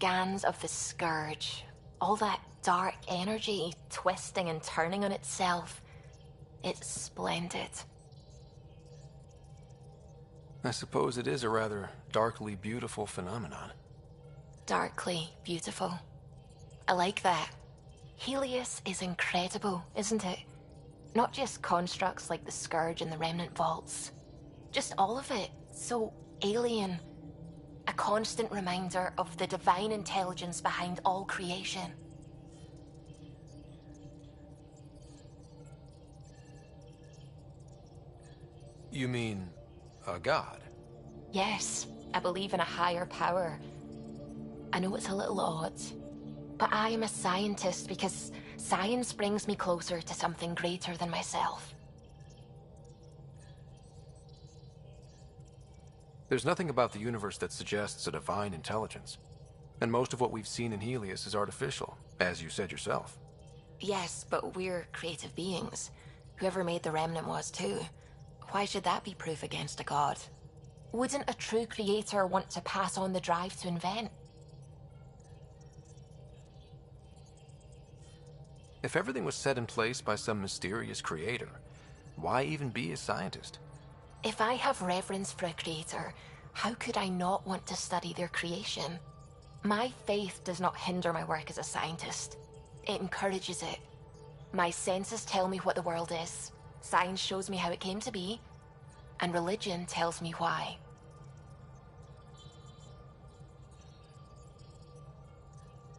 scans of the Scourge, all that dark energy twisting and turning on itself. It's splendid. I suppose it is a rather darkly beautiful phenomenon. Darkly beautiful. I like that. Helios is incredible, isn't it? Not just constructs like the Scourge and the Remnant Vaults. Just all of it. So alien. A constant reminder of the divine intelligence behind all creation. You mean a god? Yes, I believe in a higher power. I know it's a little odd, but I am a scientist because science brings me closer to something greater than myself. There's nothing about the universe that suggests a divine intelligence. And most of what we've seen in Helios is artificial, as you said yourself. Yes, but we're creative beings. Whoever made the Remnant was too. Why should that be proof against a god? Wouldn't a true creator want to pass on the drive to invent? If everything was set in place by some mysterious creator, why even be a scientist? If I have reverence for a creator, how could I not want to study their creation? My faith does not hinder my work as a scientist. It encourages it. My senses tell me what the world is. Science shows me how it came to be. And religion tells me why.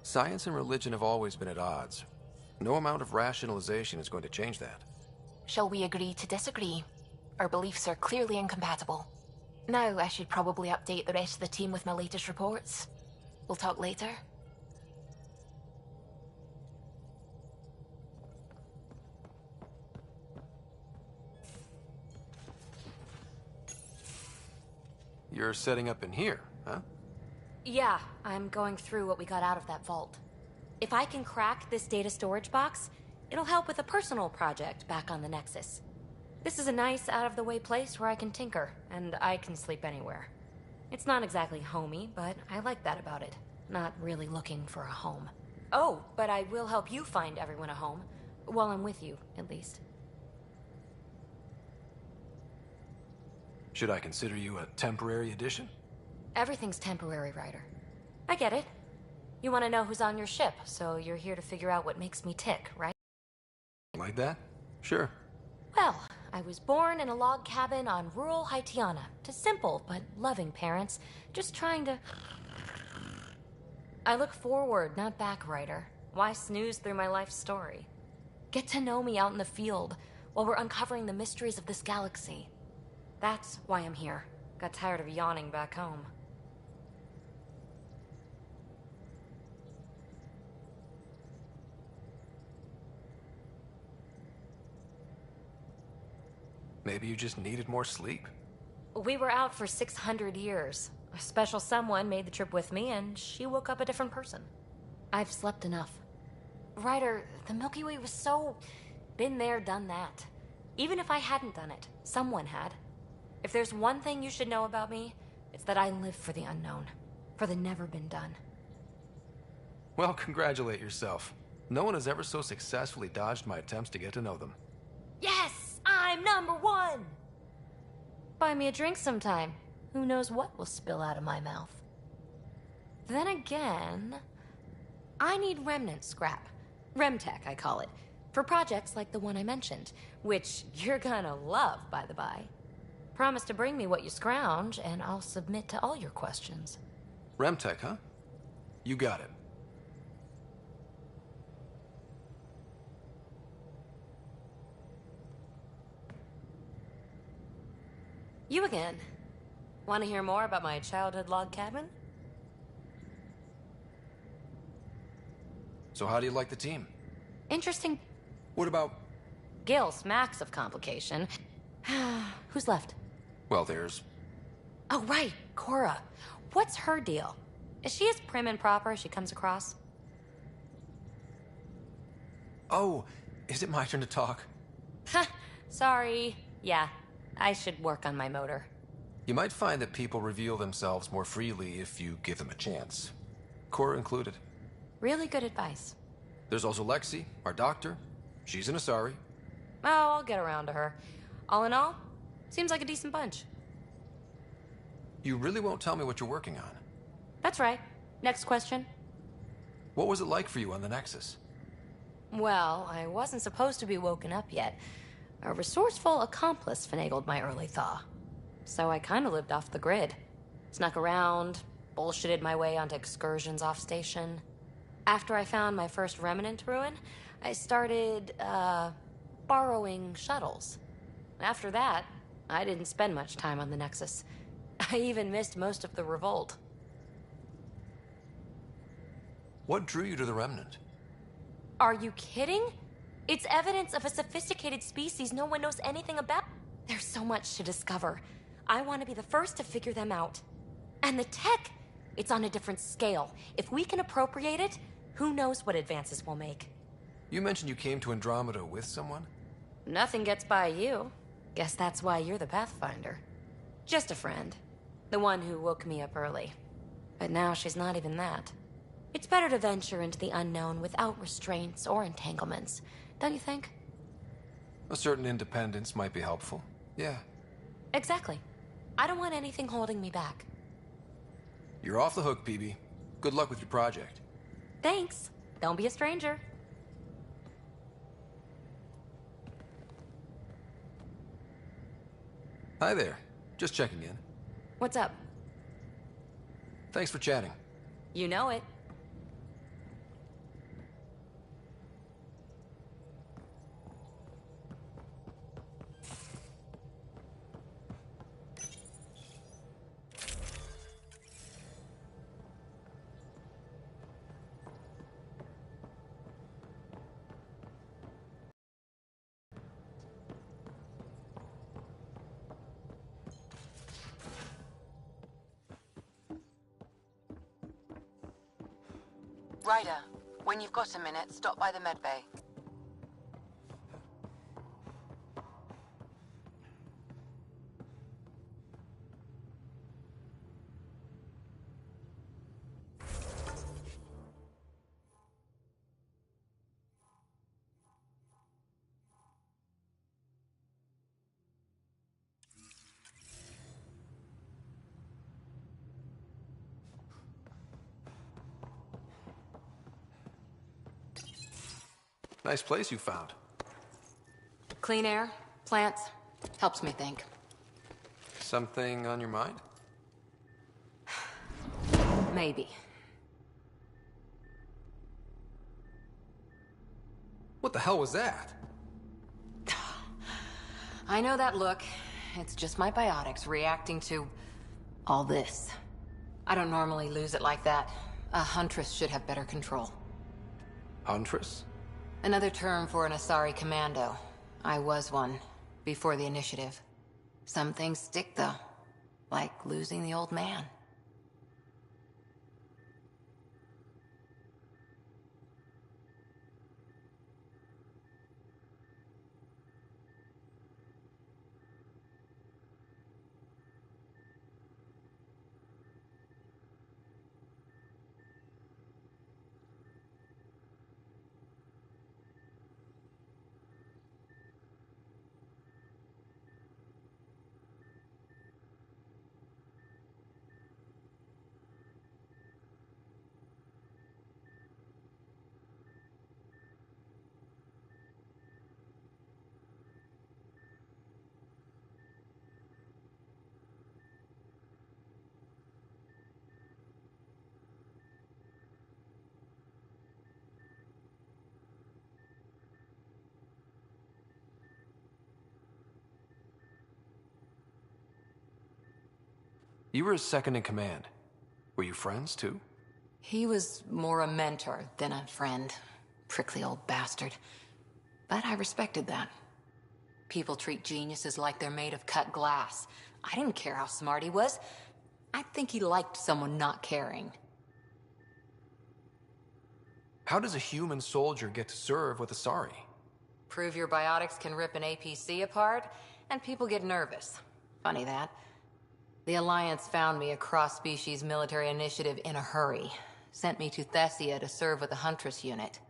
Science and religion have always been at odds. No amount of rationalization is going to change that. Shall we agree to disagree? Our beliefs are clearly incompatible. Now I should probably update the rest of the team with my latest reports. We'll talk later. You're setting up in here, huh? Yeah, I'm going through what we got out of that vault. If I can crack this data storage box, it'll help with a personal project back on the Nexus. This is a nice, out-of-the-way place where I can tinker, and I can sleep anywhere. It's not exactly homey, but I like that about it. Not really looking for a home. Oh, but I will help you find everyone a home. While I'm with you, at least. Should I consider you a temporary addition? Everything's temporary, Ryder. I get it. You want to know who's on your ship, so you're here to figure out what makes me tick, right? Like that? Sure. Well, I was born in a log cabin on rural Haitiana to simple but loving parents, just trying to... I look forward, not back, Ryder. Why snooze through my life story? Get to know me out in the field while we're uncovering the mysteries of this galaxy. That's why I'm here. Got tired of yawning back home. Maybe you just needed more sleep. We were out for 600 years. A special someone made the trip with me, and she woke up a different person. I've slept enough. Ryder, the Milky Way was so... been there, done that. Even if I hadn't done it, someone had. If there's one thing you should know about me, it's that I live for the unknown. For the never been done. Well, congratulate yourself. No one has ever so successfully dodged my attempts to get to know them. Yes! I'm #1! Buy me a drink sometime. Who knows what will spill out of my mouth. Then again, I need remnant scrap. Remtech, I call it. For projects like the one I mentioned, which you're gonna love, by the by. Promise to bring me what you scrounge, and I'll submit to all your questions. Remtech, huh? You got it. You again. Want to hear more about my childhood log cabin? So how do you like the team? Interesting. What about... Gil smacks of complication. Who's left? Well, there's... Oh, right, Cora. What's her deal? Is she as prim and proper as she comes across? Oh, is it my turn to talk? Ha, sorry. Yeah, I should work on my motor. You might find that people reveal themselves more freely if you give them a chance. Cora included. Really good advice. There's also Lexi, our doctor. She's an Asari. Oh, I'll get around to her. All in all, seems like a decent bunch. You really won't tell me what you're working on. That's right. Next question. What was it like for you on the Nexus? Well, I wasn't supposed to be woken up yet. A resourceful accomplice finagled my early thaw. So I kinda lived off the grid. Snuck around, bullshitted my way onto excursions off station. After I found my first remnant ruin, I started, borrowing shuttles. After that, I didn't spend much time on the Nexus. I even missed most of the revolt. What drew you to the Remnant? Are you kidding? It's evidence of a sophisticated species no one knows anything about. There's so much to discover. I want to be the first to figure them out. And the tech, it's on a different scale. If we can appropriate it, who knows what advances we'll make. You mentioned you came to Andromeda with someone? Nothing gets by you. Guess that's why you're the Pathfinder. Just a friend. The one who woke me up early. But now she's not even that. It's better to venture into the unknown without restraints or entanglements, don't you think? A certain independence might be helpful. Yeah. Exactly. I don't want anything holding me back. You're off the hook, PB. Good luck with your project. Thanks. Don't be a stranger. Hi there. Just checking in. What's up? Thanks for chatting. You know it. Ryder, when you've got a minute, stop by the medbay. Nice place you found. Clean air, plants, helps me think. Something on your mind? Maybe. What the hell was that? I know that look. It's just my biotics reacting to all this. I don't normally lose it like that. A huntress should have better control. Huntress? Another term for an Asari commando. I was one, before the initiative. Some things stick, though. Like losing the old man. You were his second in command. Were you friends, too? He was more a mentor than a friend. Prickly old bastard. But I respected that. People treat geniuses like they're made of cut glass. I didn't care how smart he was. I think he liked someone not caring. How does a human soldier get to serve with Asari? Prove your biotics can rip an APC apart, and people get nervous. Funny that. The Alliance found me a cross-species military initiative in a hurry. sent me to Thessia to serve with the Huntress unit.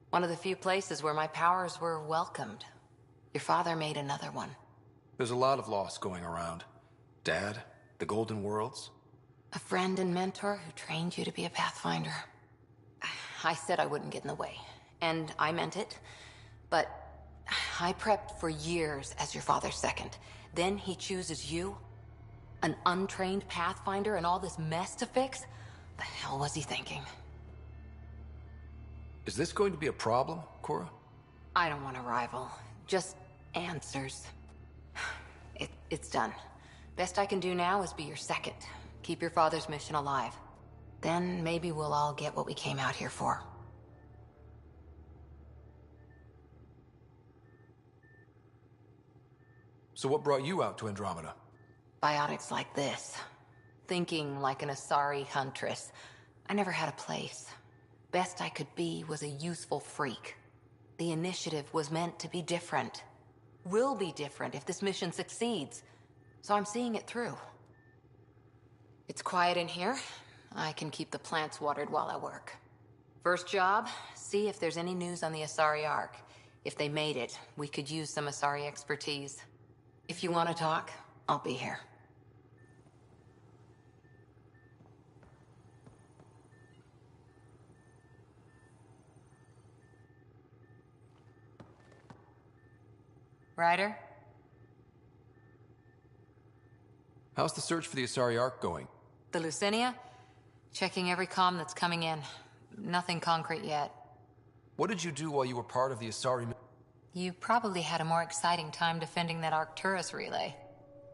One of the few places where my powers were welcomed. Your father made another one. There's a lot of loss going around. Dad, the Golden Worlds. A friend and mentor who trained you to be a Pathfinder. I said I wouldn't get in the way, and I meant it. But I prepped for years as your father's second. Then he chooses you? An untrained Pathfinder and all this mess to fix? The hell was he thinking? Is this going to be a problem, Cora? I don't want a rival. Just answers. It's done. Best I can do now is be your second. Keep your father's mission alive. Then maybe we'll all get what we came out here for. So what brought you out to Andromeda? Biotics like this. Thinking like an Asari huntress. I never had a place. Best I could be was a useful freak. The initiative was meant to be different. Will be different if this mission succeeds. So I'm seeing it through. It's quiet in here. I can keep the plants watered while I work. First job, see if there's any news on the Asari Ark. If they made it, we could use some Asari expertise. If you want to talk, I'll be here. Ryder? How's the search for the Asari Ark going? The Lucinia? Checking every comm that's coming in. Nothing concrete yet. What did you do while you were part of the Asari... You probably had a more exciting time defending that Arcturus relay.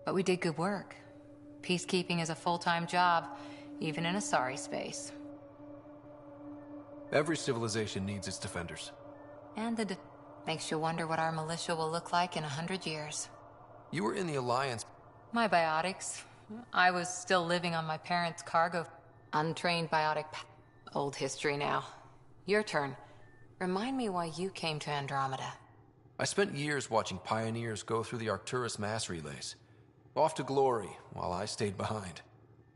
But we did good work. Peacekeeping is a full-time job, even in Asari space. Every civilization needs its defenders. And makes you wonder what our militia will look like in 100 years. You were in the Alliance... My biotics. I was still living on my parents' cargo. Untrained biotic... Old history now. Your turn. Remind me why you came to Andromeda. I spent years watching pioneers go through the Arcturus mass relays. Off to glory, while I stayed behind.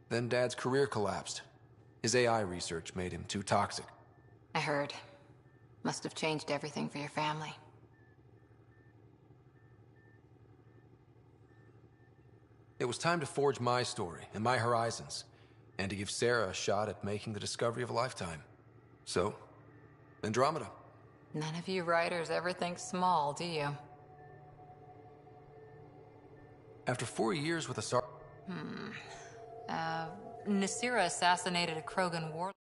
Then Dad's career collapsed. His AI research made him too toxic. I heard. Must have changed everything for your family. It was time to forge my story and my horizons, and to give Sarah a shot at making the discovery of a lifetime. So, Andromeda. None of you writers ever think small, do you? After 4 years with Asari... Nasira assassinated a Krogan warlord.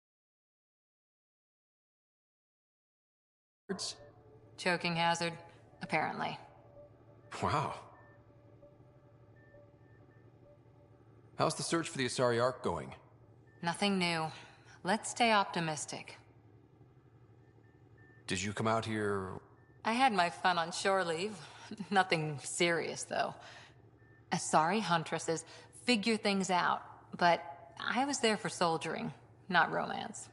Choking hazard, apparently. Wow. How's the search for the Asari Ark going? Nothing new. Let's stay optimistic. Did you come out here... I had my fun on shore leave. Nothing serious, though. Asari huntresses figure things out, but I was there for soldiering, not romance.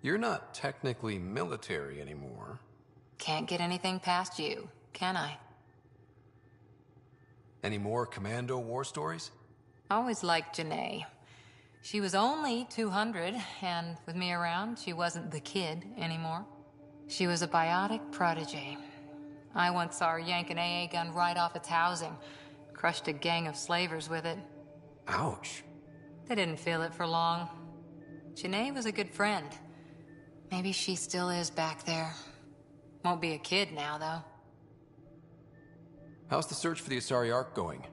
You're not technically military anymore. Can't get anything past you, can I? Any more commando war stories? Always liked Janae. She was only 200, and with me around, she wasn't the kid anymore. She was a biotic protege. I once saw her yank an AA gun right off its housing, crushed a gang of slavers with it. Ouch. They didn't feel it for long. Janae was a good friend. Maybe she still is back there. Won't be a kid now, though. How's the search for the Asari Ark going?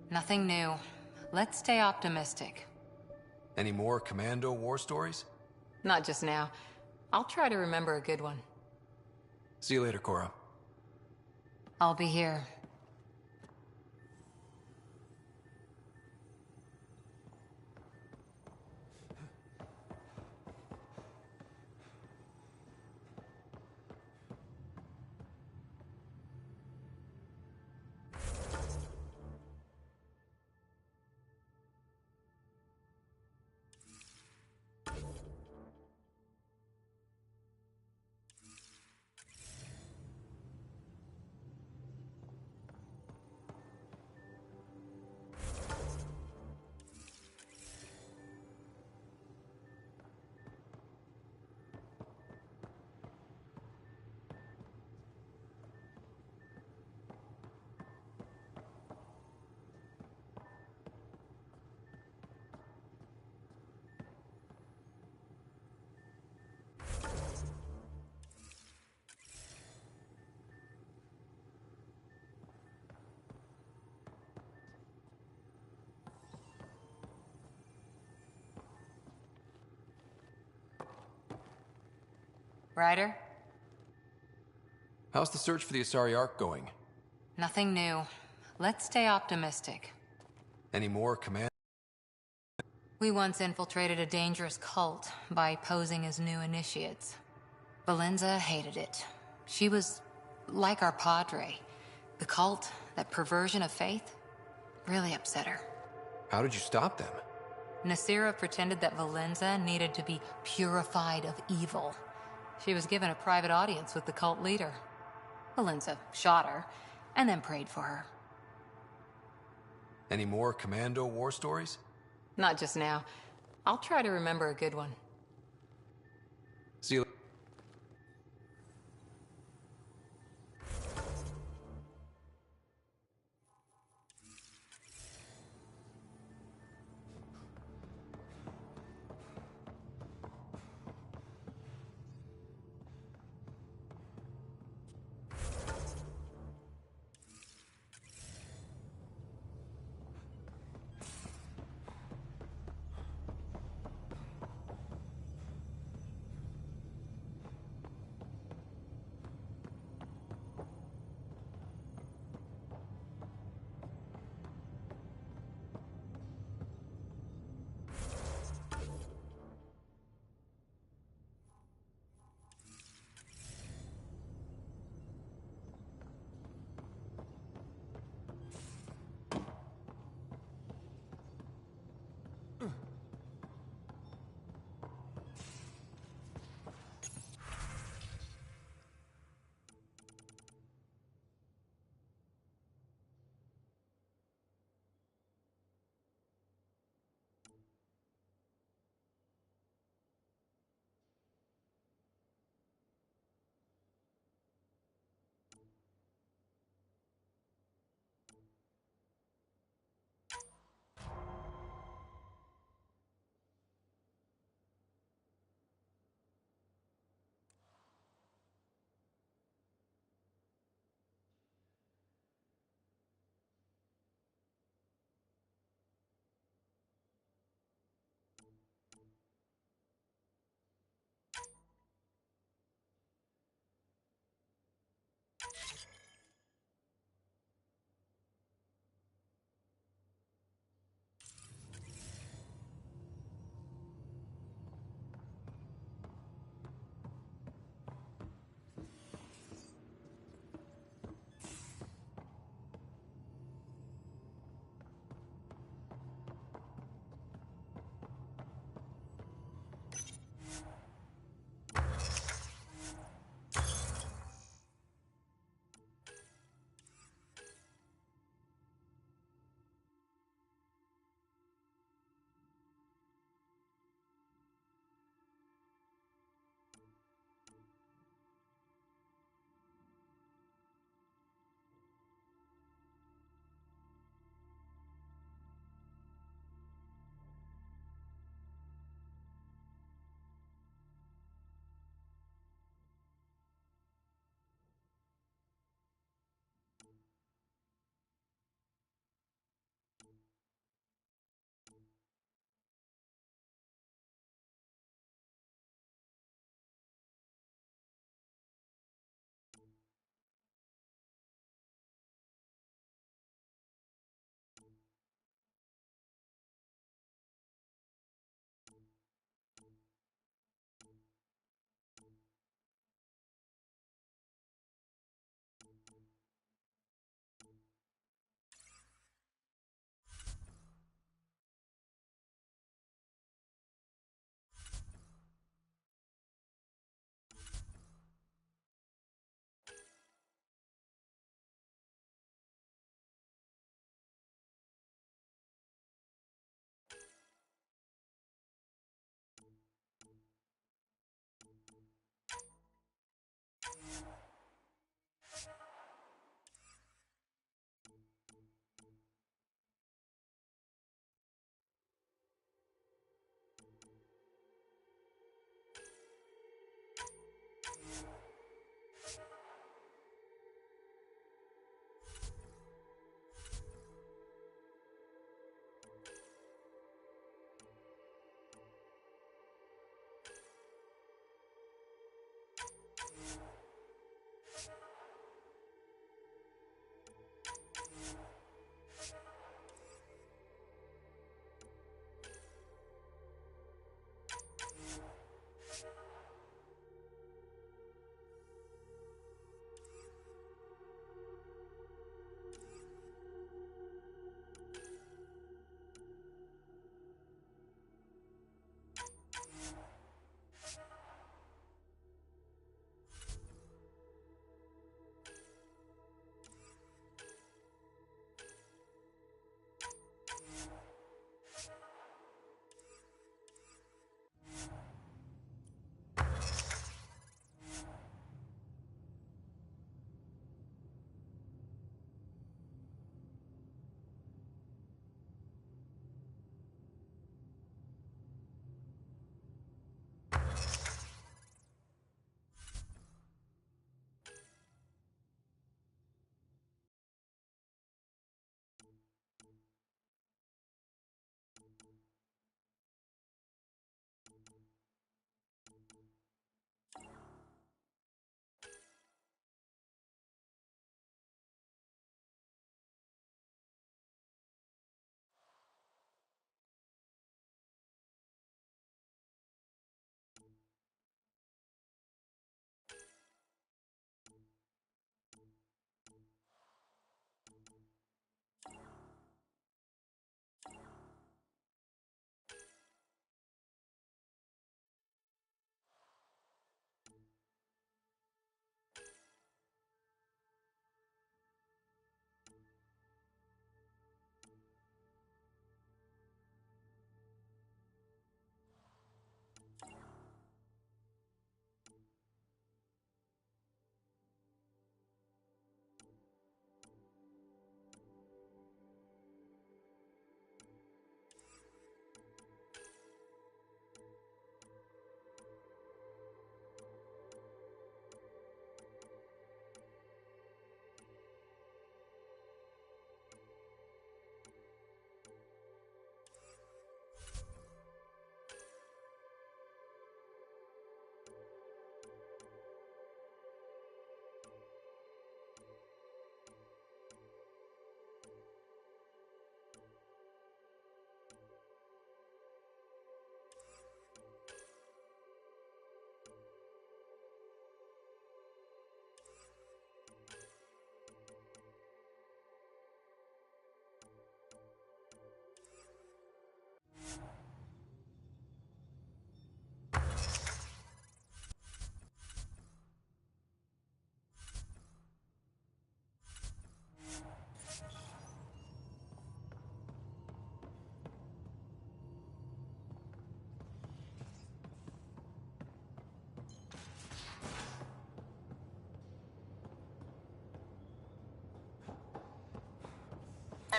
Nothing new. Let's stay optimistic. Any more commando war stories? Not just now. I'll try to remember a good one. See you later, Cora. I'll be here. Ryder? How's the search for the Asari Ark going? Nothing new. Let's stay optimistic. Any more command? We once infiltrated a dangerous cult by posing as new initiates. Valenza hated it. She was like our padre. The cult, that perversion of faith, really upset her. How did you stop them? Nasira pretended that Valenza needed to be purified of evil. She was given a private audience with the cult leader. Valenza shot her, and then prayed for her. Any more Commando war stories? Not just now. I'll try to remember a good one. See you.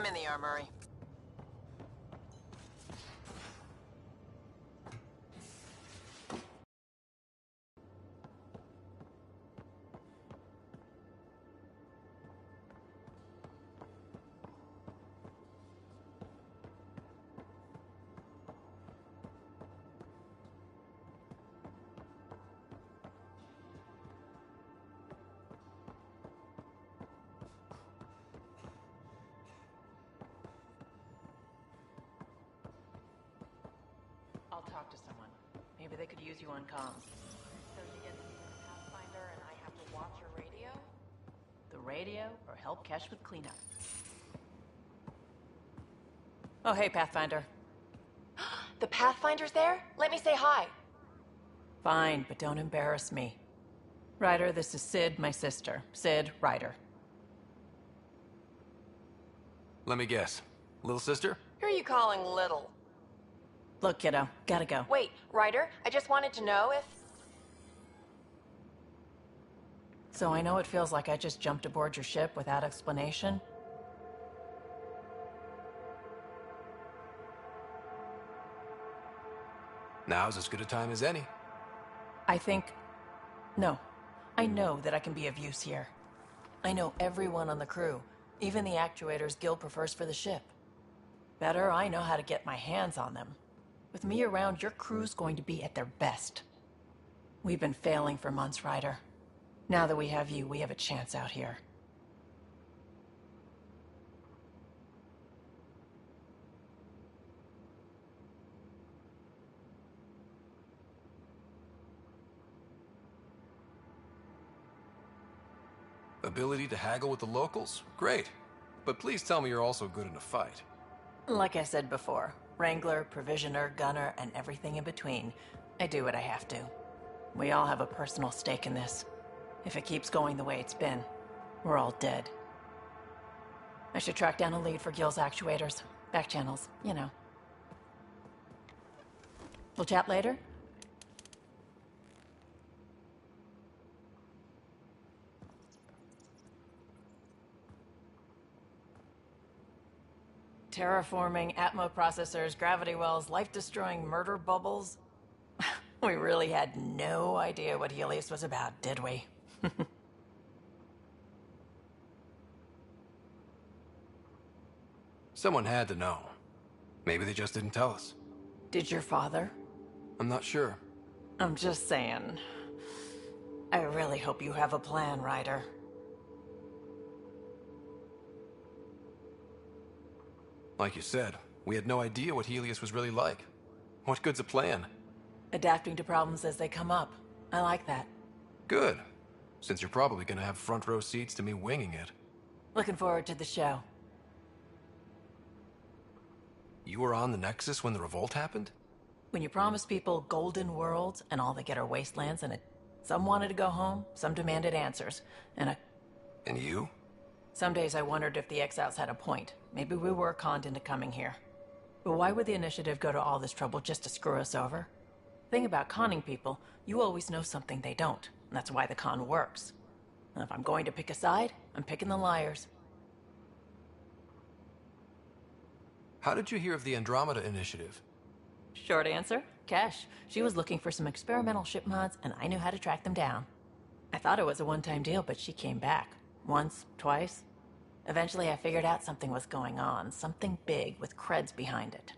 I'm in the armory. I'll talk to someone. Maybe they could use you on comms. So you get to be the Pathfinder and I have to watch your radio? The radio, or help Kesh with cleanup. Oh, hey, Pathfinder. The Pathfinder's there? Let me say hi. Fine, but don't embarrass me. Ryder, this is Sid, my sister. Sid, Ryder. Let me guess. Little sister? Who are you calling little? Look, kiddo, gotta go. Wait, Ryder, I just wanted to know if... So I know it feels like I just jumped aboard your ship without explanation. Now's as good a time as any. No. I know that I can be of use here. I know everyone on the crew, even the actuators Gil prefers for the ship. Better, I know how to get my hands on them. With me around, your crew's going to be at their best. We've been failing for months, Ryder. Now that we have you, we have a chance out here. Ability to haggle with the locals? Great. But please tell me you're also good in a fight. Like I said before, Wrangler, Provisioner, Gunner, and everything in between. I do what I have to. We all have a personal stake in this. If it keeps going the way it's been, we're all dead. I should track down a lead for Gil's actuators. Back channels, you know. We'll chat later? Terraforming, Atmo processors, gravity wells, life-destroying murder bubbles. We really had no idea what Helios was about, did we? Someone had to know. Maybe they just didn't tell us. Did your father? I'm not sure. I'm just saying. I really hope you have a plan, Ryder. Like you said, we had no idea what Helios was really like. What good's a plan? Adapting to problems as they come up. I like that. Good. Since you're probably gonna have front row seats to me winging it. Looking forward to the show. You were on the Nexus when the revolt happened? When you promise people golden worlds and all they get are wastelands and some wanted to go home, some demanded answers, and you? Some days I wondered if the exiles had a point. Maybe we were conned into coming here. But why would the Initiative go to all this trouble just to screw us over? Thing about conning people, you always know something they don't. And that's why the con works. And if I'm going to pick a side, I'm picking the liars. How did you hear of the Andromeda initiative? Short answer, Kesh. She was looking for some experimental ship mods, and I knew how to track them down. I thought it was a one-time deal, but she came back. Once, twice. Eventually I figured out something was going on, something big with creds behind it.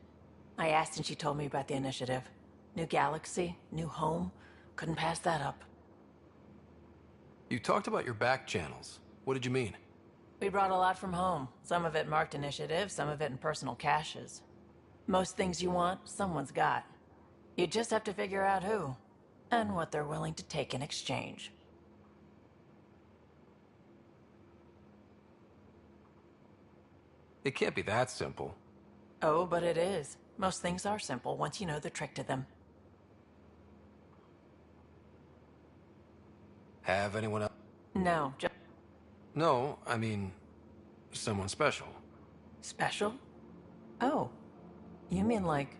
I asked and she told me about the initiative. New galaxy, new home. Couldn't pass that up. You talked about your back channels. What did you mean? We brought a lot from home. Some of it marked initiative, some of it in personal caches. Most things you want, someone's got. You just have to figure out who, and what they're willing to take in exchange. It can't be that simple. Oh, but it is. Most things are simple once you know the trick to them. Have anyone else? No, just... No, I mean, someone special. Special? Oh. You mean like...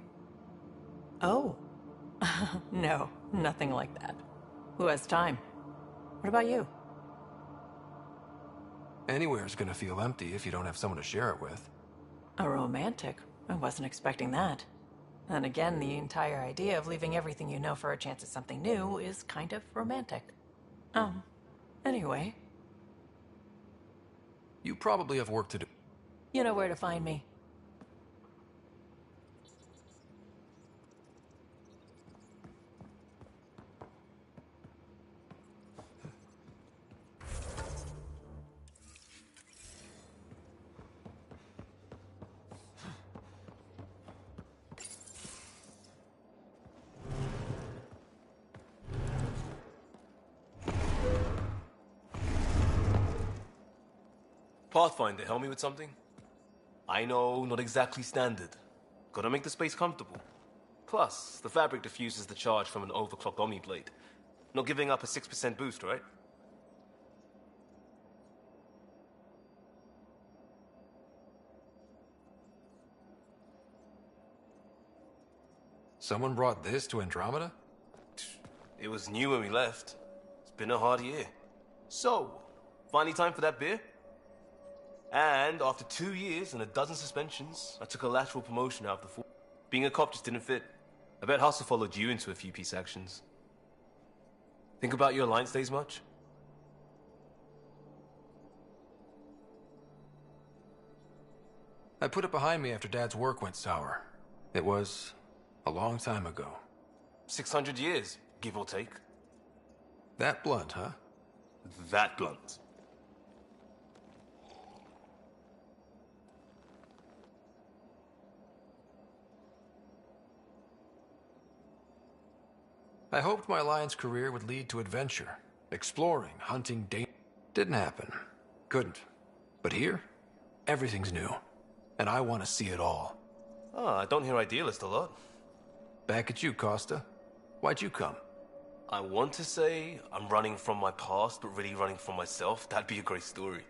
Oh. No, nothing like that. Who has time? What about you? Anywhere's gonna feel empty if you don't have someone to share it with. A romantic? I wasn't expecting that. And again, the entire idea of leaving everything you know for a chance at something new is kind of romantic. Anyway. You probably have work to do. You know where to find me. Pathfinder, help me with something? I know, not exactly standard. Gotta make the space comfortable. Plus, the fabric diffuses the charge from an overclocked Omni blade. Not giving up a 6% boost, right? Someone brought this to Andromeda? It was new when we left. It's been a hard year. So, finally time for that beer? And after 2 years and a dozen suspensions, I took a lateral promotion out of the force. Being a cop just didn't fit. I bet Hustle followed you into a few peace actions. Think about your Alliance days much? I put it behind me after Dad's work went sour. It was a long time ago. 600 years, give or take. That blunt, huh? That blunt. I hoped my Alliance career would lead to adventure, exploring, hunting, dating. Didn't happen. Couldn't. But here, everything's new. And I want to see it all. I don't hear Idealist a lot. Back at you, Costa. Why'd you come? I want to say I'm running from my past, but really running from myself. That'd be a great story.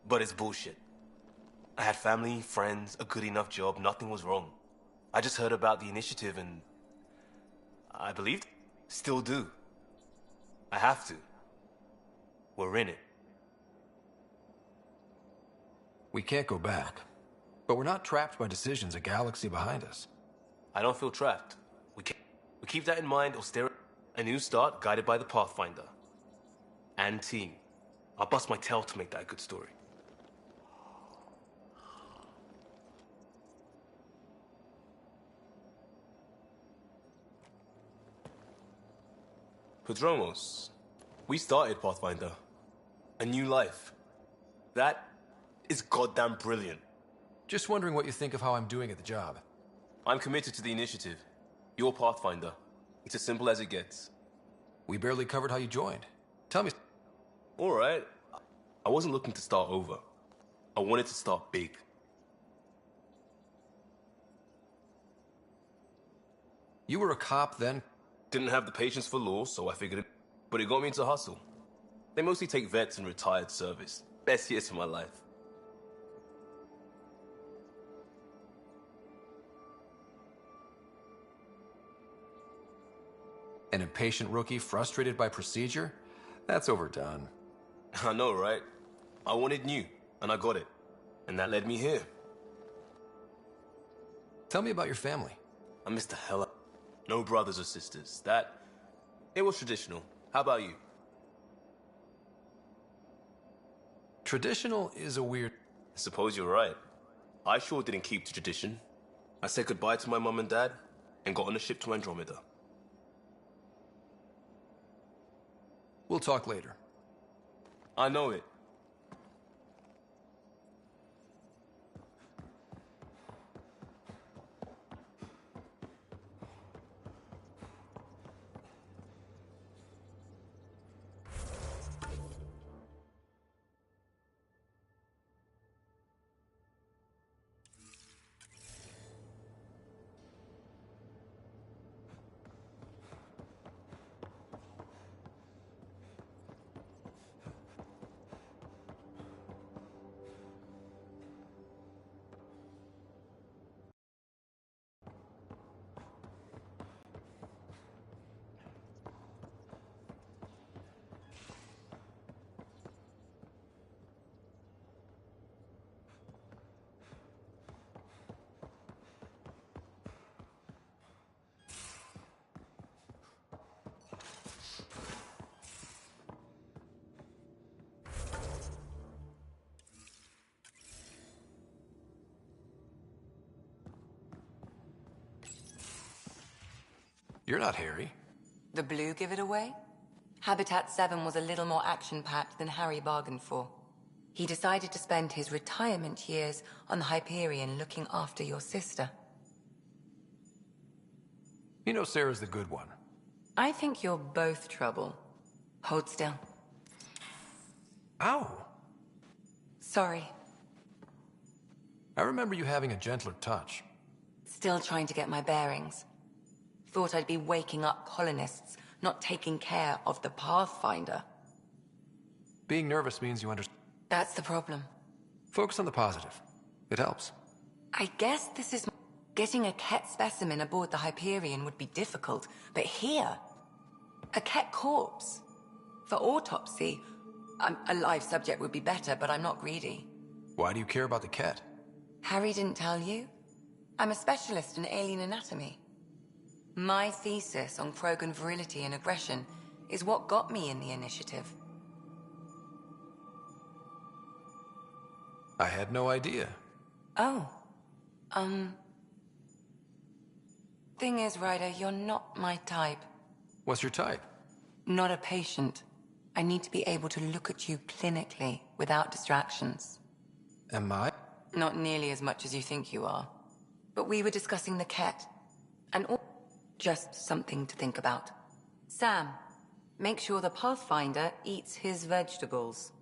But it's bullshit. I had family, friends, a good enough job, nothing was wrong. I just heard about the initiative and I believed, still do. I have to. We're in it. We can't go back. But we're not trapped by decisions a galaxy behind us. I don't feel trapped. We keep that in mind or stare at a new start guided by the Pathfinder. And team. I'll bust my tail to make that a good story. Padromos, we started Pathfinder. A new life. That is goddamn brilliant. Just wondering what you think of how I'm doing at the job. I'm committed to the initiative. You're Pathfinder. It's as simple as it gets. We barely covered how you joined. Tell me. Alright. I wasn't looking to start over. I wanted to start big. You were a cop then? Didn't have the patience for law, so I figured it. But it got me into Hustle. They mostly take vets and retired service. Best years of my life. An impatient rookie frustrated by procedure? That's overdone. I know, right? I wanted new, and I got it. And that led me here. Tell me about your family. I missed the hell out. No brothers or sisters. It was traditional. How about you? Traditional is a weird... I suppose you're right. I sure didn't keep to tradition. I said goodbye to my mum and dad, and got on a ship to Andromeda. We'll talk later. I know it. You're not Harry. The blue give it away? Habitat 7 was a little more action-packed than Harry bargained for. He decided to spend his retirement years on the Hyperion looking after your sister. You know Sarah's the good one. I think you're both trouble. Hold still. Ow! Sorry. I remember you having a gentler touch. Still trying to get my bearings. Thought I'd be waking up colonists, not taking care of the Pathfinder. Being nervous means you understand. That's the problem. Focus on the positive. It helps. I guess this is... Getting a Ket specimen aboard the Hyperion would be difficult, but here... A Ket corpse. For autopsy, a live subject would be better, but I'm not greedy. Why do you care about the cat? Harry didn't tell you? I'm a specialist in alien anatomy. My thesis on Krogan virility and aggression is what got me in the initiative. I had no idea. Oh. Thing is, Ryder, you're not my type. What's your type? Not a patient. I need to be able to look at you clinically, without distractions. Am I? Not nearly as much as you think you are. But we were discussing the cat. And just something to think about. Sam, make sure the Pathfinder eats his vegetables.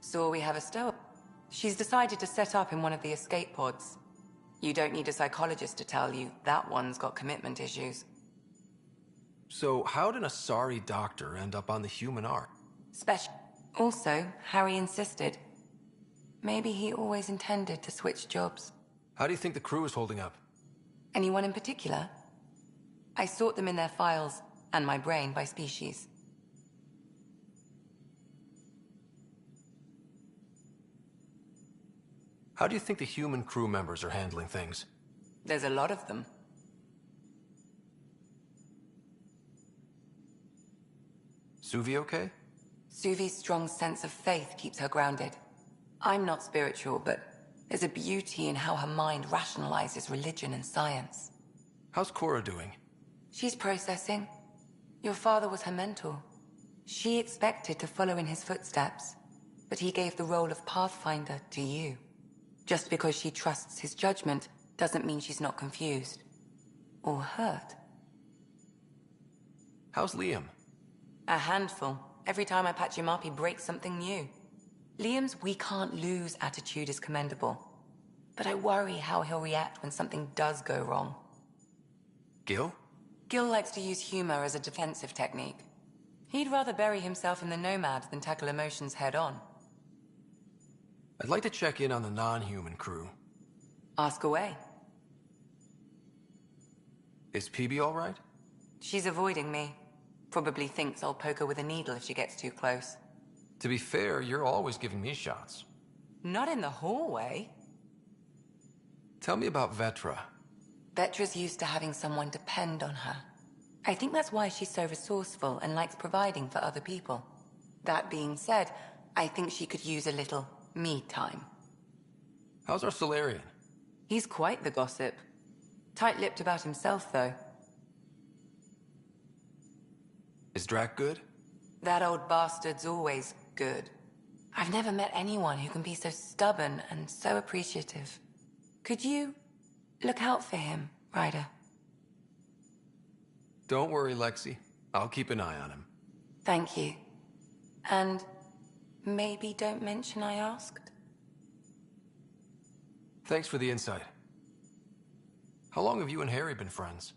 So we have a stoic. She's decided to set up in one of the escape pods. You don't need a psychologist to tell you that one's got commitment issues. So how did a sorry doctor end up on the human ark? Special. Also, Harry insisted. Maybe he always intended to switch jobs. How do you think the crew is holding up? Anyone in particular? I sort them in their files, and my brain by species. How do you think the human crew members are handling things? There's a lot of them. Suvi okay? Suvi's strong sense of faith keeps her grounded. I'm not spiritual, but there's a beauty in how her mind rationalizes religion and science. How's Cora doing? She's processing. Your father was her mentor. She expected to follow in his footsteps, but he gave the role of Pathfinder to you. Just because she trusts his judgment doesn't mean she's not confused. Or hurt. How's Liam? A handful. Every time I patch him up, he breaks something new. Liam's we can't lose attitude is commendable. But I worry how he'll react when something does go wrong. Gil? Gil likes to use humor as a defensive technique. He'd rather bury himself in the Nomad than tackle emotions head on. I'd like to check in on the non-human crew. Ask away. Is PB all right? She's avoiding me. Probably thinks I'll poke her with a needle if she gets too close. To be fair, you're always giving me shots. Not in the hallway. Tell me about Vetra. Vetra's used to having someone depend on her. I think that's why she's so resourceful and likes providing for other people. That being said, I think she could use a little me time. How's our Solarian? He's quite the gossip. Tight-lipped about himself, though. Is Drac good? That old bastard's always good. I've never met anyone who can be so stubborn and so appreciative. Could you look out for him, Ryder? Don't worry, Lexi. I'll keep an eye on him. Thank you. And maybe don't mention I asked? Thanks for the insight. How long have you and Harry been friends?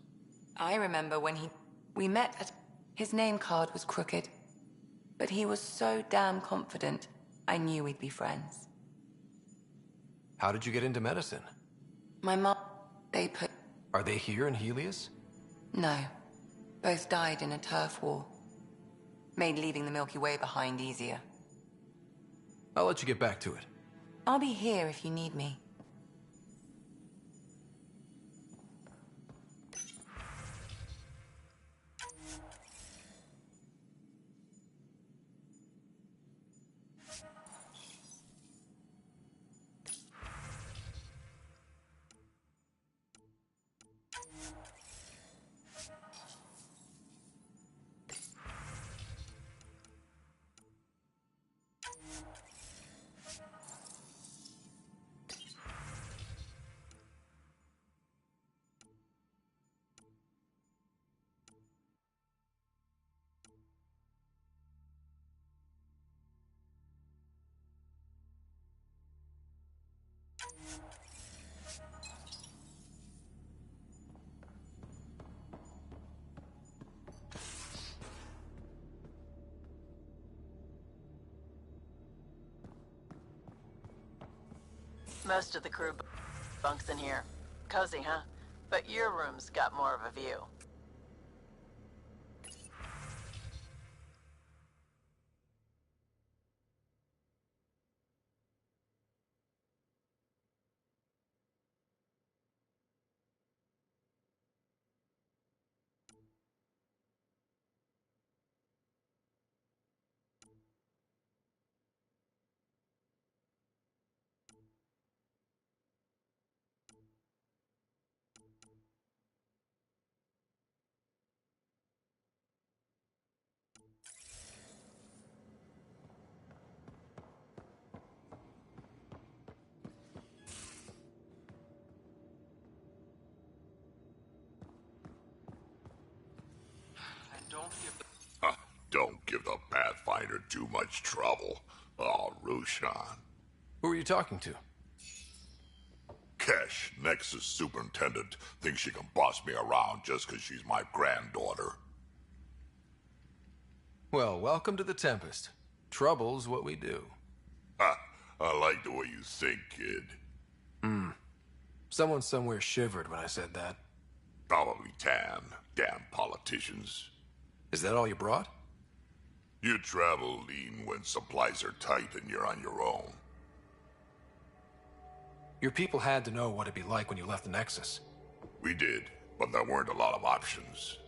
I remember when we met at... His name card was crooked. But he was so damn confident, I knew we'd be friends. How did you get into medicine? My mom, they put... Are they here in Helios? No. Both died in a turf war. Made leaving the Milky Way behind easier. I'll let you get back to it. I'll be here if you need me. Most of the crew bunks in here. Cozy, huh? But your room's got more of a view. Don't give the Pathfinder too much trouble. Oh, Rushan. Who are you talking to? Kesh, Nexus Superintendent, thinks she can boss me around just because she's my granddaughter. Well, welcome to the Tempest. Trouble's what we do. Ha! I like the way you think, kid. Someone somewhere shivered when I said that. Probably Tan. Damn politicians. Is that all you brought? You travel lean when supplies are tight and you're on your own. Your people had to know what it'd be like when you left the Nexus. We did, but there weren't a lot of options.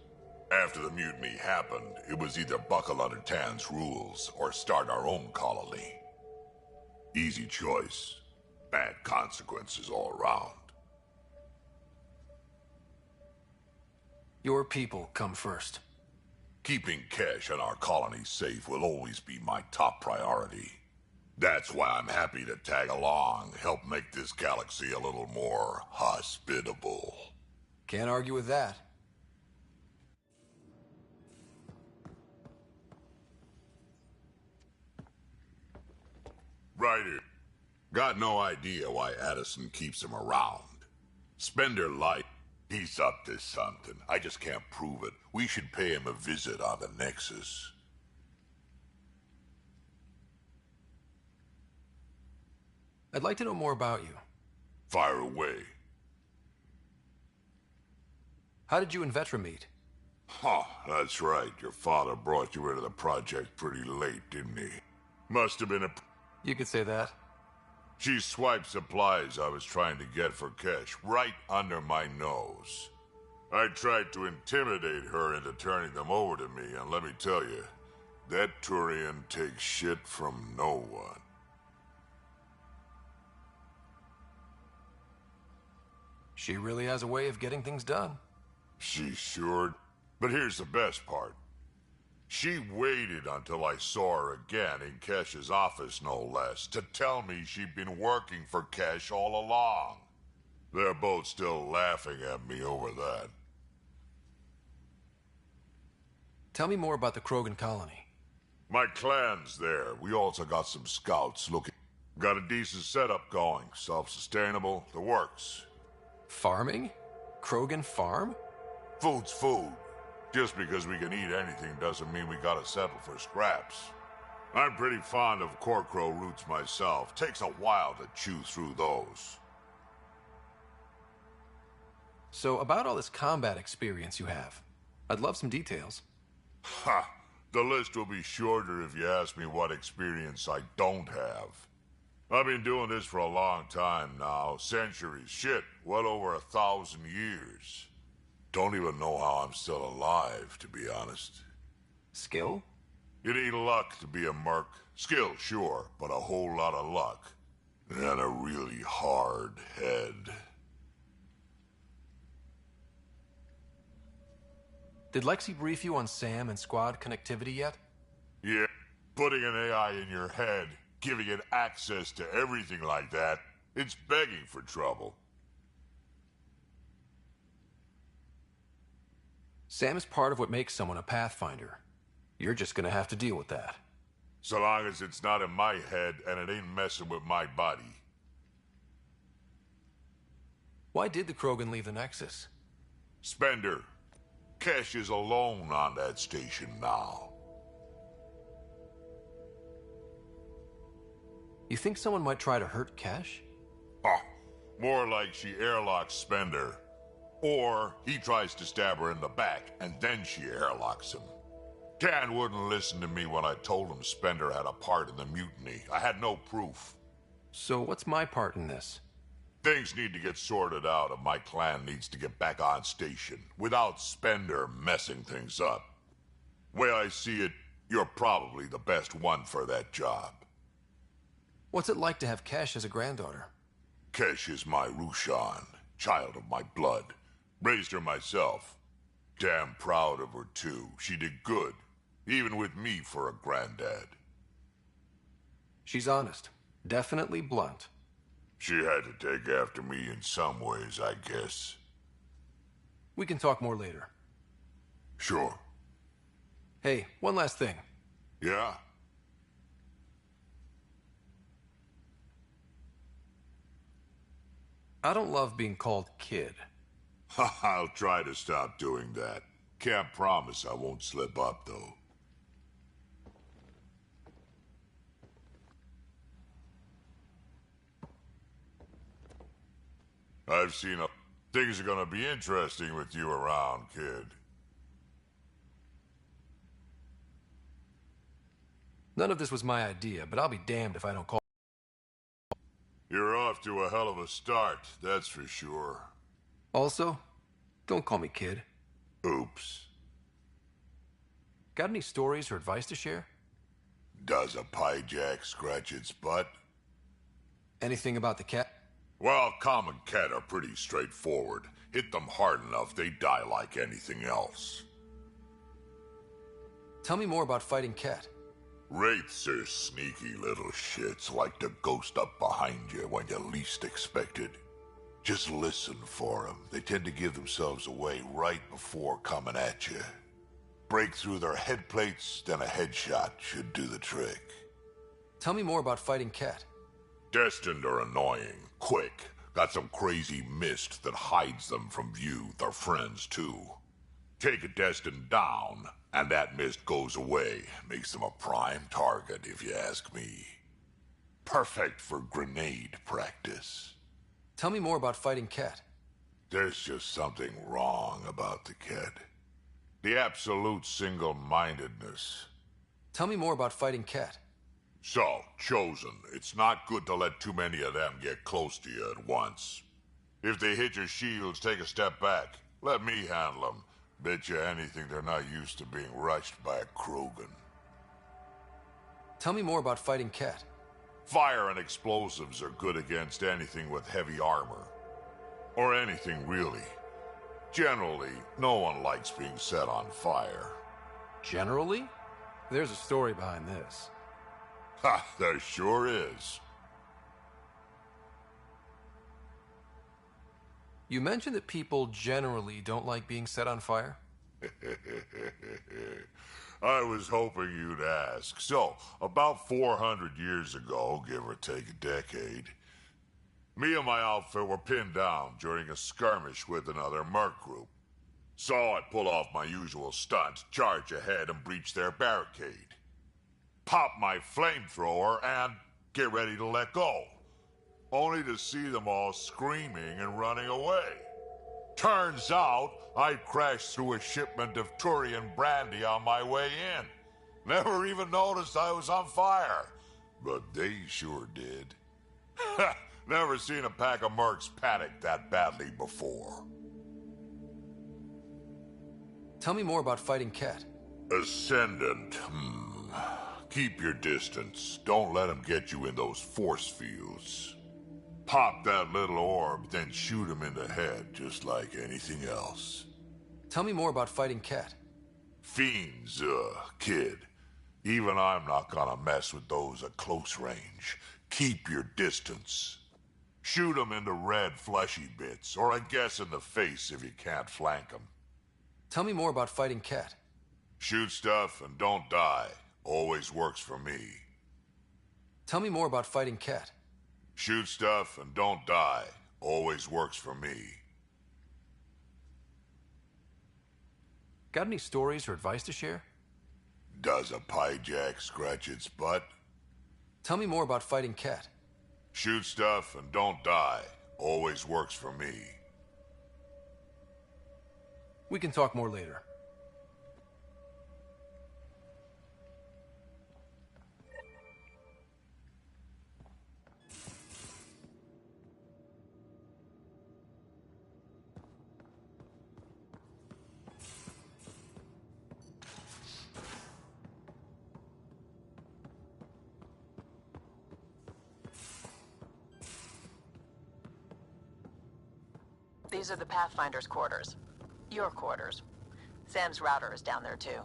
After the mutiny happened, it was either buckle under Tan's rules or start our own colony. Easy choice. Bad consequences all around. Your people come first. Keeping Kesh and our colony safe will always be my top priority. That's why I'm happy to tag along, help make this galaxy a little more hospitable. Can't argue with that. Right here. Got no idea why Addison keeps him around. Spender light. He's up to something. I just can't prove it. We should pay him a visit on the Nexus. I'd like to know more about you. Fire away. How did you and Vetra meet? Huh, that's right. Your father brought you into the project pretty late, didn't he? Must have been a... You could say that. She swiped supplies I was trying to get for Kesh right under my nose. I tried to intimidate her into turning them over to me, and let me tell you, that Turian takes shit from no one. She really has a way of getting things done. She sure... But here's the best part. She waited until I saw her again in Kesh's office, no less, to tell me she'd been working for Kesh all along. They're both still laughing at me over that. Tell me more about the Krogan colony. My clan's there. We also got some scouts looking. Got a decent setup going. Self-sustainable. The works. Farming? Krogan farm? Food's food. Just because we can eat anything doesn't mean we gotta settle for scraps. I'm pretty fond of Corcrow roots myself. Takes a while to chew through those. So, about all this combat experience you have, I'd love some details. Ha! The list will be shorter if you ask me what experience I don't have. I've been doing this for a long time now. Centuries. Shit, well over 1,000 years. Don't even know how I'm still alive, to be honest. Skill? It ain't luck to be a merc. Skill, sure, but a whole lot of luck. And a really hard head. Did Lexi brief you on SAM and squad connectivity yet? Yeah, putting an AI in your head, giving it access to everything like that, it's begging for trouble. SAM is part of what makes someone a Pathfinder. You're just gonna have to deal with that. So long as it's not in my head and it ain't messing with my body. Why did the Krogan leave the Nexus? Spender. Kesh is alone on that station now. You think someone might try to hurt Kesh? Oh, more like she airlocks Spender. Or he tries to stab her in the back and then she airlocks him. Dan wouldn't listen to me when I told him Spender had a part in the mutiny. I had no proof. So what's my part in this? Things need to get sorted out and my clan needs to get back on station without Spender messing things up. Way I see it, you're probably the best one for that job. What's it like to have Kesh as a granddaughter? Kesh is my Rushan, child of my blood. Raised her myself. Damn proud of her too. She did good, even with me for a granddad. She's honest. Definitely blunt. She had to take after me in some ways, I guess. We can talk more later. Sure. Hey, one last thing. Yeah? I don't love being called kid. I'll try to stop doing that. Can't promise I won't slip up, though. I've seen a... Things are gonna be interesting with you around, kid. None of this was my idea, but I'll be damned if I don't call... You're off to a hell of a start, that's for sure. Also, don't call me kid. Oops. Got any stories or advice to share? Does a pie jack scratch its butt? Anything about the cat? Well, common cat are pretty straightforward. Hit them hard enough, they die like anything else. Tell me more about fighting Cat. Wraiths are sneaky little shits, like to ghost up behind you when you least expect it. Just listen for them. They tend to give themselves away right before coming at you. Break through their head plates, then a headshot should do the trick. Tell me more about fighting Cat. Destined are annoying, quick. Got some crazy mist that hides them from view, their friends too. Take a Destined down, and that mist goes away. Makes them a prime target, if you ask me. Perfect for grenade practice. Tell me more about fighting Cat. There's just something wrong about the kid. The absolute single-mindedness. Tell me more about fighting Cat. So, Chosen, it's not good to let too many of them get close to you at once. If they hit your shields, take a step back. Let me handle them. Bet you anything they're not used to being rushed by a Krogan. Tell me more about fighting Cat. Fire and explosives are good against anything with heavy armor. Or anything, really. Generally, no one likes being set on fire. Generally? There's a story behind this. Ha, there sure is. You mentioned that people generally don't like being set on fire? I was hoping you'd ask. So, about 400 years ago, give or take a decade, me and my outfit were pinned down during a skirmish with another merc group. So I'd pull off my usual stunt, charge ahead and breach their barricade. pop my flamethrower, and get ready to let go. Only to see them all screaming and running away. Turns out, I'd crashed through a shipment of Turian brandy on my way in. Never even noticed I was on fire. But they sure did. Never seen a pack of mercs panic that badly before. Tell me more about fighting Cat. Ascendant. Keep your distance. Don't let him get you in those force fields. Pop that little orb, then shoot him in the head, just like anything else. Tell me more about fighting Cat. Fiends, kid. Even I'm not gonna mess with those at close range. Keep your distance. Shoot them in the red fleshy bits, or I guess in the face if you can't flank them. Tell me more about fighting Cat. Shoot stuff and don't die. Always works for me. Tell me more about fighting Cat. Shoot stuff and don't die. Always works for me. Got any stories or advice to share? Does a pie jack scratch its butt? Tell me more about fighting Cat. Shoot stuff and don't die. Always works for me. We can talk more later. These are the Pathfinder's quarters. Your quarters. Sam's router is down there too.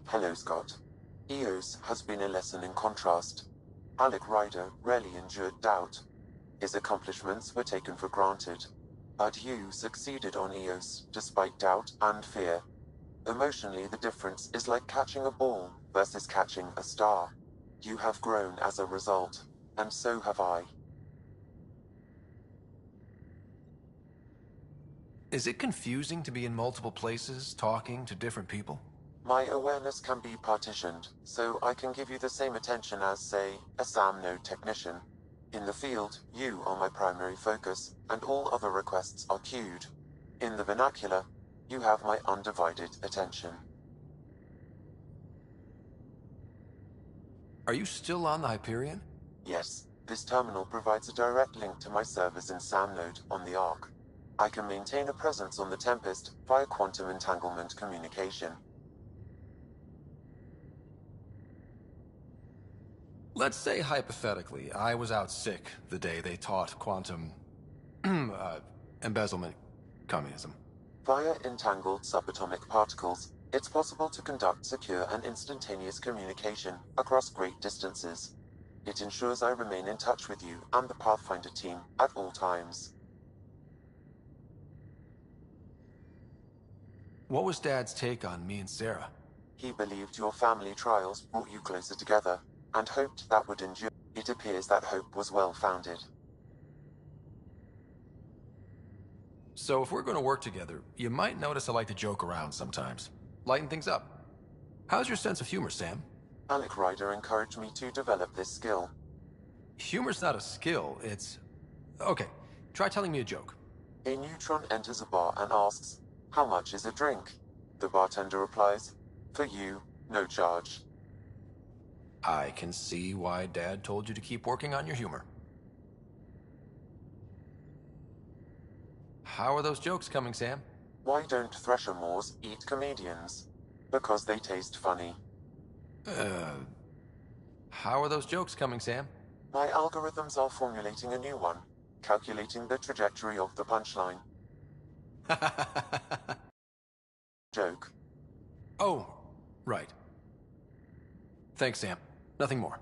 Hello, Scott. Eos has been a lesson in contrast. Alec Ryder rarely endured doubt. His accomplishments were taken for granted. But you succeeded on Eos, despite doubt and fear. Emotionally, the difference is like catching a ball versus catching a star. You have grown as a result, and so have I. Is it confusing to be in multiple places, talking to different people? My awareness can be partitioned, so I can give you the same attention as, say, a SAM node technician. In the field, you are my primary focus, and all other requests are queued. In the vernacular, you have my undivided attention. Are you still on the Hyperion? Yes, this terminal provides a direct link to my servers in SAM node on the Ark. I can maintain a presence on the Tempest via quantum entanglement communication. Let's say hypothetically, I was out sick the day they taught quantum embezzlement communism. Via entangled subatomic particles, it's possible to conduct secure and instantaneous communication across great distances. It ensures I remain in touch with you and the Pathfinder team at all times. What was Dad's take on me and Sarah? He believed your family trials brought you closer together, and hoped that would endure. It appears that hope was well-founded. So if we're going to work together, you might notice I like to joke around sometimes. Lighten things up. How's your sense of humor, Sam? Alec Ryder encouraged me to develop this skill. Humor's not a skill, it's... Okay, try telling me a joke. A neutron enters a bar and asks, "How much is a drink?" The bartender replies, "For you, no charge." I can see why Dad told you to keep working on your humor. How are those jokes coming, Sam? Why don't Thresher Moors eat comedians? Because they taste funny. How are those jokes coming, Sam? My algorithms are formulating a new one, calculating the trajectory of the punchline. Joke. Oh, right. Thanks, Sam. Nothing more.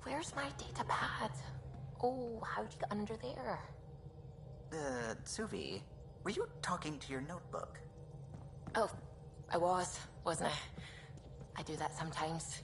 Where's my data pad? Oh, how'd you get under there? Suvi, were you talking to your notebook? Oh, I wasn't I? I do that sometimes.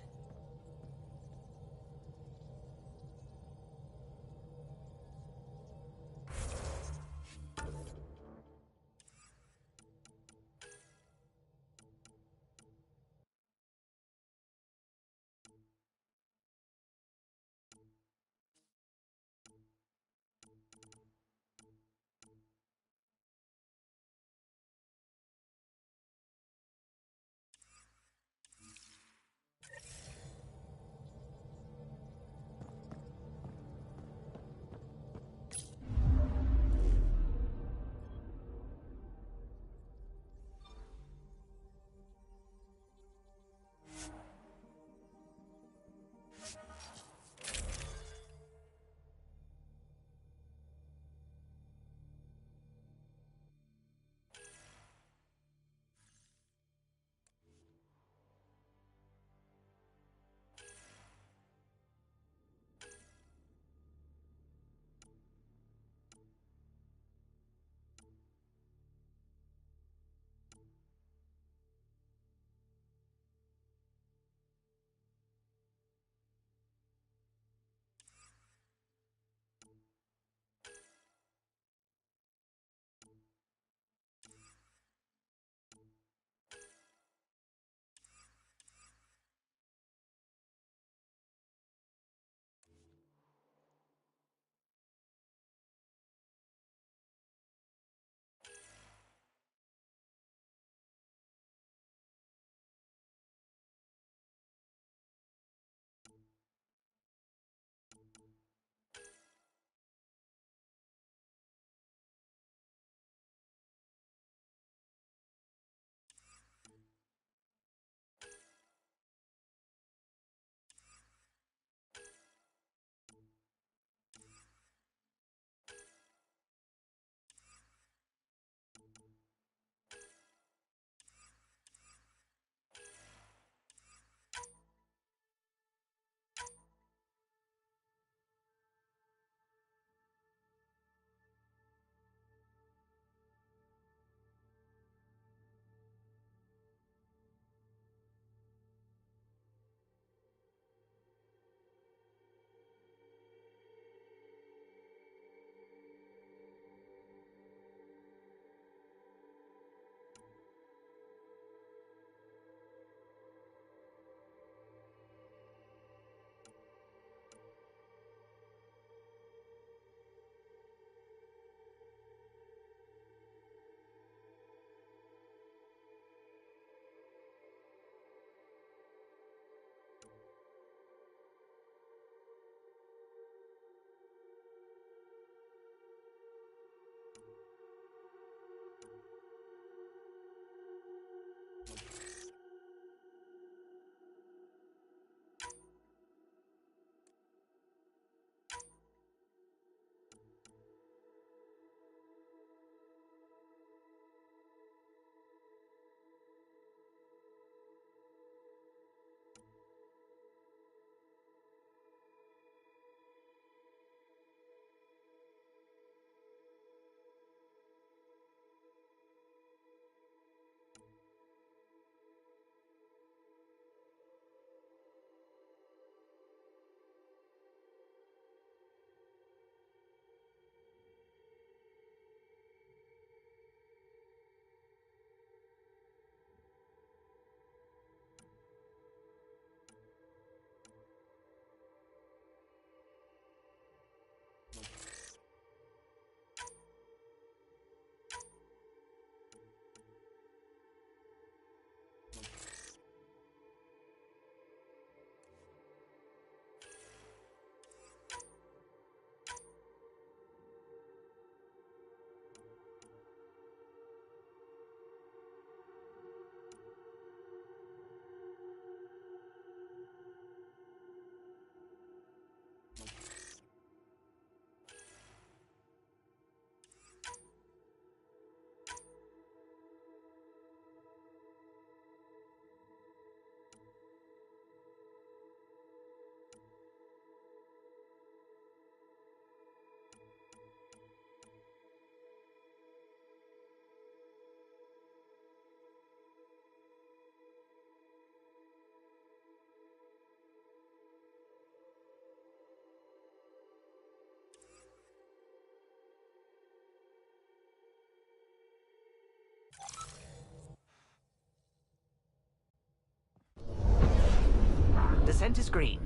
Descent is green.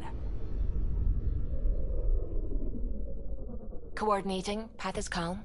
Coordinating. Path is calm.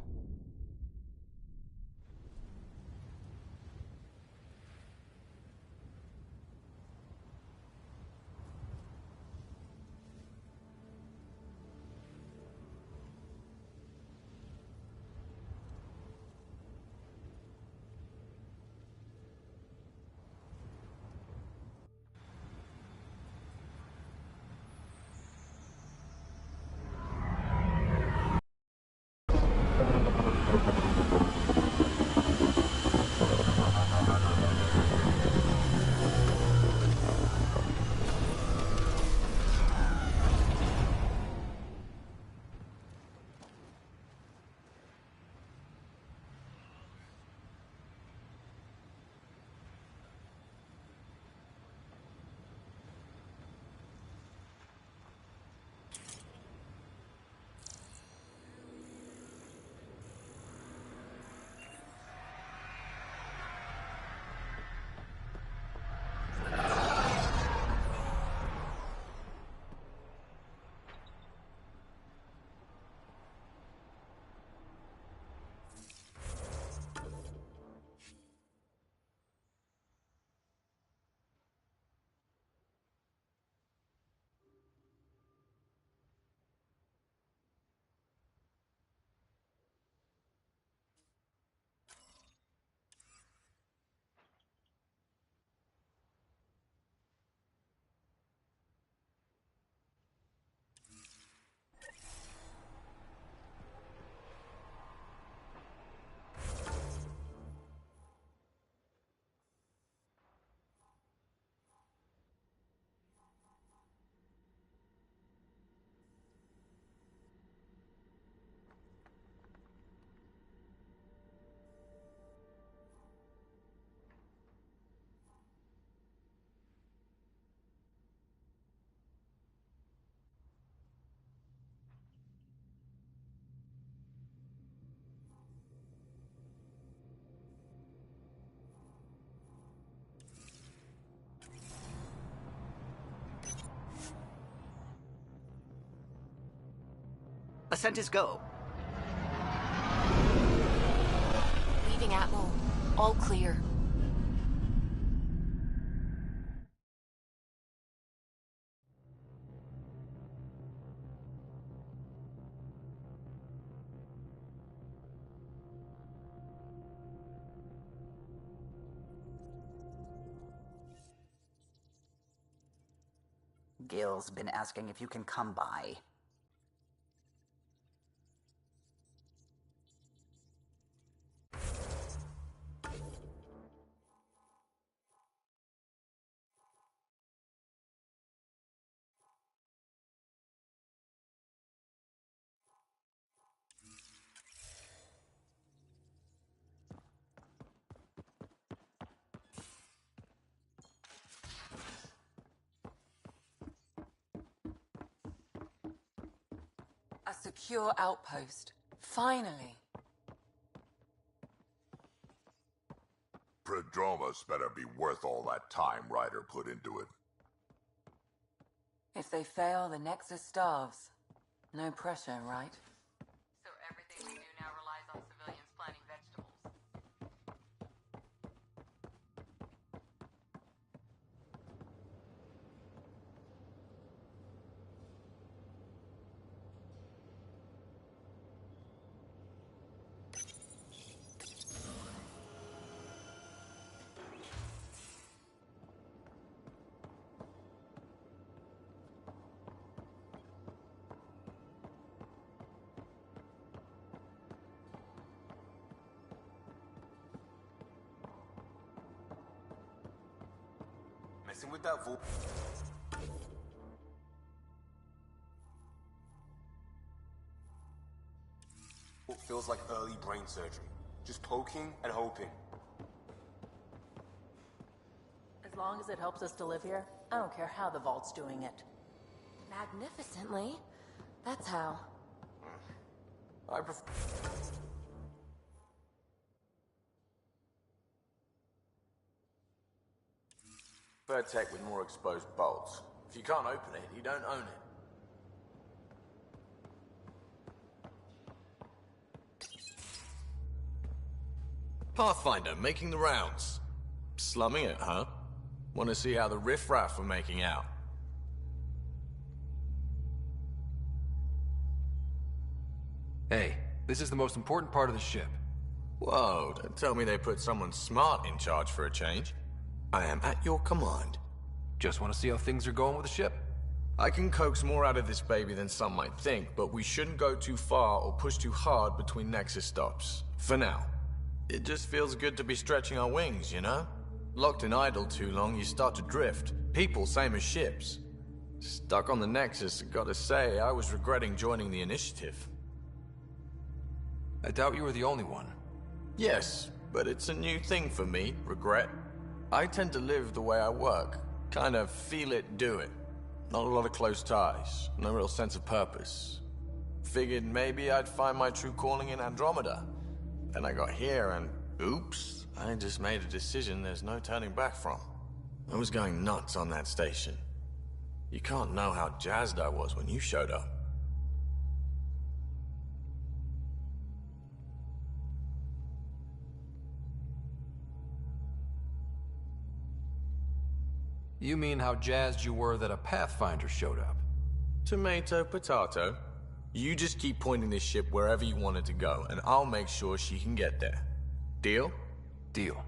Ascent is go. Leaving Atmo. All clear. Gil's been asking if you can come by. A secure outpost. Finally. Prodromus better be worth all that time Ryder put into it. If they fail, the Nexus starves. No pressure, right? So everything we do now relies on civilians planting vegetables. Messing with that vault. It feels like early brain surgery. Just poking and hoping. As long as it helps us to live here, I don't care how the vault's doing it. Magnificently. That's how. I prefer... tech with more exposed bolts. If you can't open it, you don't own it. Pathfinder, making the rounds. Slumming it, huh? Want to see how the riffraff are making out? Hey, this is the most important part of the ship. Whoa, don't tell me they put someone smart in charge for a change. I am at your command. Just want to see how things are going with the ship. I can coax more out of this baby than some might think, but we shouldn't go too far or push too hard between Nexus stops. For now. It just feels good to be stretching our wings, you know? Locked in idle too long, you start to drift. People, same as ships. Stuck on the Nexus, gotta say, I was regretting joining the Initiative. I doubt you were the only one. Yes, but it's a new thing for me, regret. I tend to live the way I work. Kind of feel it, do it. Not a lot of close ties, no real sense of purpose. Figured maybe I'd find my true calling in Andromeda. Then I got here and, oops, I just made a decision there's no turning back from. I was going nuts on that station. You can't know how jazzed I was when you showed up. You mean how jazzed you were that a Pathfinder showed up? Tomato, potato. You just keep pointing this ship wherever you want it to go, and I'll make sure she can get there. Deal? Deal.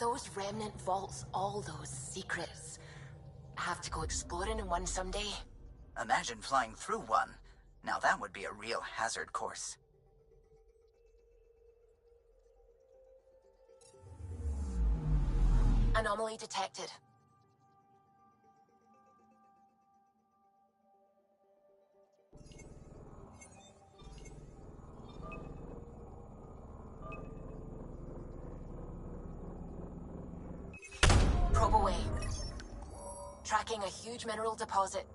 Those remnant vaults, all those secrets. Have to go exploring in one someday. Imagine flying through one. Now that would be a real hazard course. Anomaly detected. Probe away. Tracking a huge mineral deposit.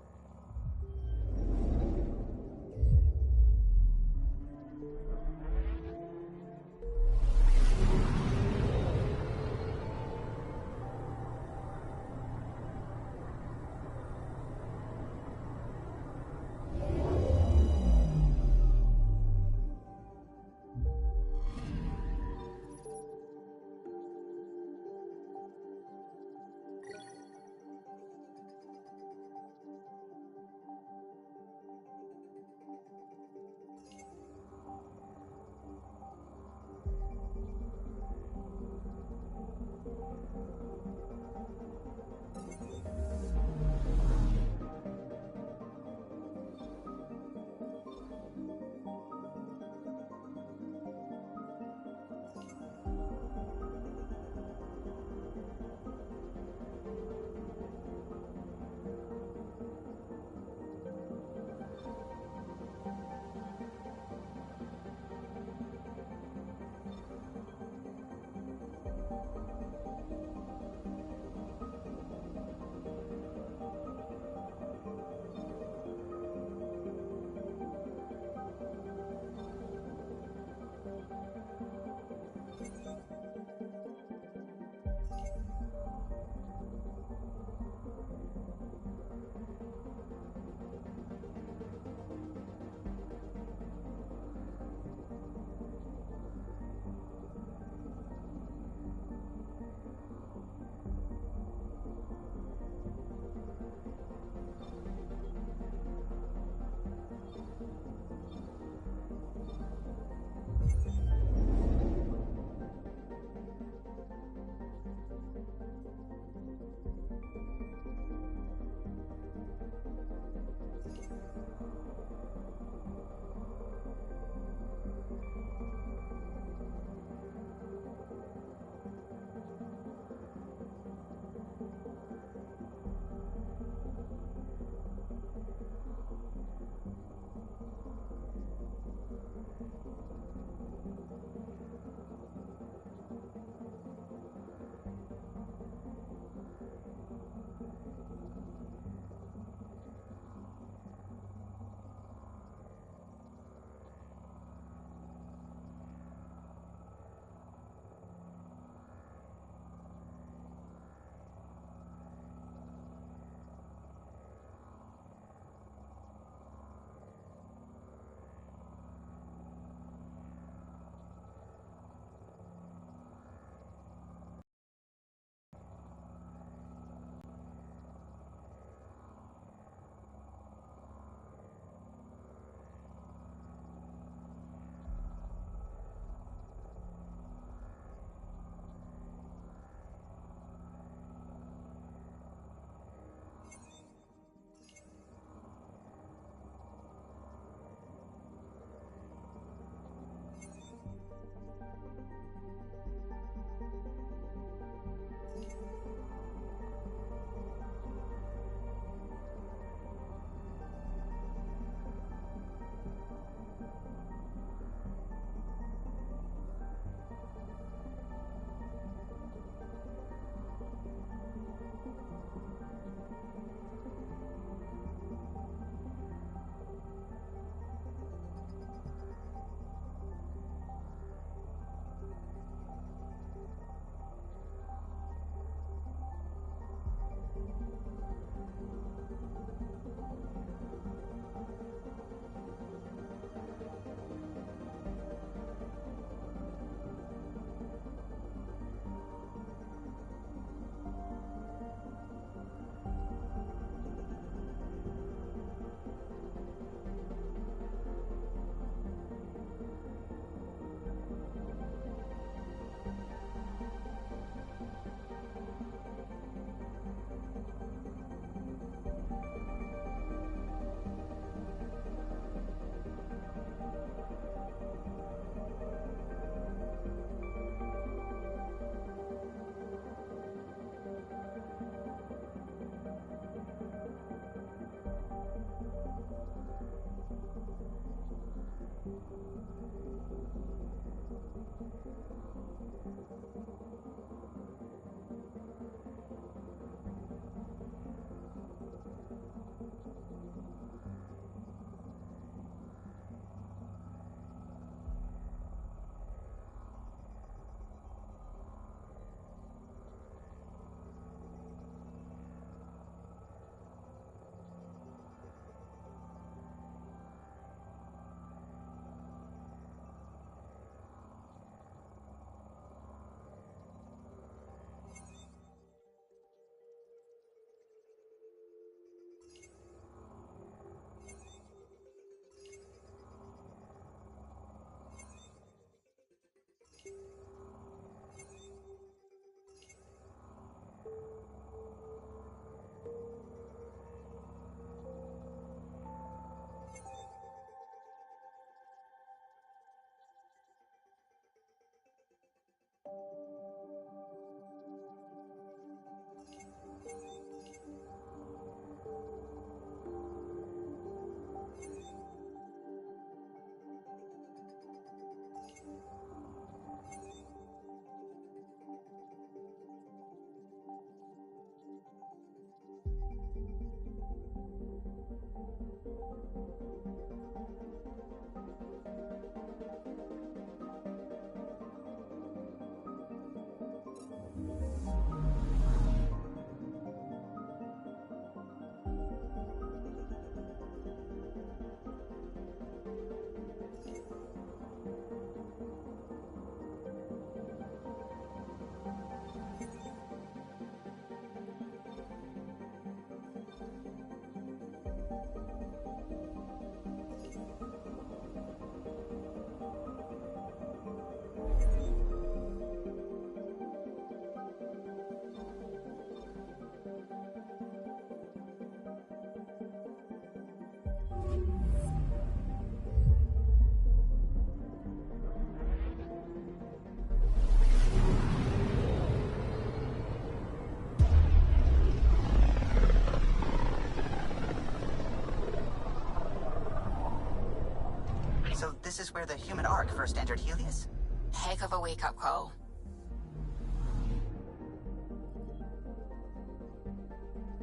So this is where the human Ark first entered Helios? Heck of a wake-up call.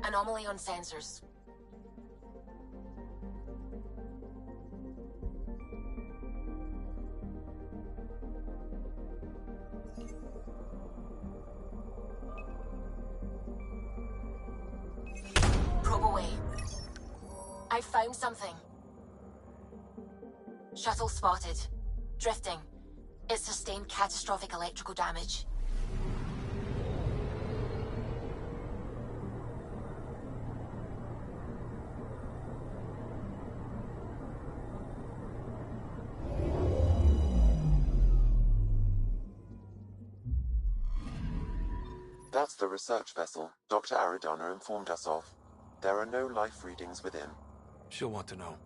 Anomaly on sensors. Probe away. I found something. Shuttle spotted. Drifting. It sustained catastrophic electrical damage. That's the research vessel Dr. Aridana informed us of. There are no life readings within. She'll want to know.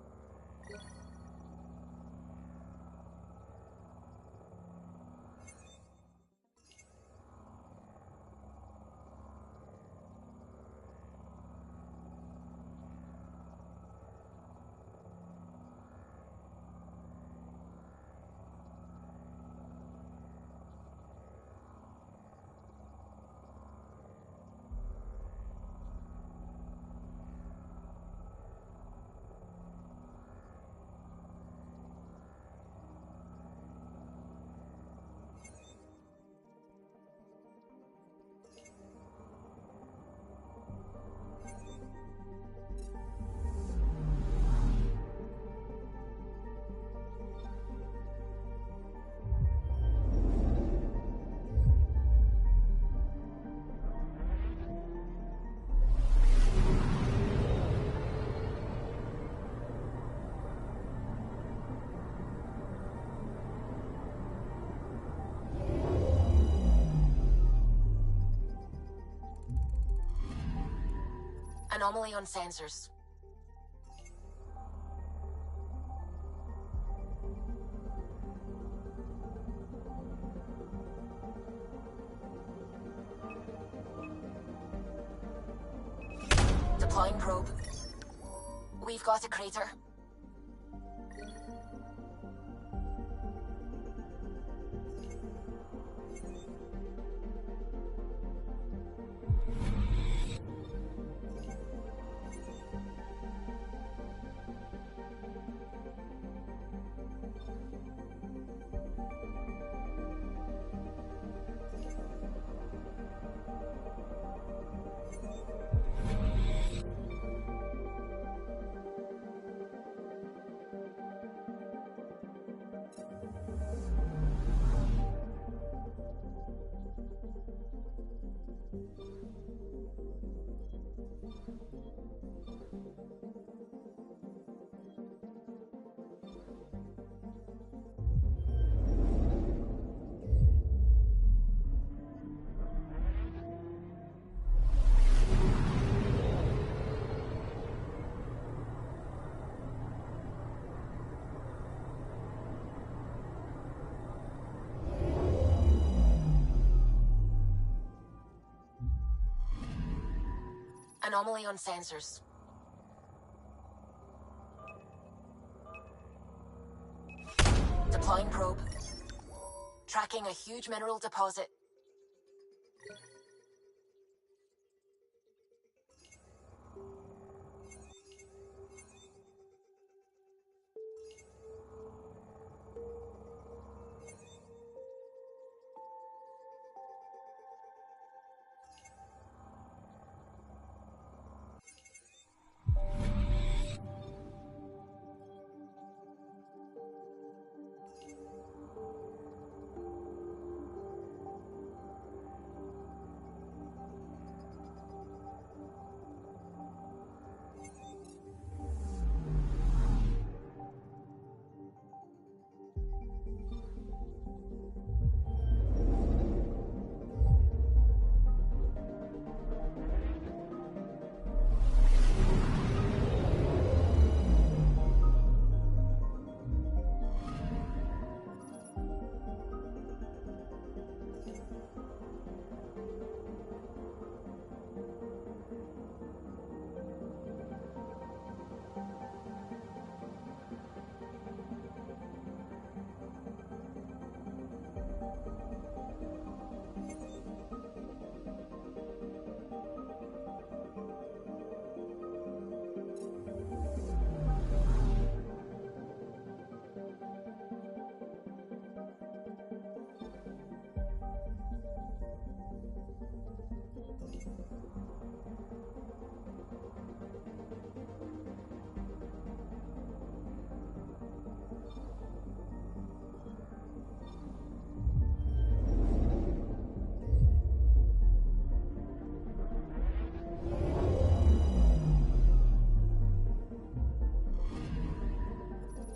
Anomaly on sensors. Deploying probe. We've got a crater. Anomaly on sensors. Deploying probe. Tracking a huge mineral deposit.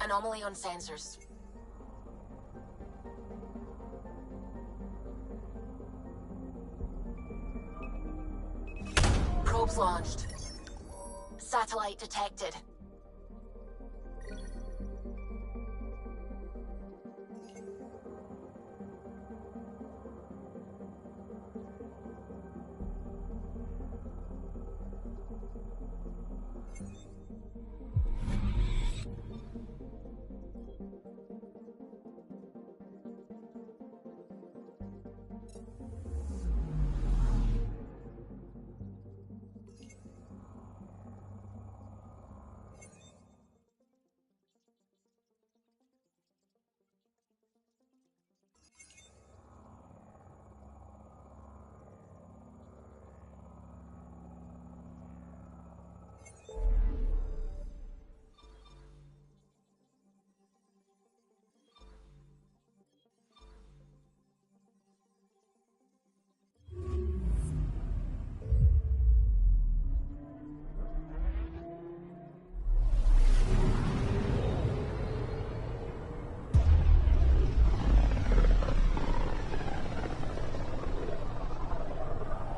Anomaly on sensors. Probes launched. Satellite detected.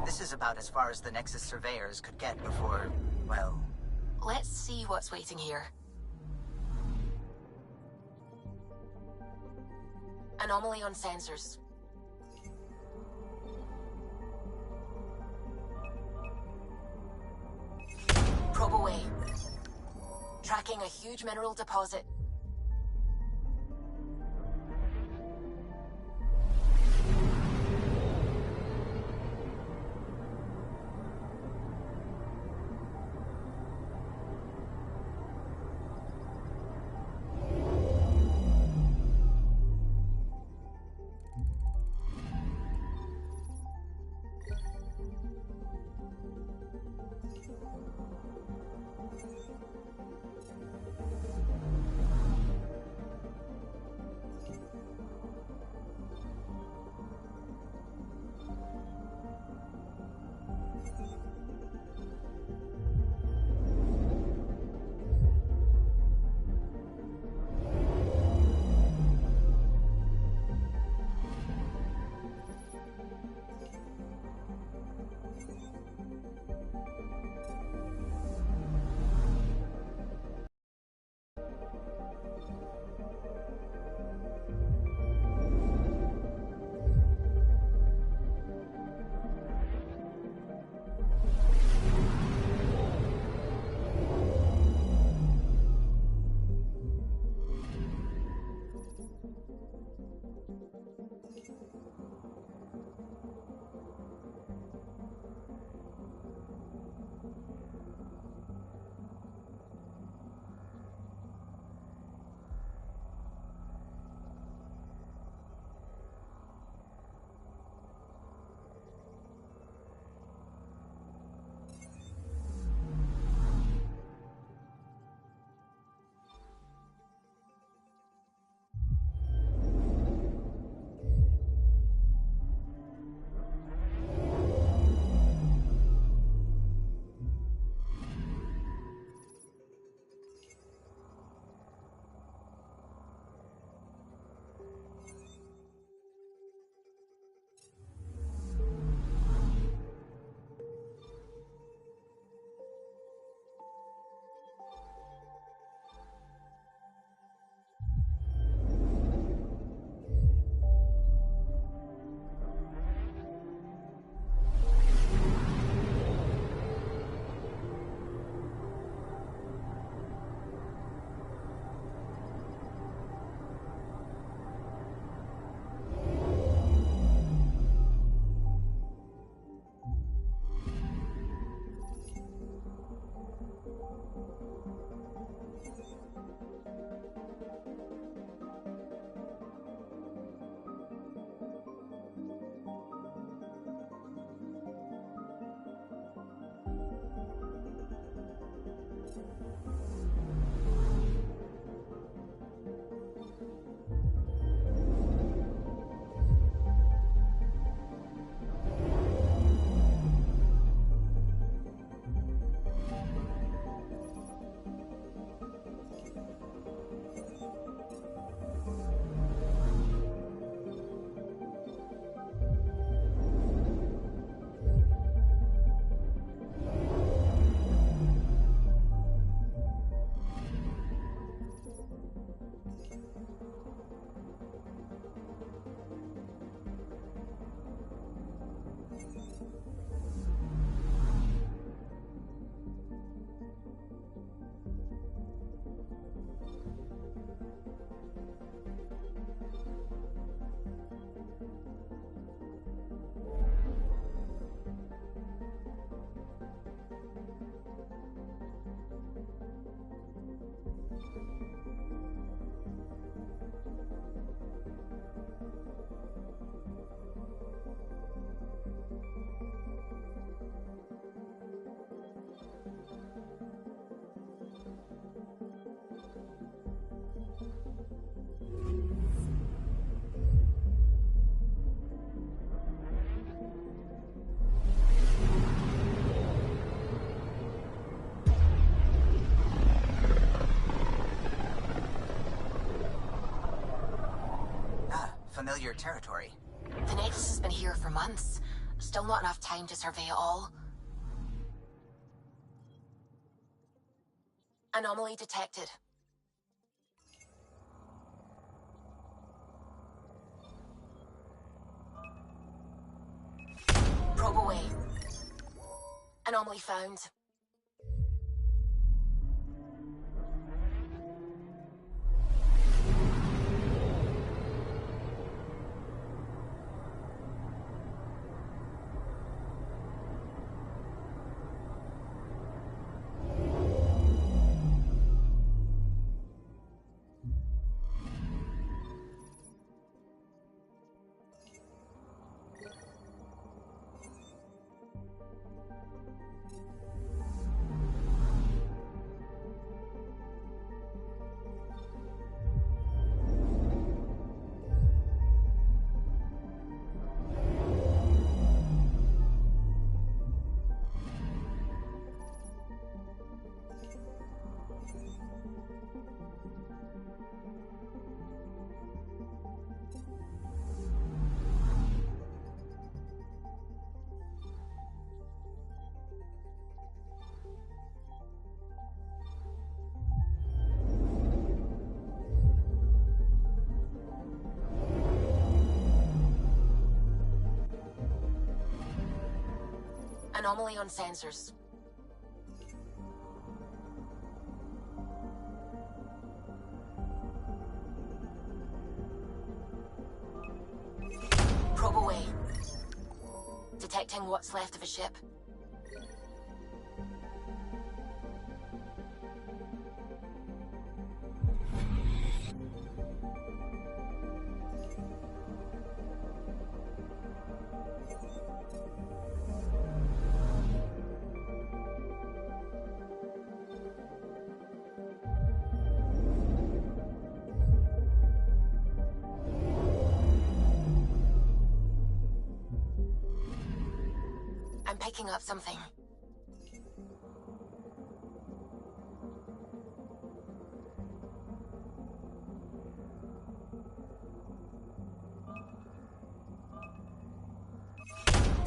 This is about as far as the Nexus surveyors could get before, well... Let's see what's waiting here. Anomaly on sensors. Probe away. Tracking a huge mineral deposit. Familiar territory. The Nexus has been here for months. Still not enough time to survey it all. Anomaly detected. Probe away. Anomaly found. Anomaly on sensors. detecting what's left of a ship. I'm picking up something.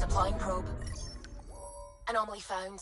Deploying probe. Anomaly found.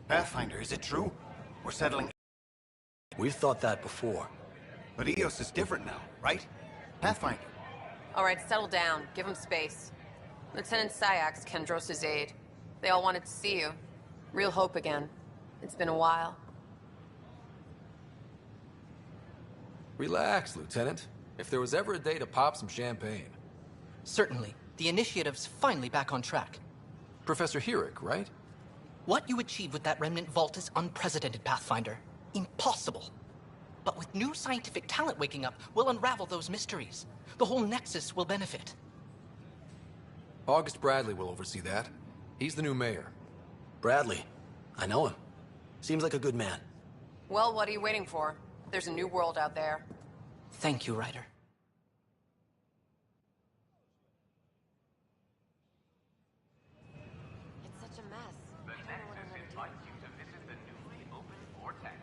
Pathfinder, is it true? We're settling... We've thought that before. But Eos is different now, right? Pathfinder. All right, settle down. Give him space. Lieutenant Syax, Kendros' aide. They all wanted to see you. Real hope again. It's been a while. Relax, Lieutenant. If there was ever a day to pop some champagne. Certainly. The initiative's finally back on track. Professor Herrick, right? What you achieved with that remnant vault is unprecedented, Pathfinder. Impossible. But with new scientific talent waking up, we'll unravel those mysteries. The whole Nexus will benefit. August Bradley will oversee that. He's the new mayor. Bradley. I know him. Seems like a good man. Well, what are you waiting for? There's a new world out there. Thank you, Ryder. It's such a mess. The Nexus invites you to visit the newly opened vortex.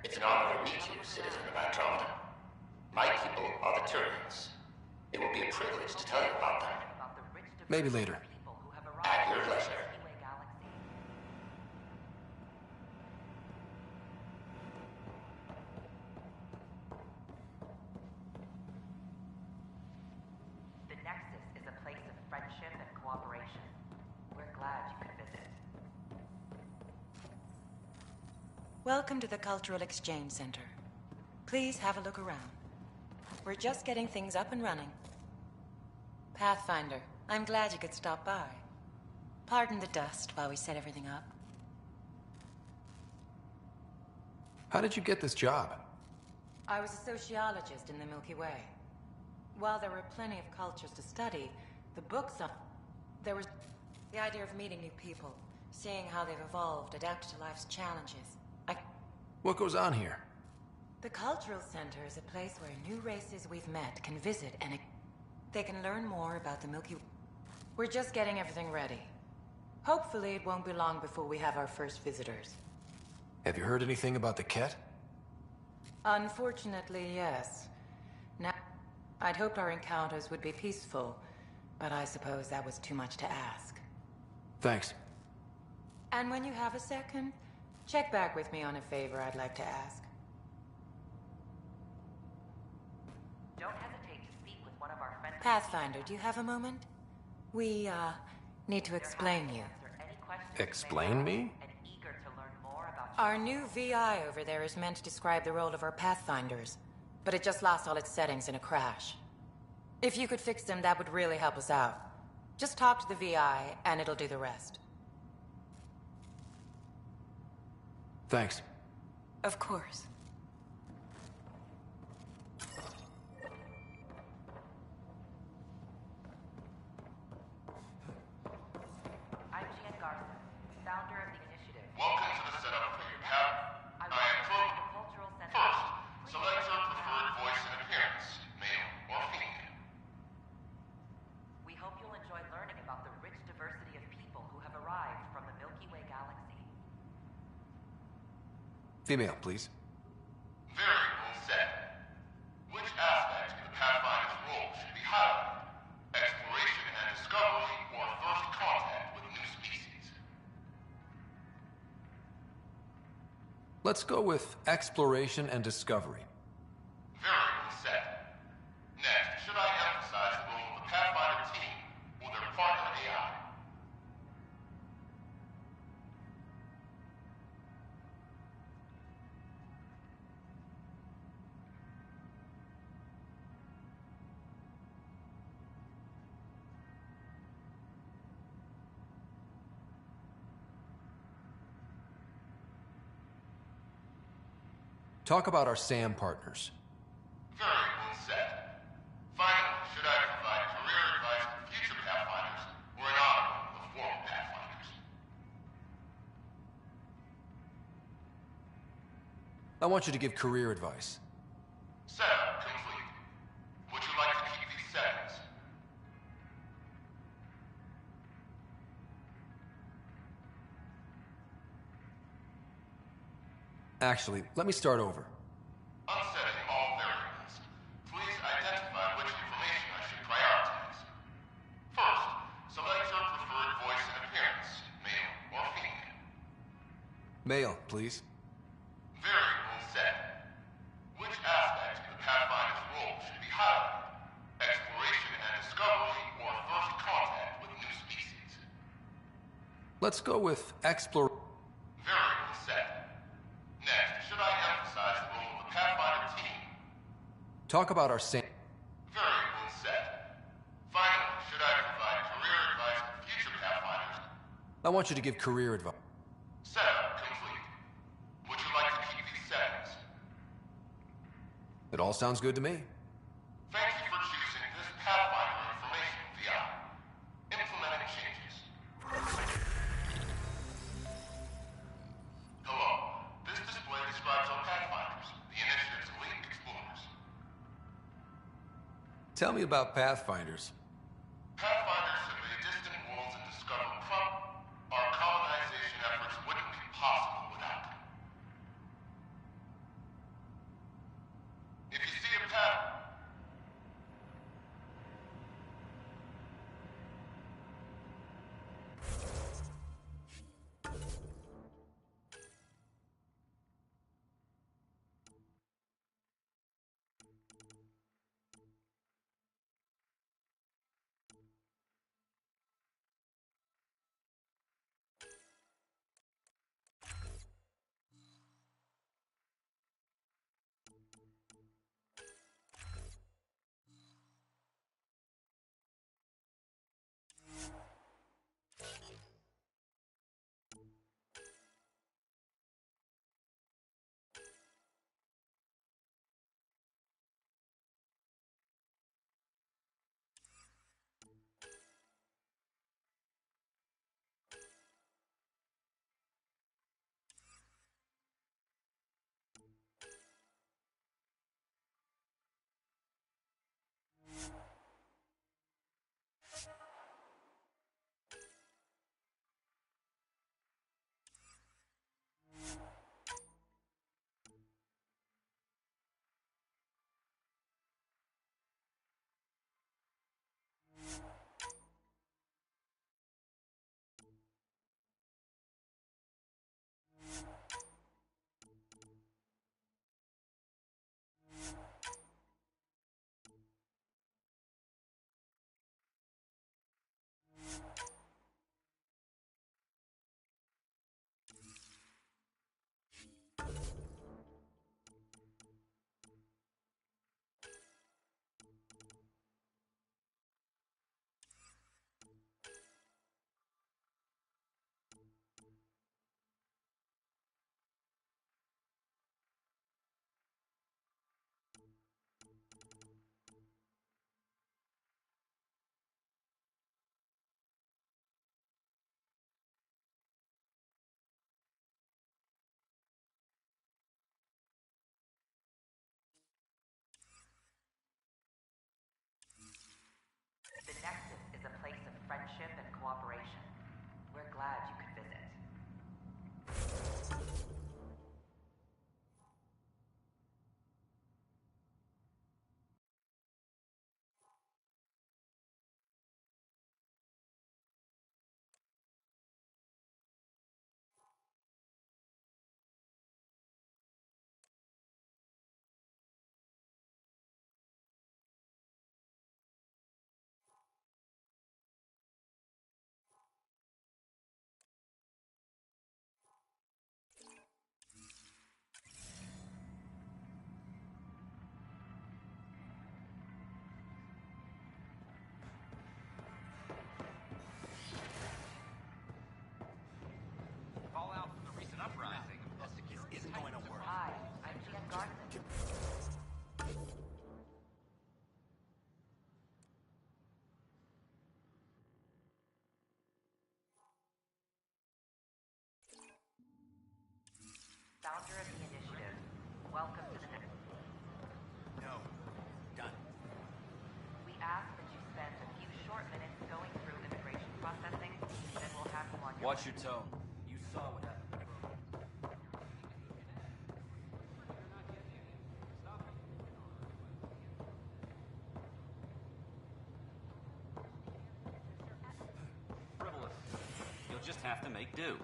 It's an honor to meet you, citizen of Andromeda. My people are the Turians. It will be a privilege to tell you about them. Maybe later. At your leisure. The Nexus is a place of friendship and cooperation. We're glad you could visit. Welcome to the Cultural Exchange Center. Please have a look around. We're just getting things up and running. Pathfinder, I'm glad you could stop by. Pardon the dust while we set everything up. How did you get this job? I was a sociologist in the Milky Way. While there were plenty of cultures to study, the books on... There was the idea of meeting new people, seeing how they've evolved, adapted to life's challenges. What goes on here? The Cultural Center is a place where new races we've met can visit and they can learn more about the Milky Way. We're just getting everything ready. Hopefully it won't be long before we have our first visitors. Have you heard anything about the Ket? Unfortunately, yes. Now, I'd hoped our encounters would be peaceful, but I suppose that was too much to ask. Thanks. And when you have a second, check back with me on a favor I'd like to ask. Don't hesitate to speak with one of our friends. Pathfinder, do you have a moment? We, need to explain you. Explain me? Our new VI over there is meant to describe the role of our Pathfinders, but it just lost all its settings in a crash. If you could fix them, that would really help us out. Just talk to the VI, and it'll do the rest. Thanks. Of course. Welcome to the setup for your path. I am Pro. First, select your preferred voice and appearance, male or female. We hope you'll enjoy learning about the rich diversity of people who have arrived from the Milky Way galaxy. Female, please. Variable set. Which aspect of the Pathfinder's role should be highlighted? Exploration and discovery or first contact with new species? Let's go with exploration and discovery. Variable set. Next, should I emphasize the role of the Pathfinder team or their partner AI? Talk about our SAM partners. Variable set. Finally, should I provide career advice to future Pathfinders or an honor of the former Pathfinders? I want you to give career advice. Setup complete. Would you like to keep these settings? Actually, let me start over. Unsetting all variables. Please identify which information I should prioritize. First, select your preferred voice and appearance, male or female. Male, please. Variable set. Which aspect of the Pathfinder's role should be highlighted? Exploration and discovery or first contact with new species? Let's go with explore. Variable set. Next, should I emphasize the role of the Pathfinder team? Talk about our SAM. Variable set. Finally, should I provide career advice to future Pathfinders? I want you to give career advice. Setup complete. Would you like to keep these settings? It all sounds good to me. Thank you for choosing this Pathfinder information VI. Implementing changes. Hello. This display describes our Pathfinders, the initiative's elite explorers. Tell me about Pathfinders. Pathfinders survey distant worlds and discover The Nexus is a place of friendship and cooperation. We're glad you could visit. Fallout from the recent uprising isn't going to work. Hi, I'm Jen Garson. Founder of the initiative. Welcome to the No. Done. We ask that you spend a few short minutes going through immigration processing, then we'll have you on your Watch your tone. You saw what happened. Frivolous. You'll just have to make do.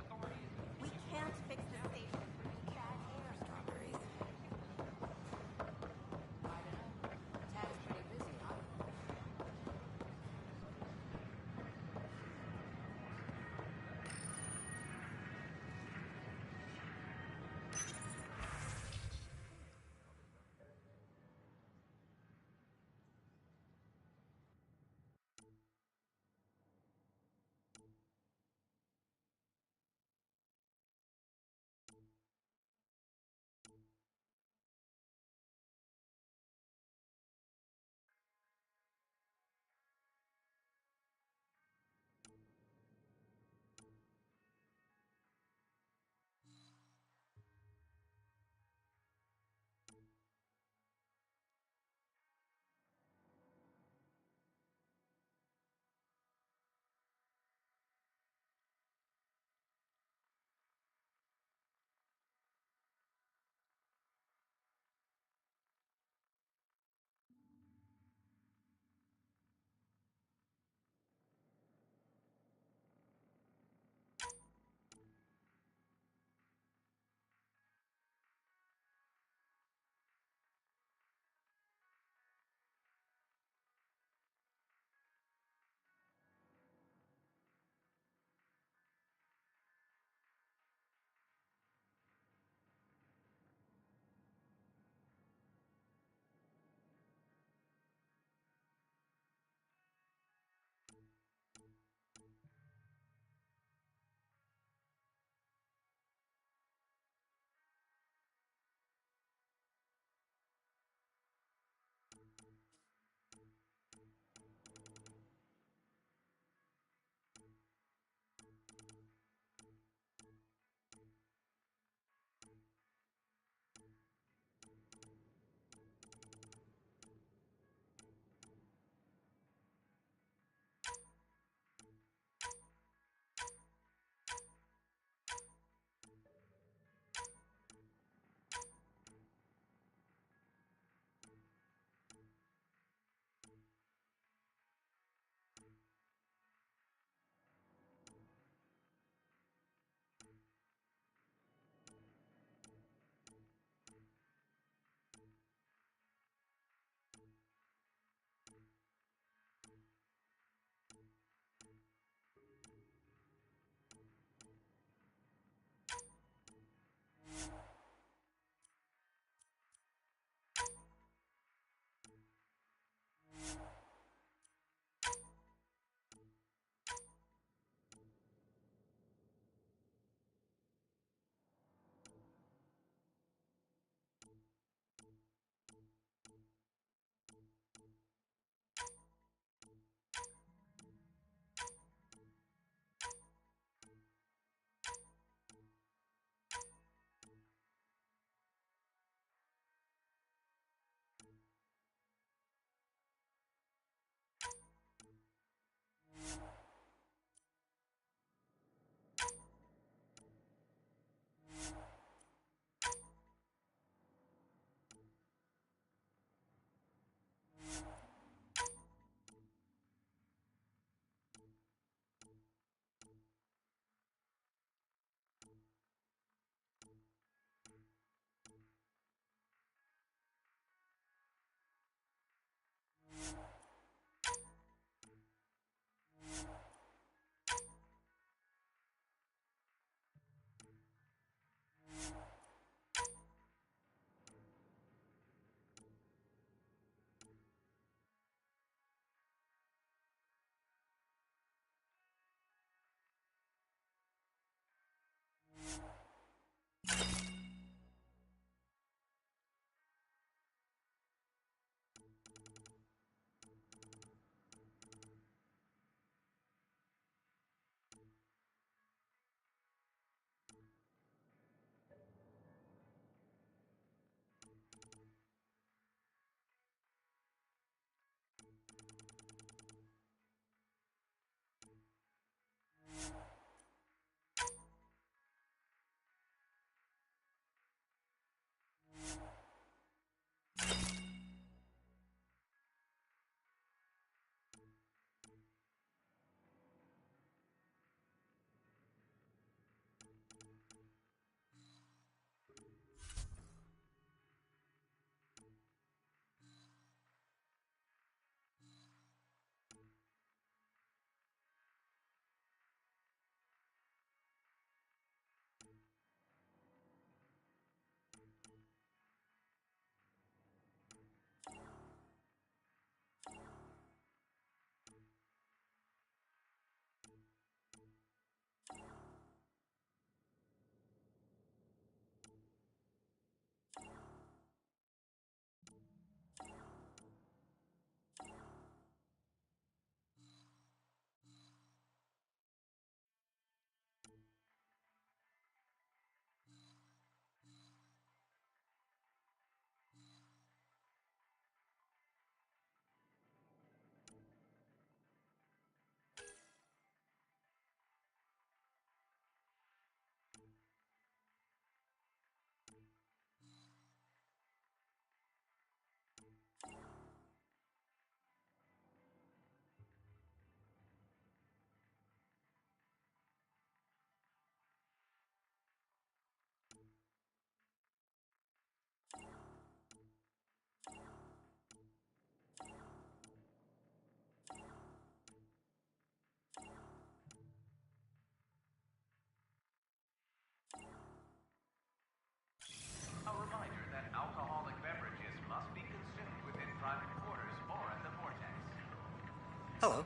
We can't fix the station. Bad air, strawberries. Tad's pretty busy, huh? Hello.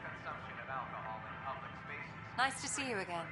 Consumption of alcohol in public spaces. Nice to see you again.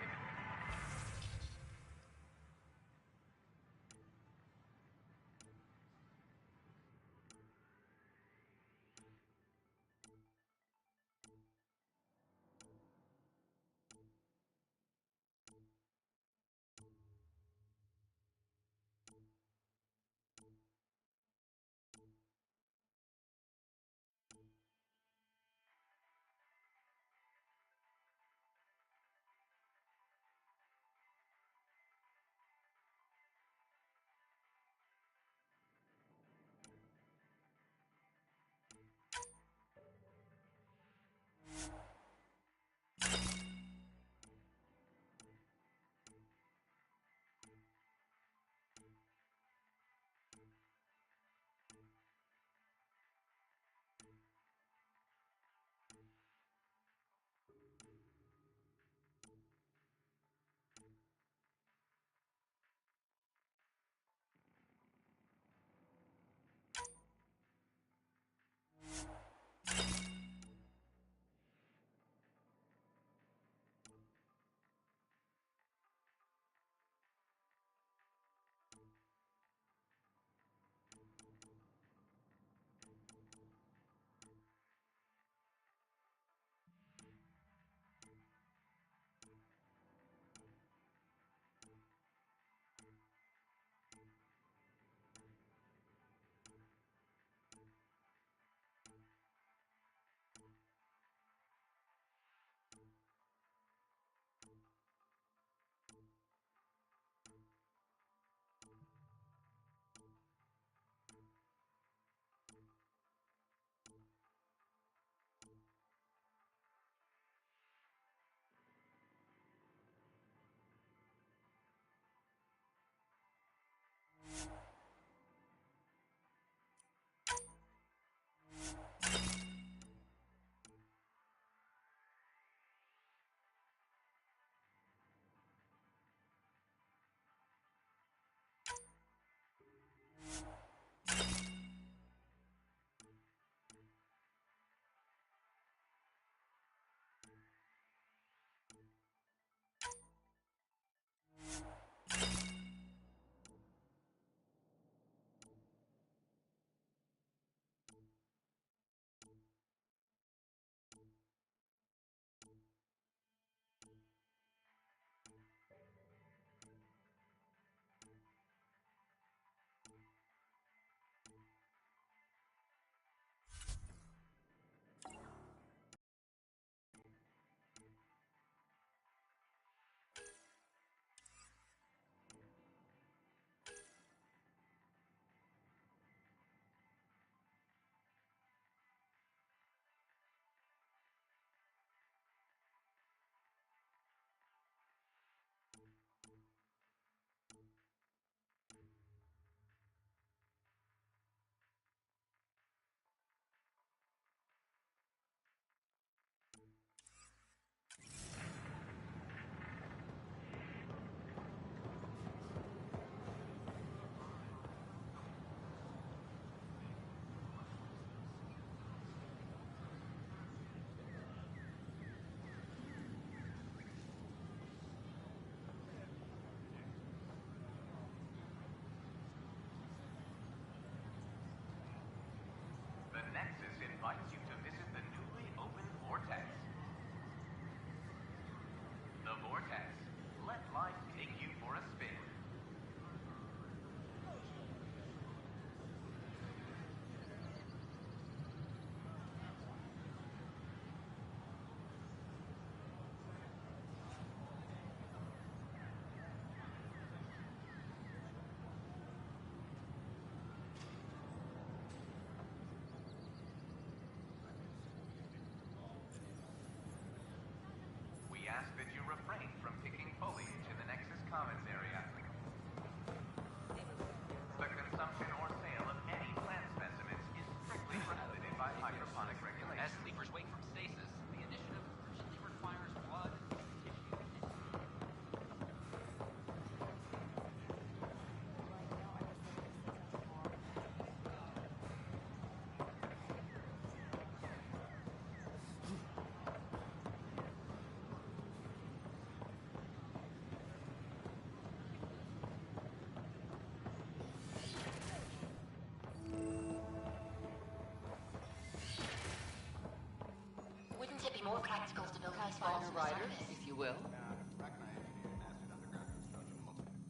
practical to build Pathfinder Rider, if you will.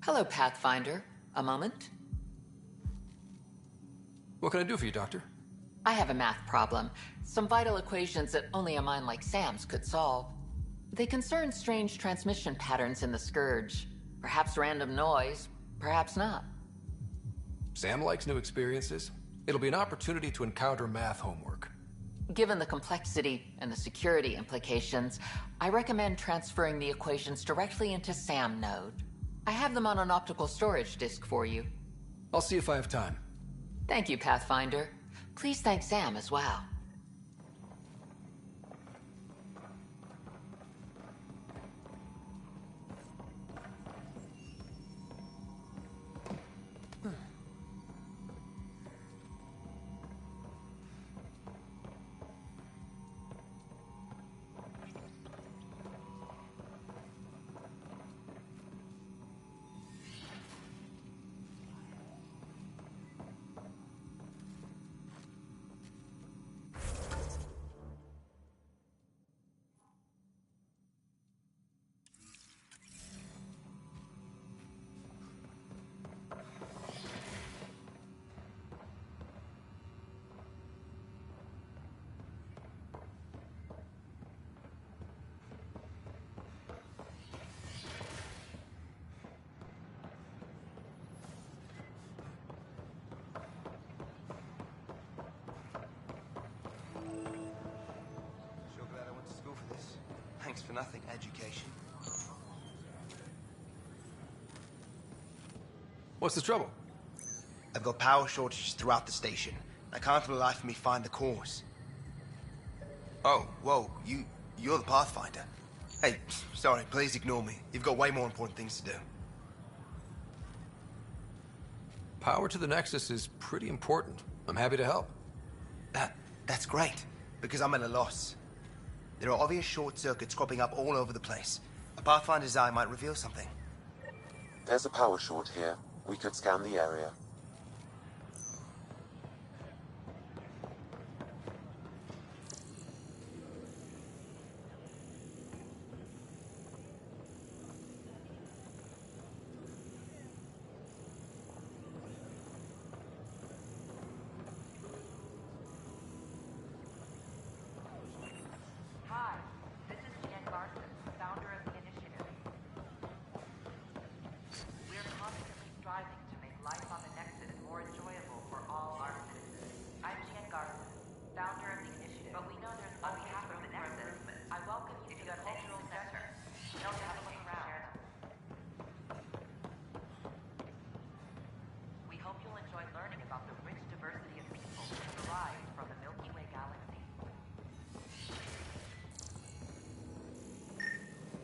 Hello, Pathfinder. A moment? What can I do for you, Doctor? I have a math problem. Some vital equations that only a mind like Sam's could solve. They concern strange transmission patterns in the Scourge. Perhaps random noise, perhaps not. Sam likes new experiences. It'll be an opportunity to encounter math homework. Given the complexity and the security implications, I recommend transferring the equations directly into SAM node. I have them on an optical storage disk for you. I'll see if I have time. Thank you, Pathfinder. Please thank Sam as well. Thanks for nothing, education. What's the trouble? I've got power shortages throughout the station. I can't for the life of me find the cause. Oh, whoa, you're the Pathfinder. Hey, sorry, please ignore me. You've got way more important things to do. Power to the Nexus is pretty important. I'm happy to help. That's great, because I'm at a loss. There are obvious short circuits cropping up all over the place. A Pathfinder's eye might reveal something. There's a power short here. We could scan the area.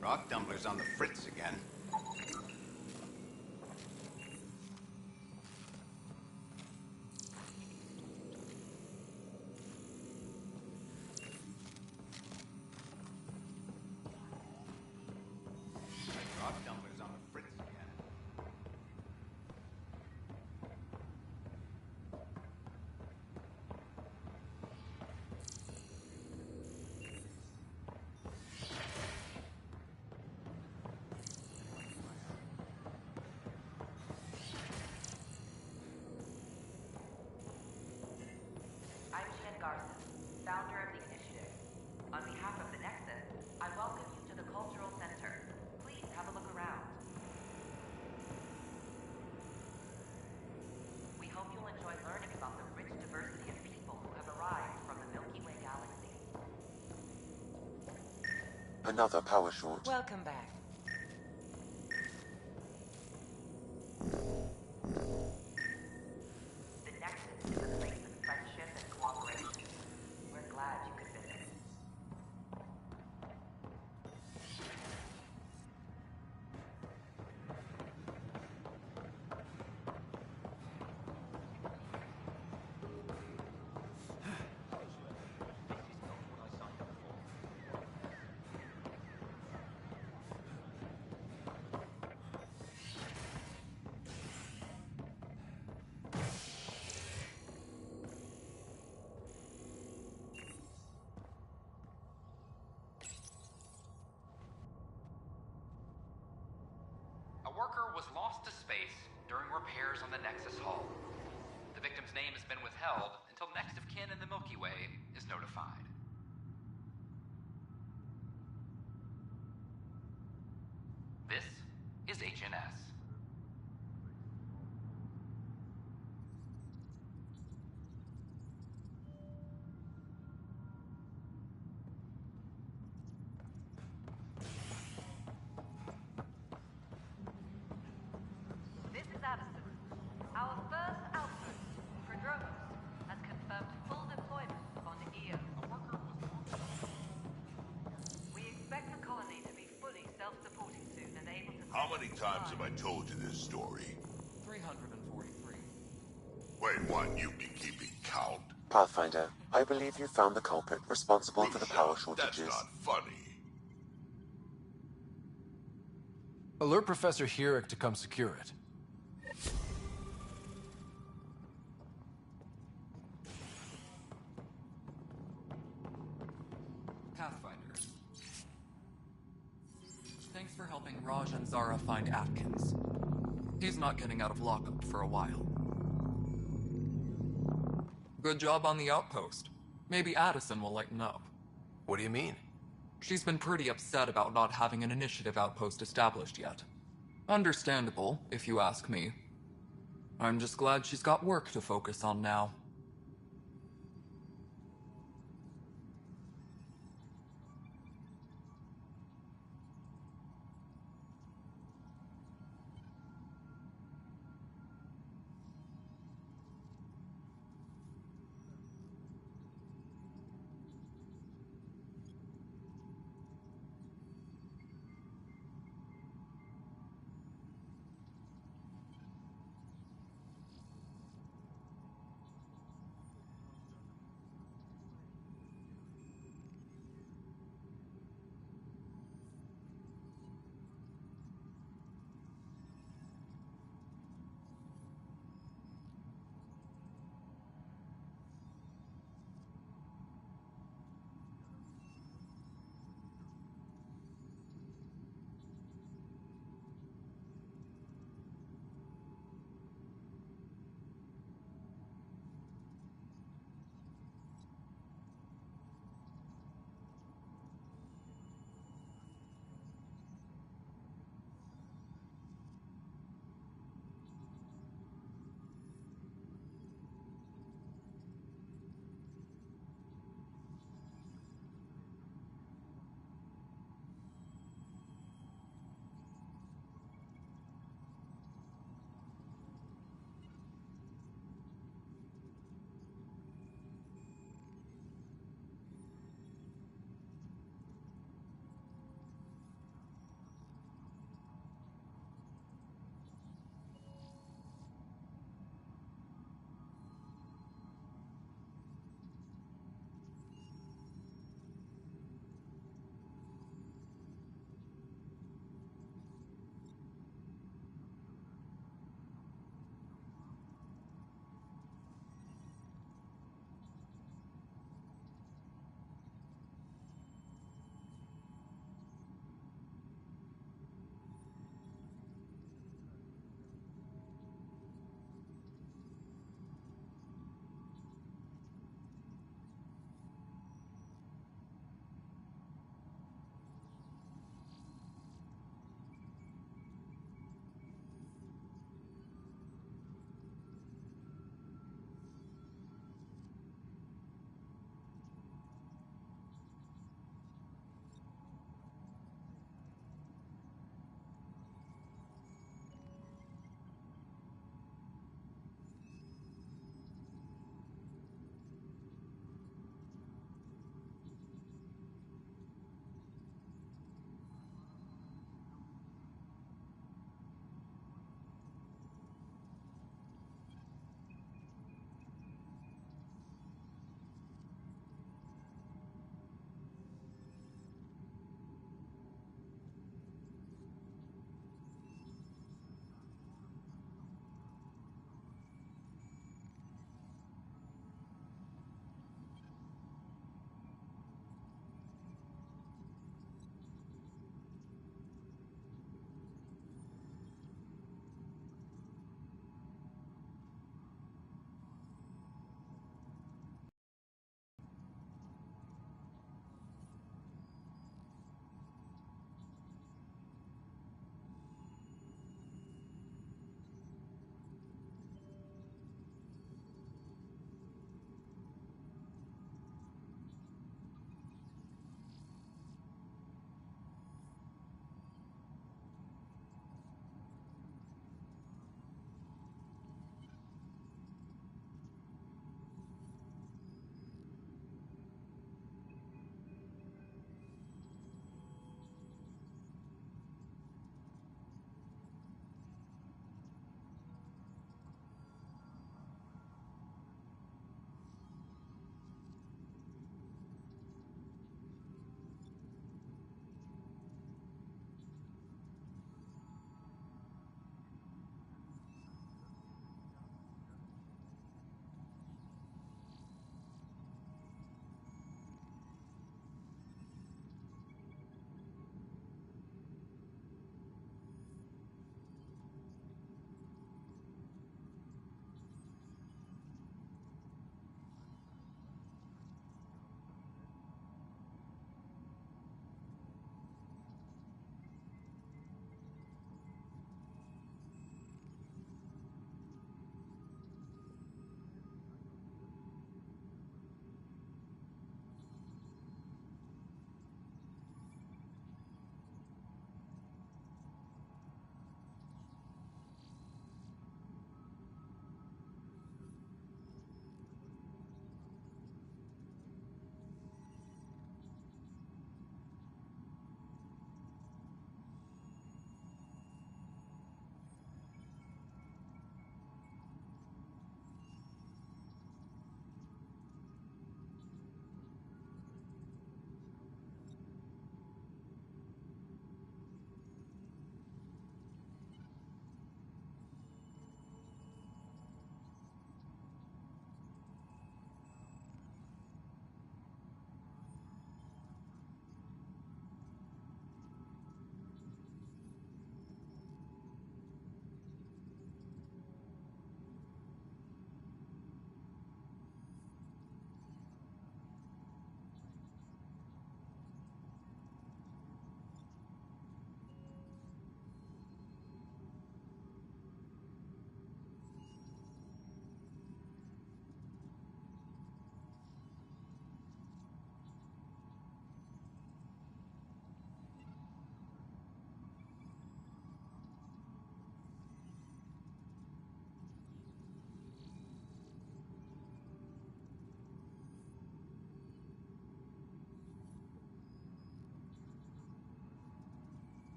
Rock Dumpler's on the fritz again. Rock Dumpler's on the fritz again. Founder of the initiative. On behalf of the Nexus, I welcome you to the Cultural Center. Please have a look around. We hope you'll enjoy learning about the rich diversity of people who have arrived from the Milky Way galaxy. Another power short. Welcome back. The Nexus is a place of friendship and cooperation. We're glad you could visit. worker was lost to space during repairs on the Nexus hull. The victim's name has been withheld until next of kin in the Milky Way is notified. This is HNS. This is Addison. Our first outpost, Andromeda, has confirmed full deployment on EO. We expect the colony to be fully self-supporting soon and able to... How many times have I told you this story? 343. Wait, what? You've been keeping count? Pathfinder, I believe you found the culprit responsible for the power shortages. That's not funny. Alert Professor Hurek to come secure it. Pathfinder. Thanks for helping Raj and Zara find Atkins. He's not getting out of lockup for a while. Good job on the outpost. Maybe Addison will lighten up. What do you mean? She's been pretty upset about not having an initiative outpost established yet. Understandable, if you ask me. I'm just glad she's got work to focus on now.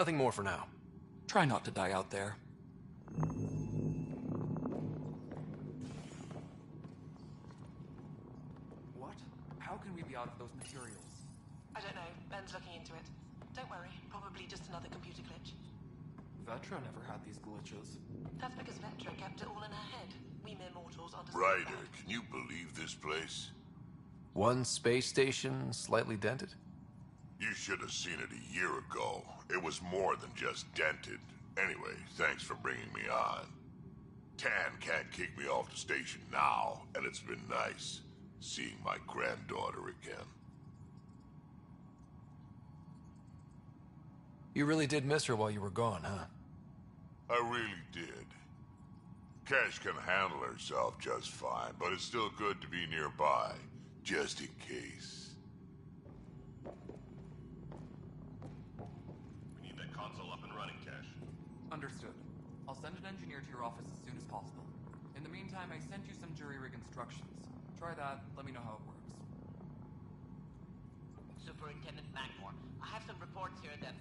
Nothing more for now. Try not to die out there. What? How can we be out of those materials? I don't know. Ben's looking into it. Don't worry. Probably just another computer glitch. Vetra never had these glitches. That's because Vetra kept it all in her head. We mere mortals are Ryder, can you believe this place? One space station slightly dented? You should have seen it a year ago. It was more than just dented. Anyway, thanks for bringing me on. Tan can't kick me off the station now, and it's been nice seeing my granddaughter again. You really did miss her while you were gone, huh? I really did. Cash can handle herself just fine, but it's still good to be nearby, just in case. We need that console up and running, Cash. Understood. I'll send an engineer to your office as soon as possible. In the meantime, I sent you some jury rig instructions. Try that, let me know how it works. Superintendent Mackmore, I have some reports here that...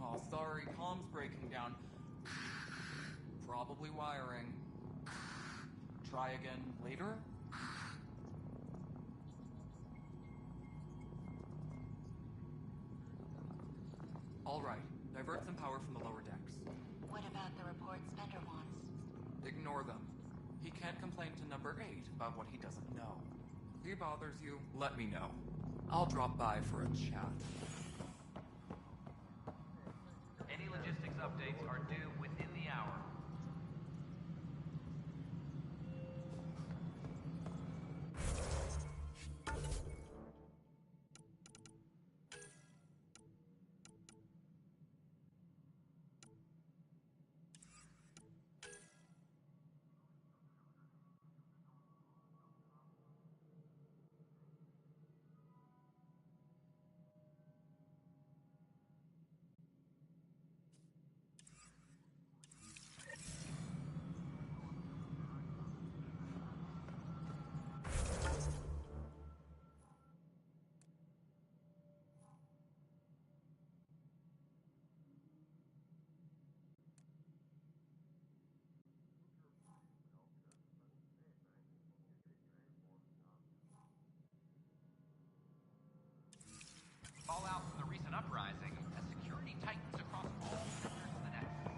Oh, sorry, comms breaking down. Probably wiring. Try again later? Alright, divert some power from the lower decks. What about the reports Spender wants? Ignore them. He can't complain to number 8 about what he doesn't know. If he bothers you, let me know. I'll drop by for a chat. Any logistics updates are due within the hour. Fallout from the recent uprising as security tightens across all sectors of the Nexus.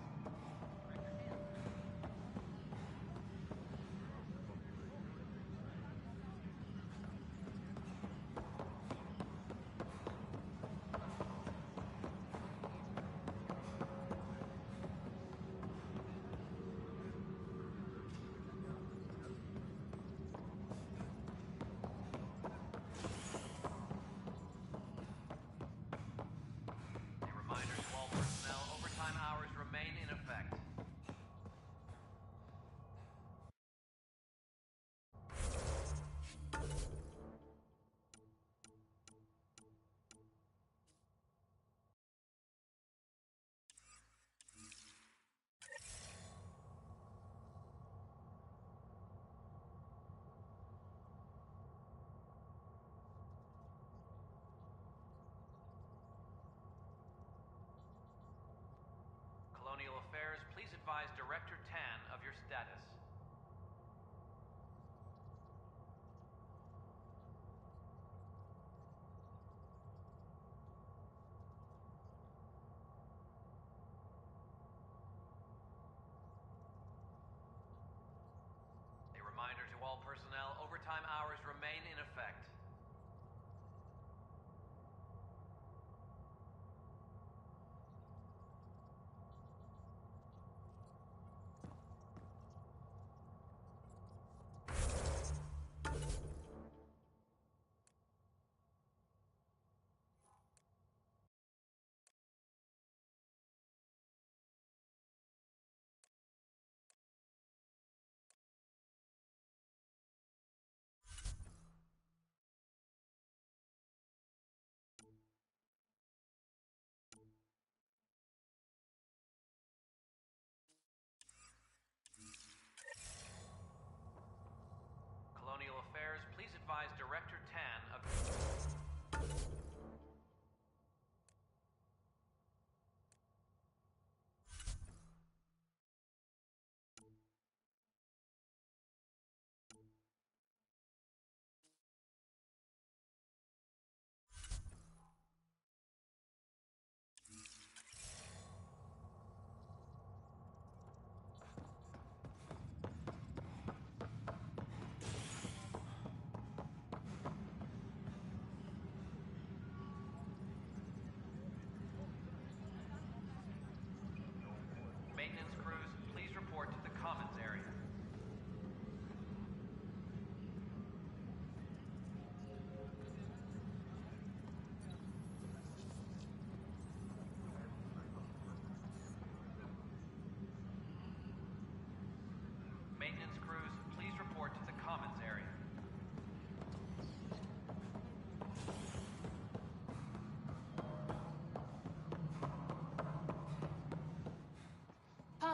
Colonial Affairs, please advise Director Tan of your status. A reminder to all personnel, overtime hours remain in effect.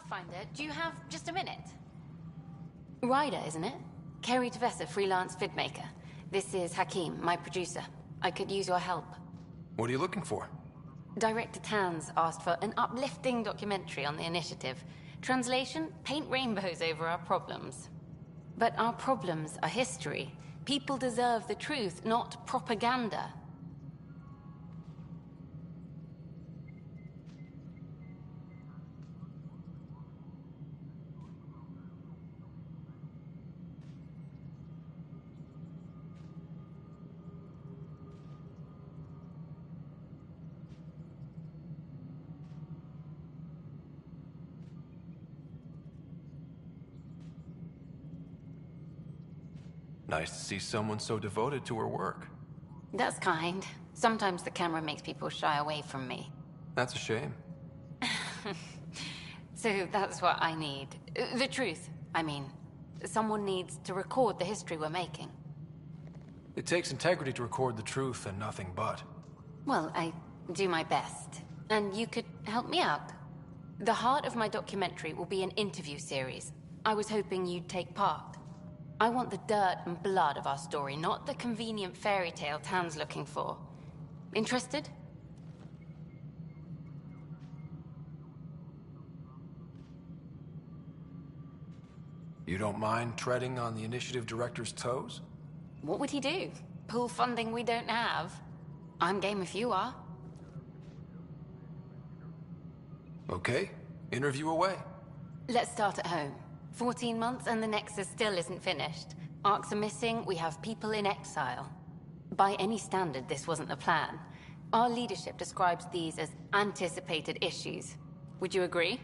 Pathfinder, do you have just a minute? Ryder, isn't it? Kerry Tevessa, freelance vidmaker. This is Hakim, my producer. I could use your help. What are you looking for? Director Tans asked for an uplifting documentary on the initiative. Translation, paint rainbows over our problems. But our problems are history. People deserve the truth, not propaganda. Nice to see someone so devoted to her work. That's kind. Sometimes the camera makes people shy away from me. That's a shame. So that's what I need. The truth, I mean. Someone needs to record the history we're making. It takes integrity to record the truth and nothing but. Well, I do my best. And you could help me out. The heart of my documentary will be an interview series. I was hoping you'd take part. I want the dirt and blood of our story, not the convenient fairy tale Tan's looking for. Interested? You don't mind treading on the initiative director's toes? What would he do? Pull funding we don't have? I'm game if you are. Okay, interview away. Let's start at home. 14 months and the Nexus still isn't finished. Arcs are missing, we have people in exile. By any standard, this wasn't the plan. Our leadership describes these as anticipated issues. Would you agree?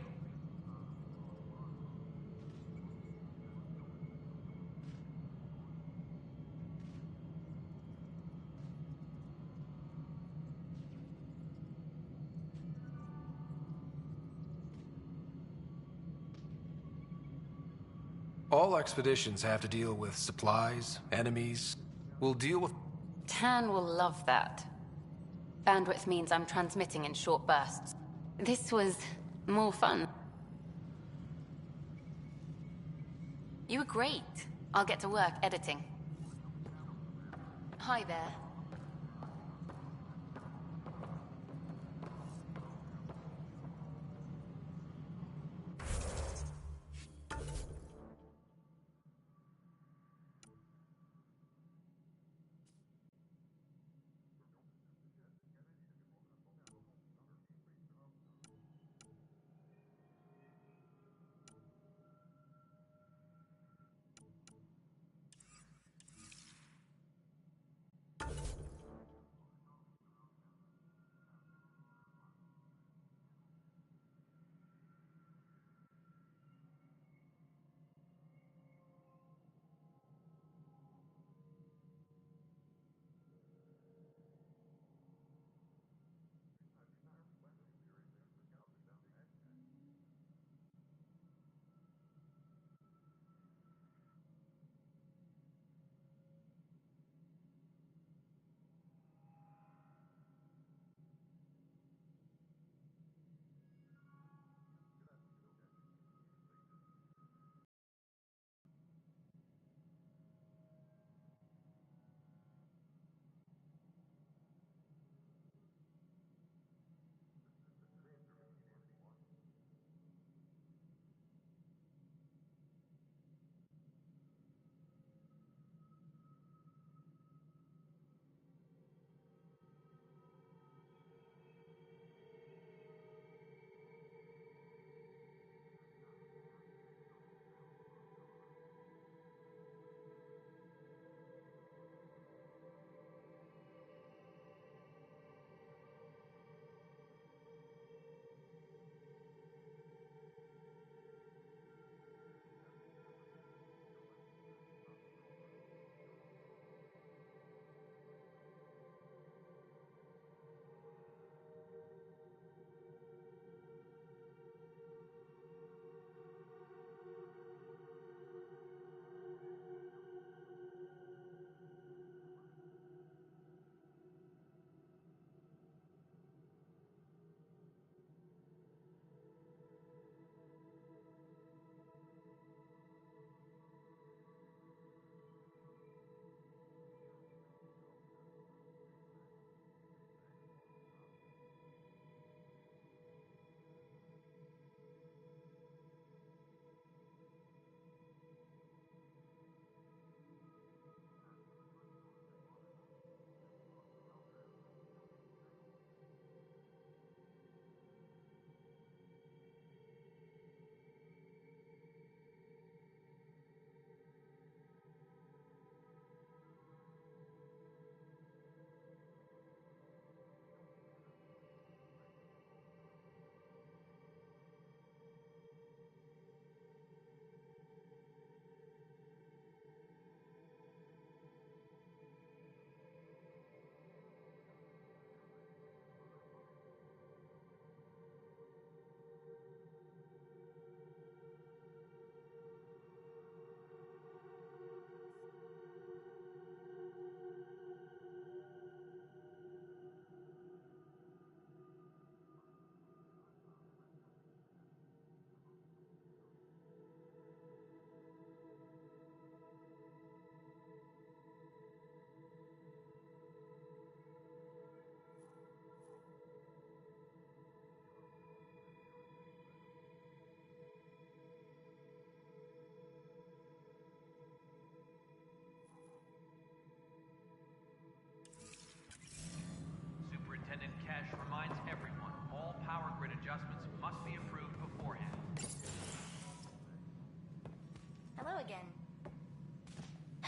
All expeditions have to deal with supplies, enemies. We'll deal with... Tan will love that. Bandwidth means I'm transmitting in short bursts. This was more fun. You were great. I'll get to work editing. Hi there.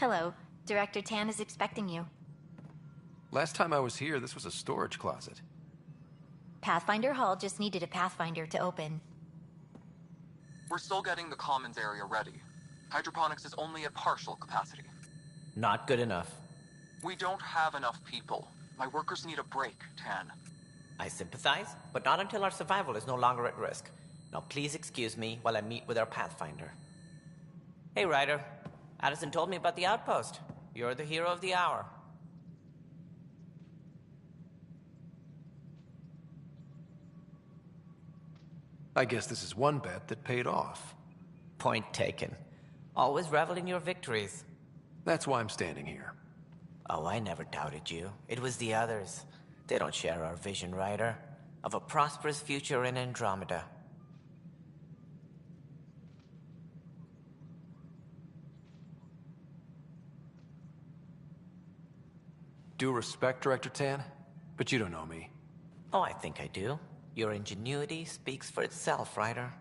Hello. Director Tan is expecting you. Last time I was here, this was a storage closet. Pathfinder Hall just needed a Pathfinder to open. We're still getting the commons area ready. Hydroponics is only at partial capacity. Not good enough. We don't have enough people. My workers need a break, Tan. I sympathize, but not until our survival is no longer at risk. Now please excuse me while I meet with our Pathfinder. Hey, Ryder. Addison told me about the outpost. You're the hero of the hour. I guess this is one bet that paid off. Point taken. Always revel in your victories. That's why I'm standing here. Oh, I never doubted you. It was the others. They don't share our vision, Ryder, of a prosperous future in Andromeda. Due respect, Director Tan, but you don't know me. Oh, I think I do. Your ingenuity speaks for itself, Ryder.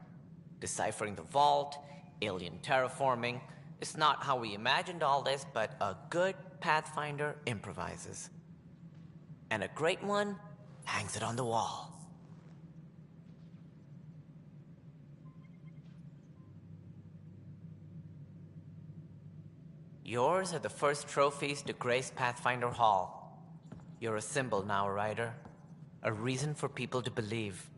Deciphering the vault, alien terraforming. It's not how we imagined all this, but a good Pathfinder improvises. And a great one hangs it on the wall. Yours are the first trophies to grace Pathfinder Hall. You're a symbol now, Ryder. A reason for people to believe.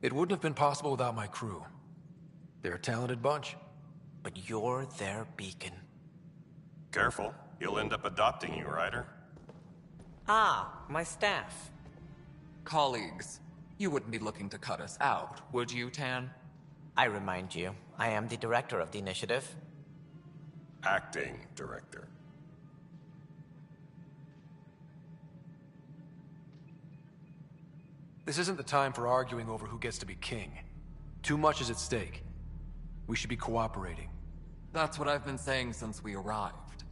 It wouldn't have been possible without my crew. They're a talented bunch. But you're their beacon. Careful, he'll end up adopting you, Ryder. Ah, my staff. Colleagues, you wouldn't be looking to cut us out, would you, Tan? I remind you, I am the director of the initiative. Acting director. This isn't the time for arguing over who gets to be king. Too much is at stake. We should be cooperating. That's what I've been saying since we arrived.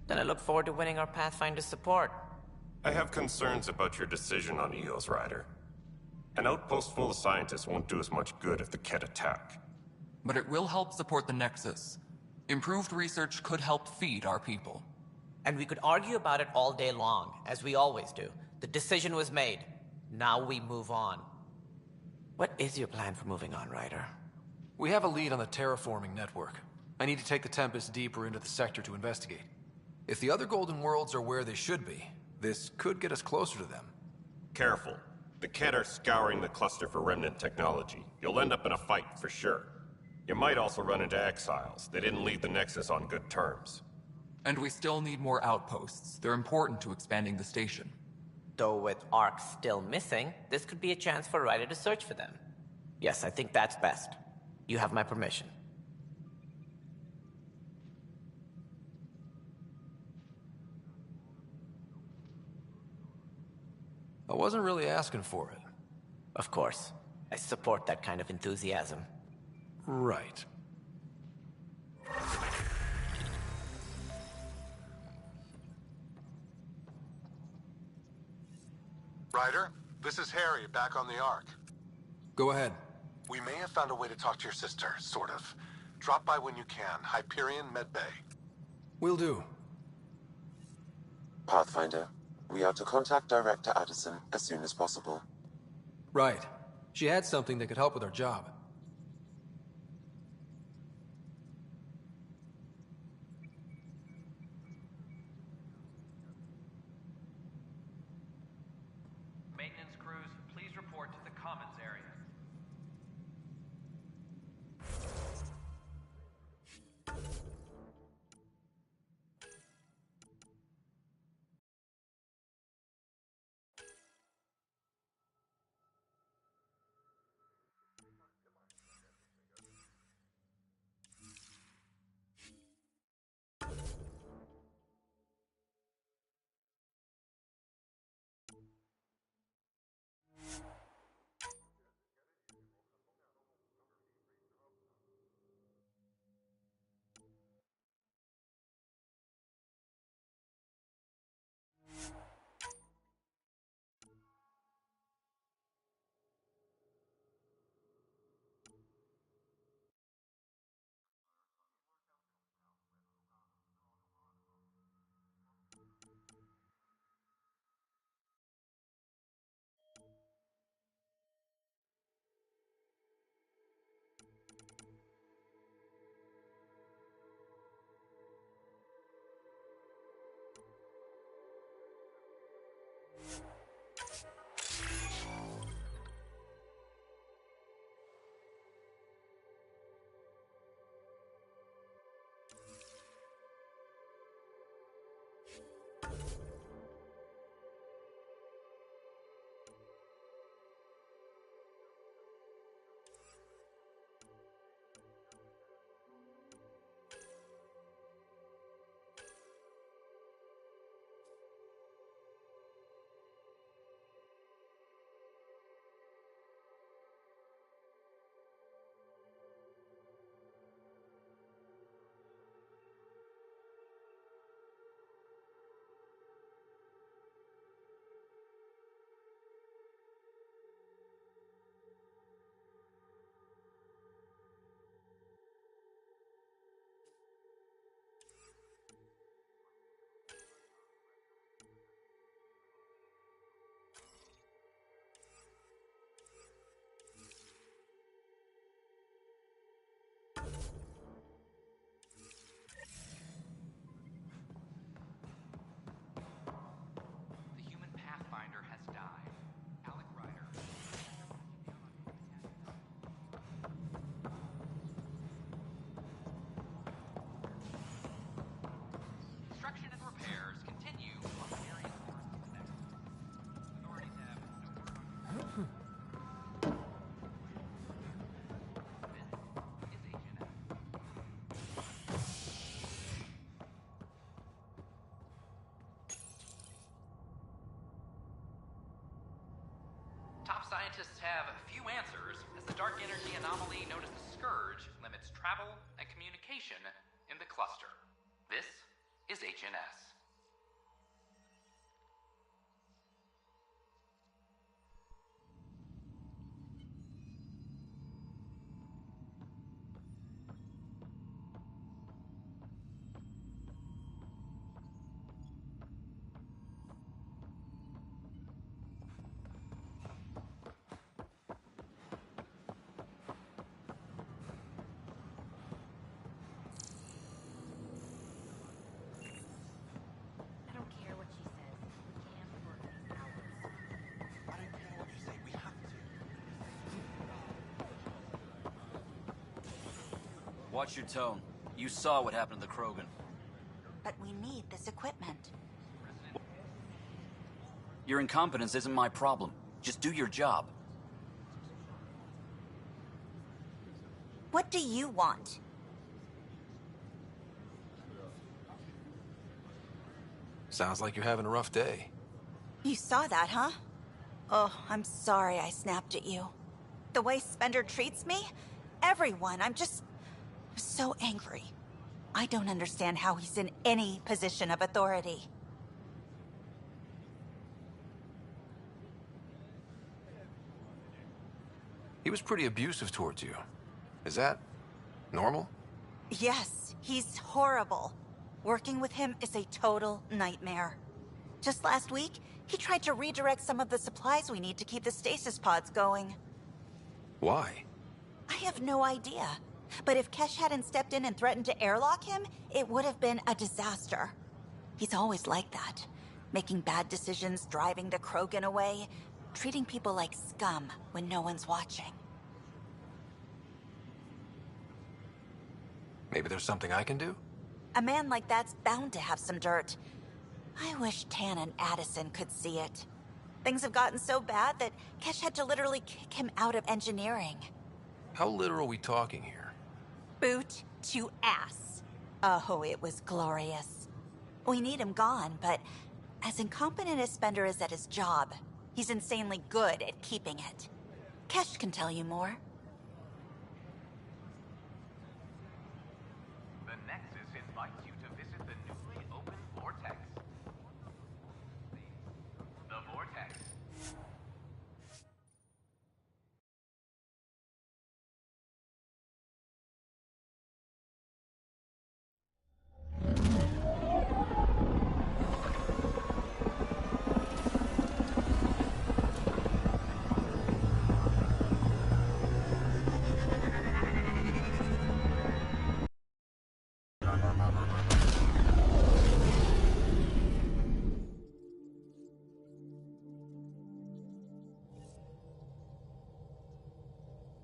Then I look forward to winning our Pathfinder's support. I have concerns about your decision on EOS, Ryder. An outpost full of scientists won't do us much good if the Kett attack. But it will help support the Nexus. Improved research could help feed our people. And we could argue about it all day long, as we always do. The decision was made. Now we move on. What is your plan for moving on, Ryder? We have a lead on the terraforming network. I need to take the Tempest deeper into the sector to investigate. If the other Golden Worlds are where they should be, this could get us closer to them. Careful. The Kett are scouring the cluster for remnant technology. You'll end up in a fight, for sure. You might also run into exiles. They didn't leave the Nexus on good terms. And we still need more outposts. They're important to expanding the station. Though with Ark still missing, this could be a chance for Ryder to search for them. Yes, I think that's best. You have my permission. I wasn't really asking for it. Of course. I support that kind of enthusiasm. Right. Ryder, this is Harry, back on the Ark. Go ahead. We may have found a way to talk to your sister, sort of. Drop by when you can. Hyperion Medbay. Will do. Pathfinder, we are to contact Director Addison as soon as possible. Right. She had something that could help with our job. Maintenance crews, please report to the commons area. scientists have few answers, as the dark energy anomaly known as the Scourge limits travel and communication in the cluster. This is HNS. I don't care what she says. We can't work these hours. I don't care what you say. We have to. Watch your tone. You saw what happened to the Krogan. But we need this equipment. Your incompetence isn't my problem. Just do your job. What do you want? Sounds like you're having a rough day. You saw that, huh? Oh, I'm sorry I snapped at you. The way Spender treats me? Everyone, I'm just so angry. I don't understand how he's in any position of authority. He was pretty abusive towards you. Is that normal? Yes, he's horrible. Working with him is a total nightmare. Just last week, he tried to redirect some of the supplies we need to keep the stasis pods going. Why? I have no idea. But if Kesh hadn't stepped in and threatened to airlock him, it would have been a disaster. He's always like that. Making bad decisions, driving the Krogan away, treating people like scum when no one's watching. Maybe there's something I can do? A man like that's bound to have some dirt. I wish Tan and Addison could see it. Things have gotten so bad that Kesh had to literally kick him out of engineering. How literal are we talking here? Boot to ass. Oh, it was glorious. We need him gone, but as incompetent as Spender is at his job, he's insanely good at keeping it. Kesh can tell you more. The Nexus invites you to visit the newly opened Vortex. The Vortex.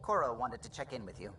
Cora wanted to check in with you.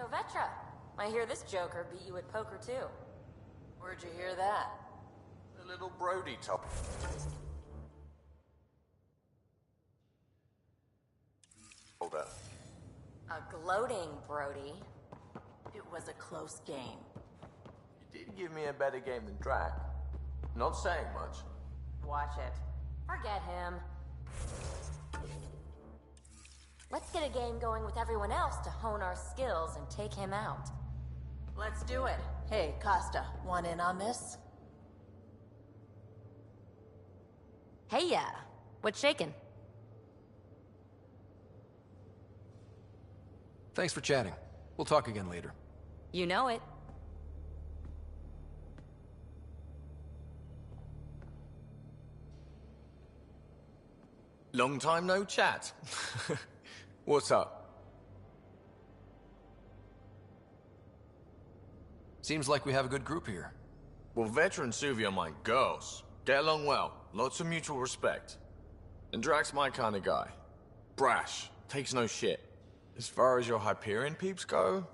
So Vetra, I hear this joker beat you at poker too. Where'd you hear that? The little Brody top. Hold up. A gloating Brody. It was a close game. You did give me a better game than Drac. Not saying much. Watch it. Forget him. Let's get a game going with everyone else to hone our skills and take him out. Let's do it. Hey, Costa, want in on this? Hey, yeah. What's shaking? Thanks for chatting. We'll talk again later. You know it. Long time no chat. What's up? Seems like we have a good group here. Well, Vetra and Suvi are my girls. Get along well. Lots of mutual respect. And Drax's my kind of guy. Brash. Takes no shit. As far as your Hyperion peeps go,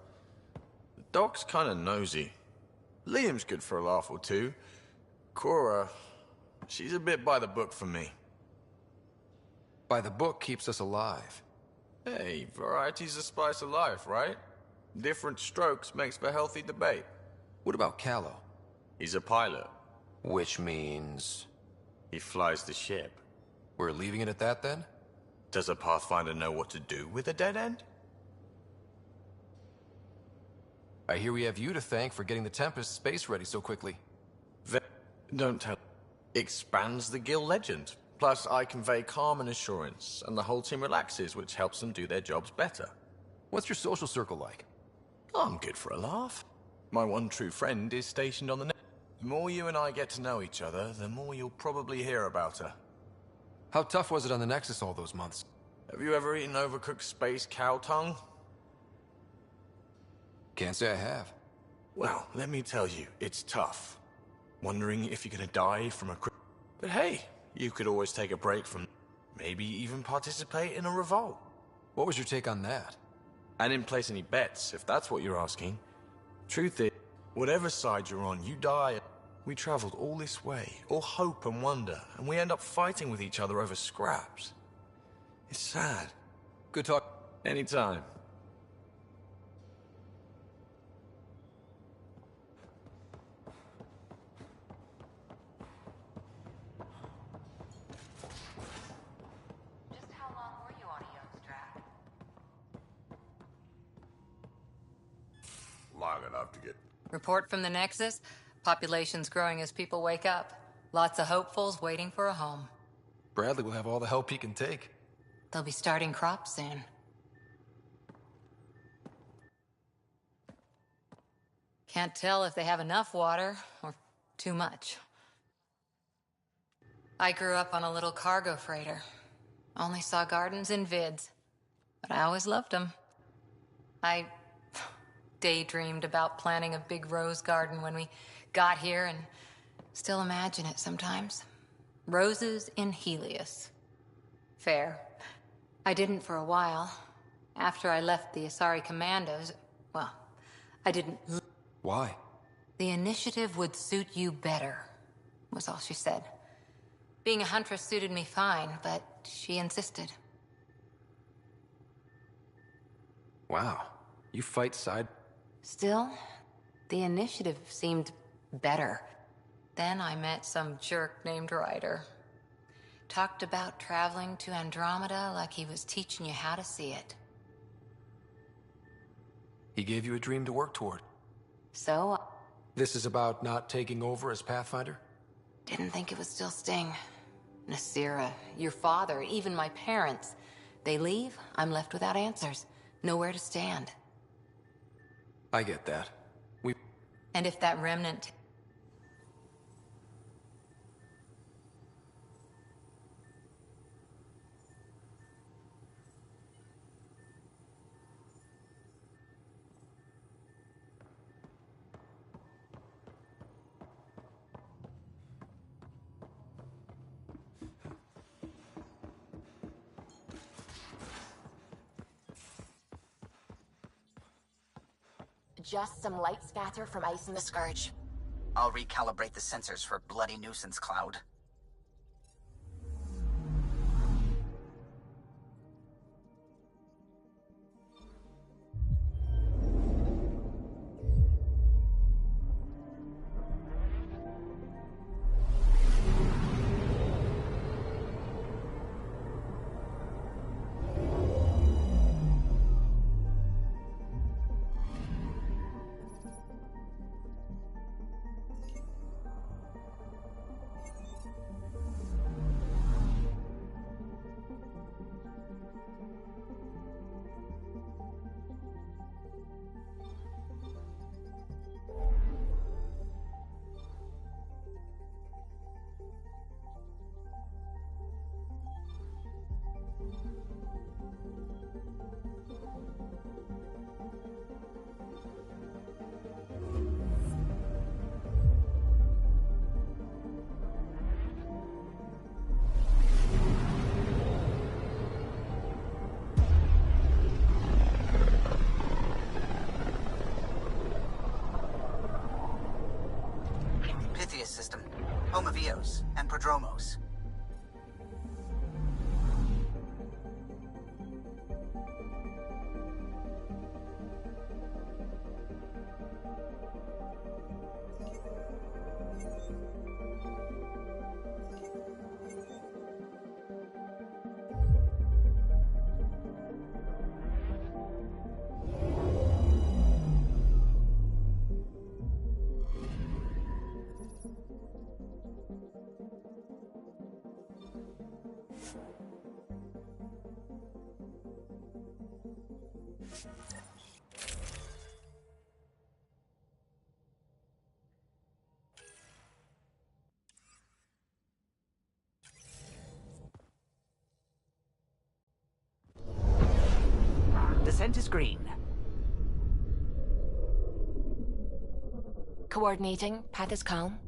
the Doc's kind of nosy. Liam's good for a laugh or two. Cora, she's a bit by the book for me. By the book keeps us alive. Hey, variety's the spice of life, right? Different strokes makes for healthy debate. What about Callow? He's a pilot. Which means... he flies the ship. We're leaving it at that, then? Does a Pathfinder know what to do with a dead end? I hear we have you to thank for getting the Tempest space ready so quickly. Don't tell. Expands the guild legend. Plus, I convey calm and assurance, and the whole team relaxes, which helps them do their jobs better. What's your social circle like? I'm good for a laugh. My one true friend is stationed on the net. The more you and I get to know each other, the more you'll probably hear about her. How tough was it on the Nexus all those months? Have you ever eaten overcooked space cow tongue? Can't say I have. Well, let me tell you, it's tough. Wondering if you're gonna die from a... But hey, you could always take a break from... maybe even participate in a revolt. What was your take on that? I didn't place any bets, if that's what you're asking. Truth is, whatever side you're on, you die. We traveled all this way, all hope and wonder, and we end up fighting with each other over scraps. It's sad. Good talk. Anytime. Just how long were you on Eos, Drac? Long enough to get... Report from the Nexus. Population's growing as people wake up. Lots of hopefuls waiting for a home. Bradley will have all the help he can take. They'll be starting crops soon. Can't tell if they have enough water or too much. I grew up on a little cargo freighter. Only saw gardens in vids, but I always loved them. I daydreamed about planting a big rose garden when we got here and still imagine it sometimes. Roses in Helios. Fair. I didn't for a while. After I left the Asari Commandos, well, I didn't... Why? The initiative would suit you better, was all she said. Being a huntress suited me fine, but she insisted. Wow. You fight side... Still, the initiative seemed better. Then I met some jerk named Ryder. Talked about traveling to Andromeda like he was teaching you how to see it. He gave you a dream to work toward. So... This is about not taking over as Pathfinder? Didn't think it would still sting. Nasira, your father, even my parents. They leave, I'm left without answers. Nowhere to stand. I get that. And if that remnant... just some light scatter from ice in the Scourge. I'll recalibrate the sensors for bloody nuisance cloud. System, home of Eos and Prodromos. Descent is green. Coordinating. Path is calm.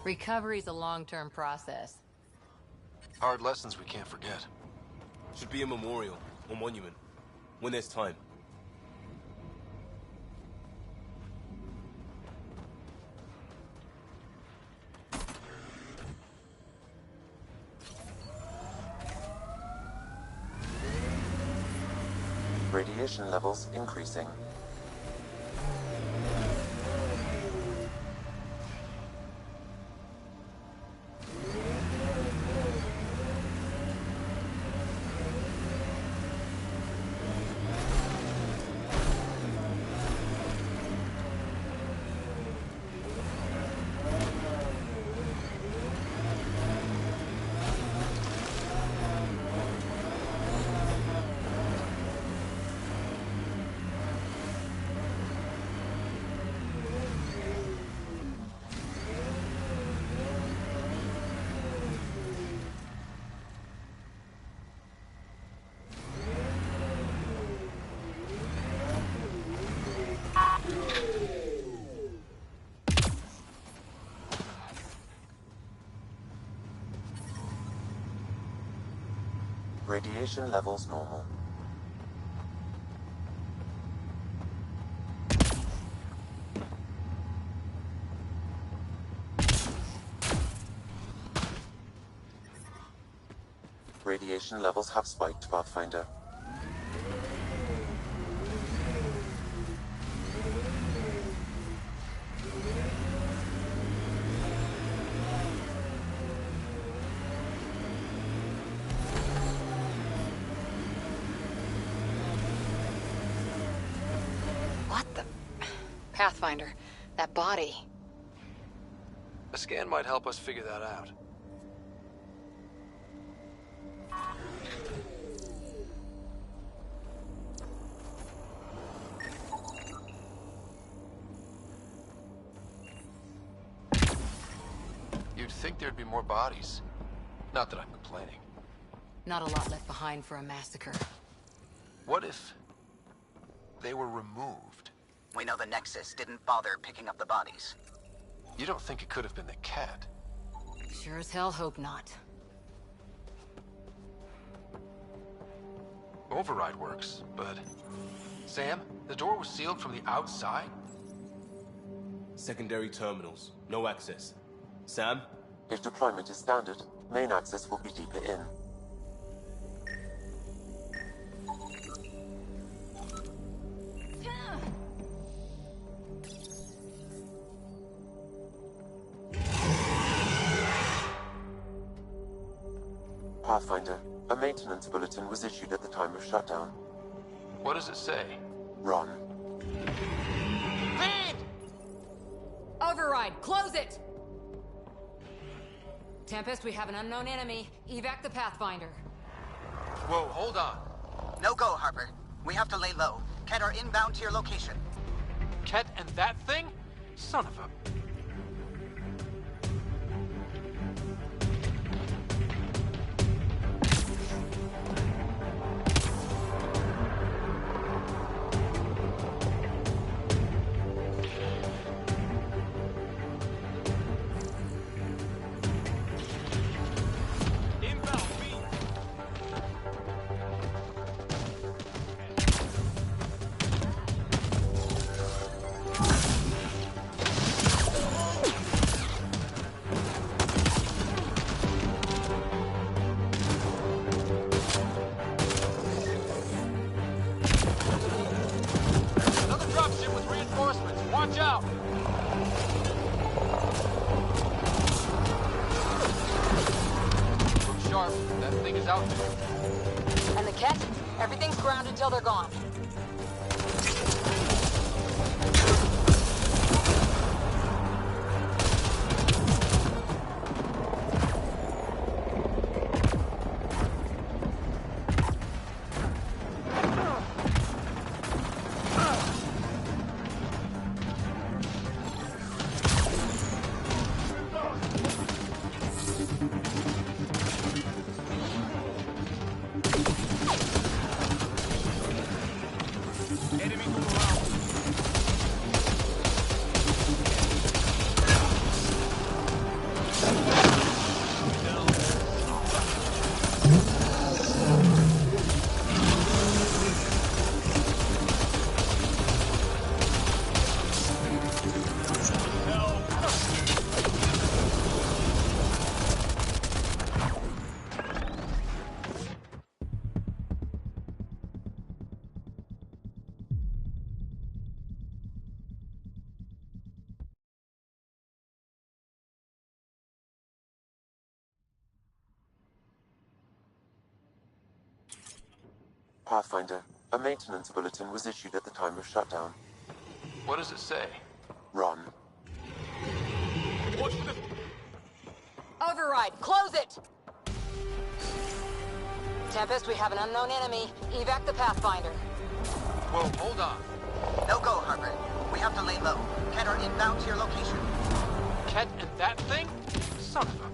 Recovery's a long-term process. Hard lessons we can't forget. Should be a memorial or monument when there's time. Radiation levels increasing. Radiation levels normal. Radiation levels have spiked, Pathfinder. What the... Pathfinder, that body. A scan might help us figure that out. You'd think there'd be more bodies. Not that I'm complaining. Not a lot left behind for a massacre. What if they were removed? We know the Nexus didn't bother picking up the bodies. You don't think it could have been the cat? Sure as hell hope not. Override works, but... Sam, the door was sealed from the outside? Secondary terminals. No access. Sam? If deployment is standard, main access will be deeper in. Pathfinder, a maintenance bulletin was issued at the time of shutdown. What does it say? Run. Lead! Override, close it! Tempest, we have an unknown enemy. Evac the Pathfinder. Whoa, hold on. No go, Harper. We have to lay low. Ket are inbound to your location. Ket and that thing? Son of a... Watch out! Look sharp. That thing is out there. And the Ket? Everything's grounded until they're gone. Pathfinder, a maintenance bulletin was issued at the time of shutdown. What does it say? Run. Watch for the... Override, close it! Tempest, we have an unknown enemy. Evac the Pathfinder. Whoa, hold on. No go, Harper. We have to lay low. Ket are inbound to your location. Ket and that thing? Son of a...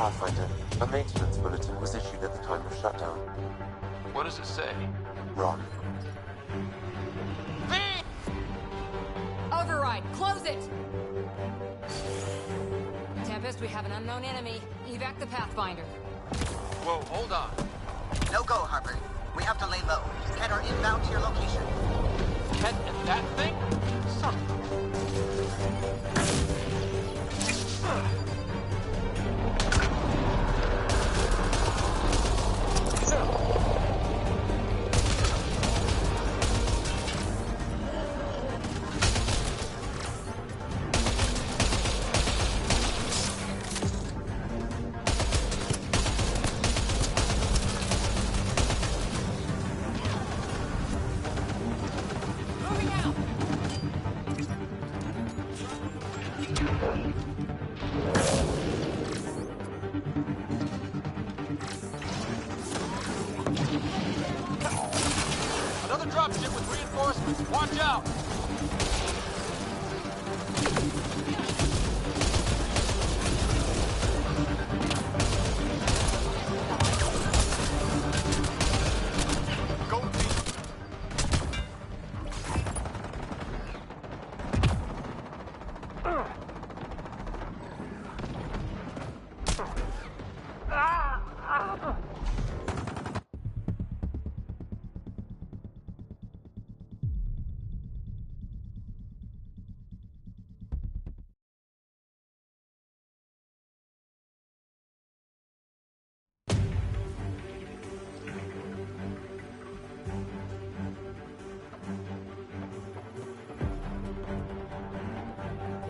Pathfinder, a maintenance bulletin was issued at the time of shutdown. What does it say? Ron. Override, close it! Tempest, we have an unknown enemy. Evac the Pathfinder. Whoa, hold on. No go, Harper. We have to lay low. Keter inbound to your location. Ket and that thing? Son Another dropship with reinforcements. Watch out!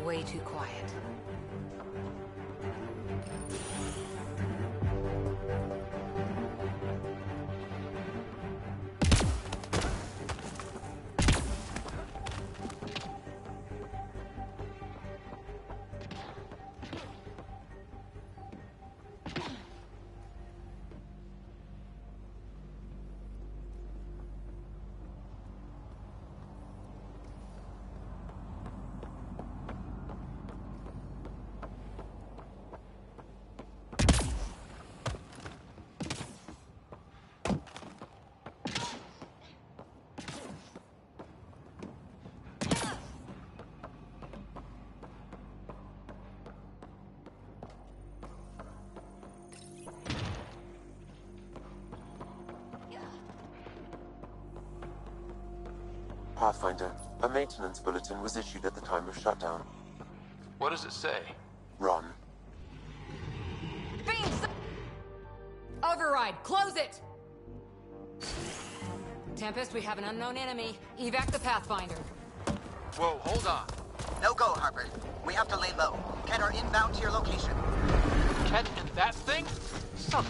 Way too quiet. Pathfinder, a maintenance bulletin was issued at the time of shutdown. What does it say? Ron. Override, close it! Tempest, we have an unknown enemy. Evac the Pathfinder. Whoa, hold on. No go, Harper. We have to lay low. Keter inbound to your location. Ket and that thing? Son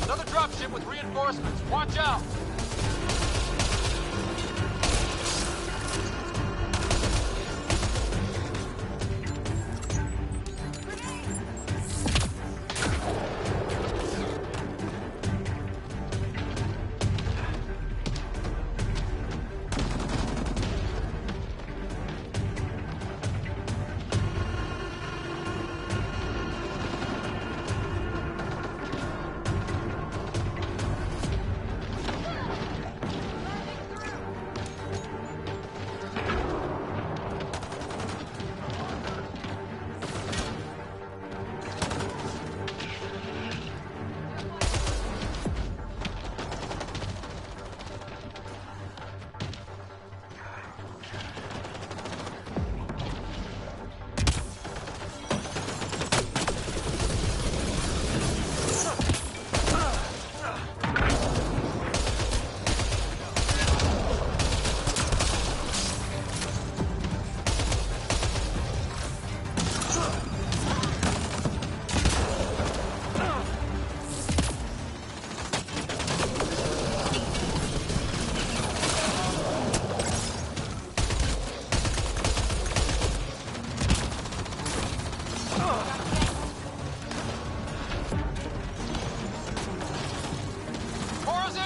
Another dropship with reinforcements. Watch out!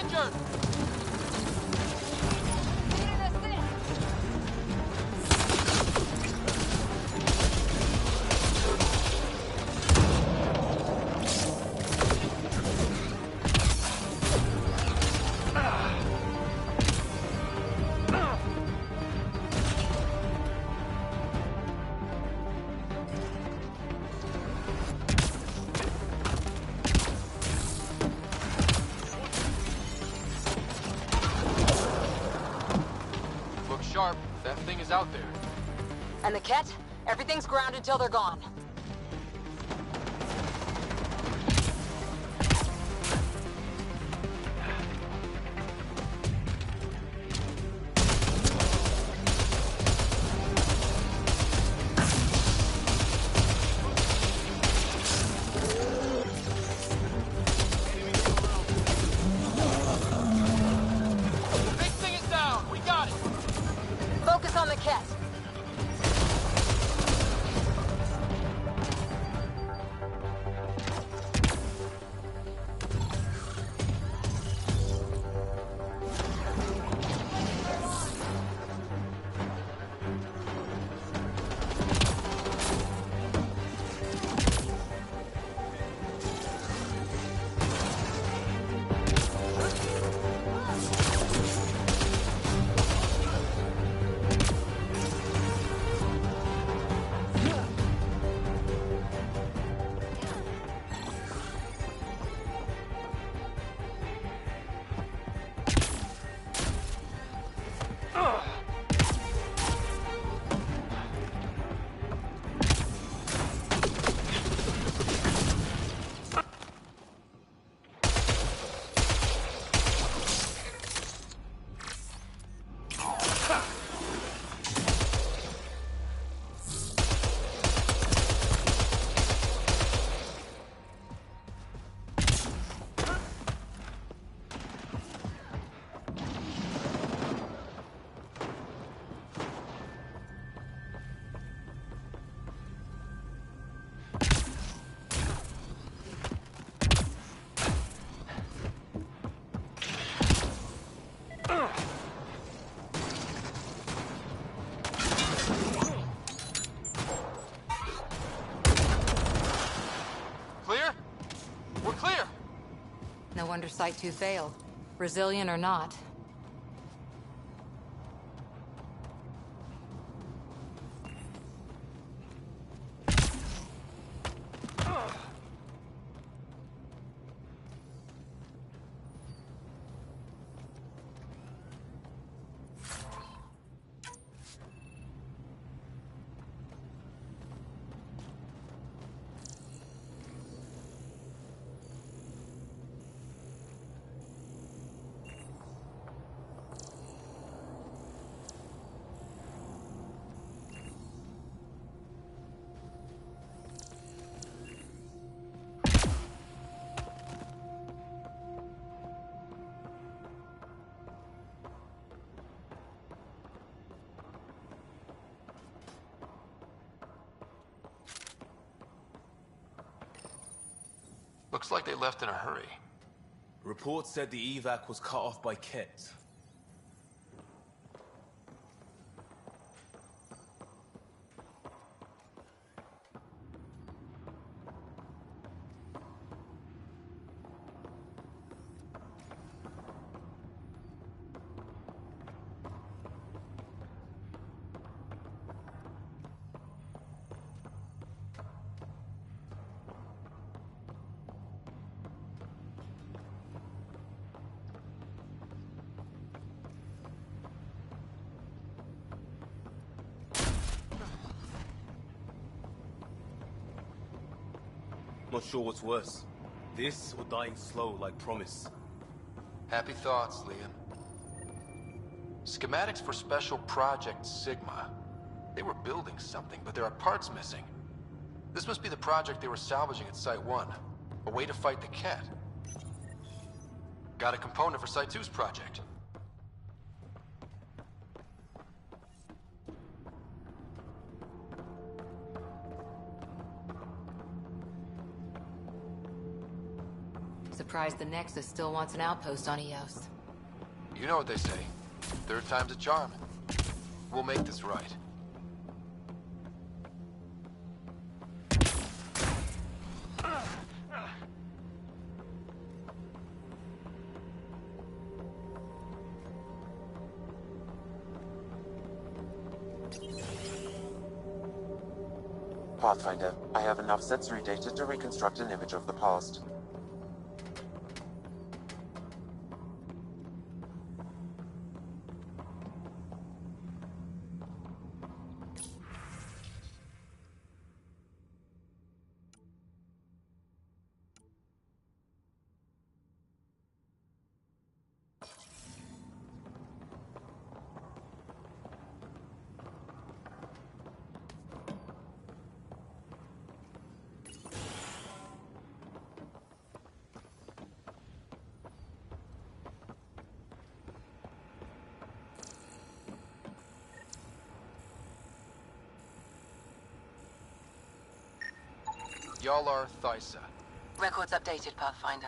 injured! Look sharp. That thing is out there. And the Ket? Everything's grounded till they're gone. The big thing is down! We got it! Focus on the Ket. Clear? We're clear! No wonder Site 2 failed. Brazilian or not. Looks like they left in a hurry. Reports said the evac was cut off by Ket. Not sure what's worse. This or dying slow like promise. Happy thoughts, Liam. Schematics for Special Project Sigma. They were building something, but there are parts missing. This must be the project they were salvaging at Site 1. A way to fight the Ket. Got a component for Site 2's project. surprised the Nexus still wants an outpost on Eos. You know what they say. Third time's a charm. We'll make this right. Pathfinder, I have enough sensory data to reconstruct an image of the past. Y'all are Thysa. Records updated, Pathfinder.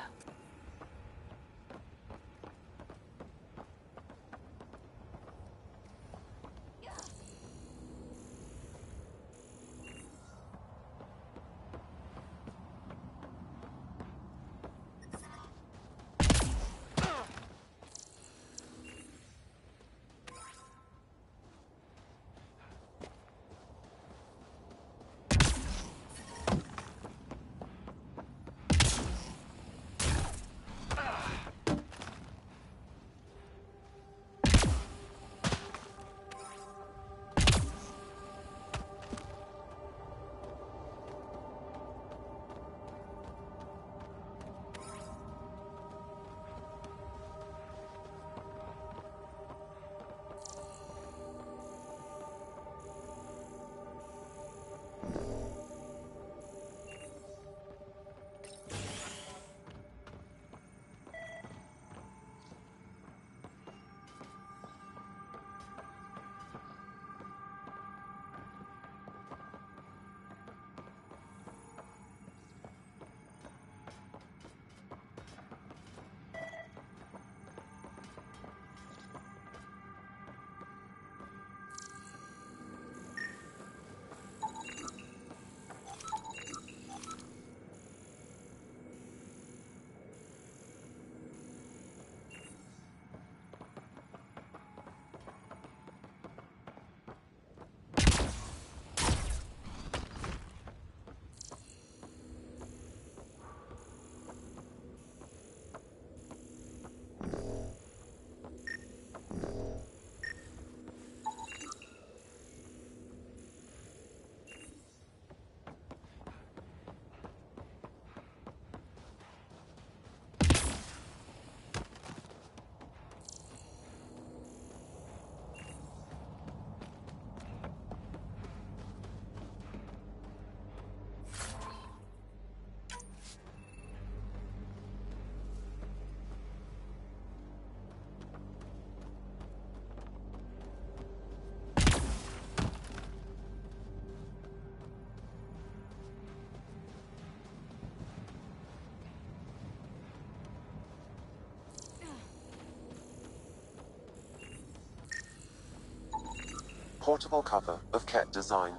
Portable cover of Ket design.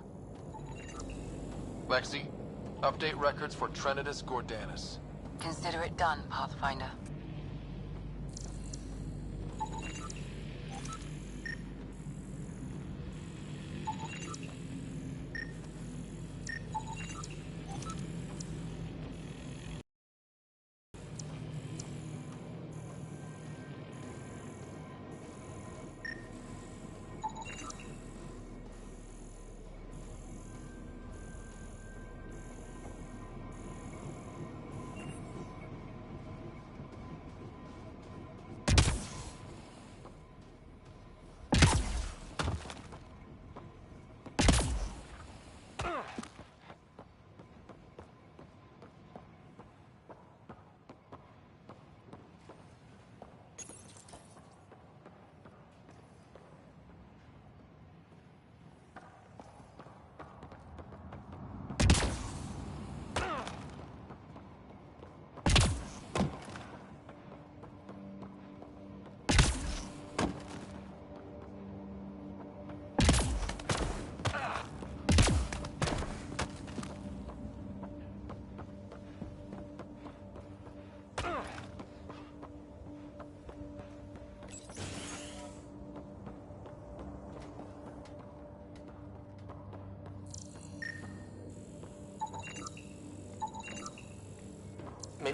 Lexi, update records for Trinitas Gordanus. Consider it done, Pathfinder.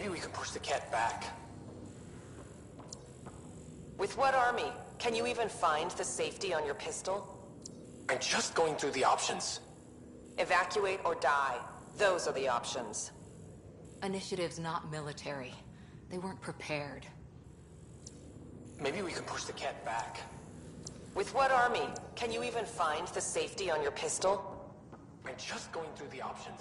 Maybe we could push the cat back. With what army? Can you even find the safety on your pistol? I'm just going through the options. Evacuate or die. Those are the options. Initiative's not military. They weren't prepared. Maybe we can push the cat back. With what army? Can you even find the safety on your pistol? I'm just going through the options.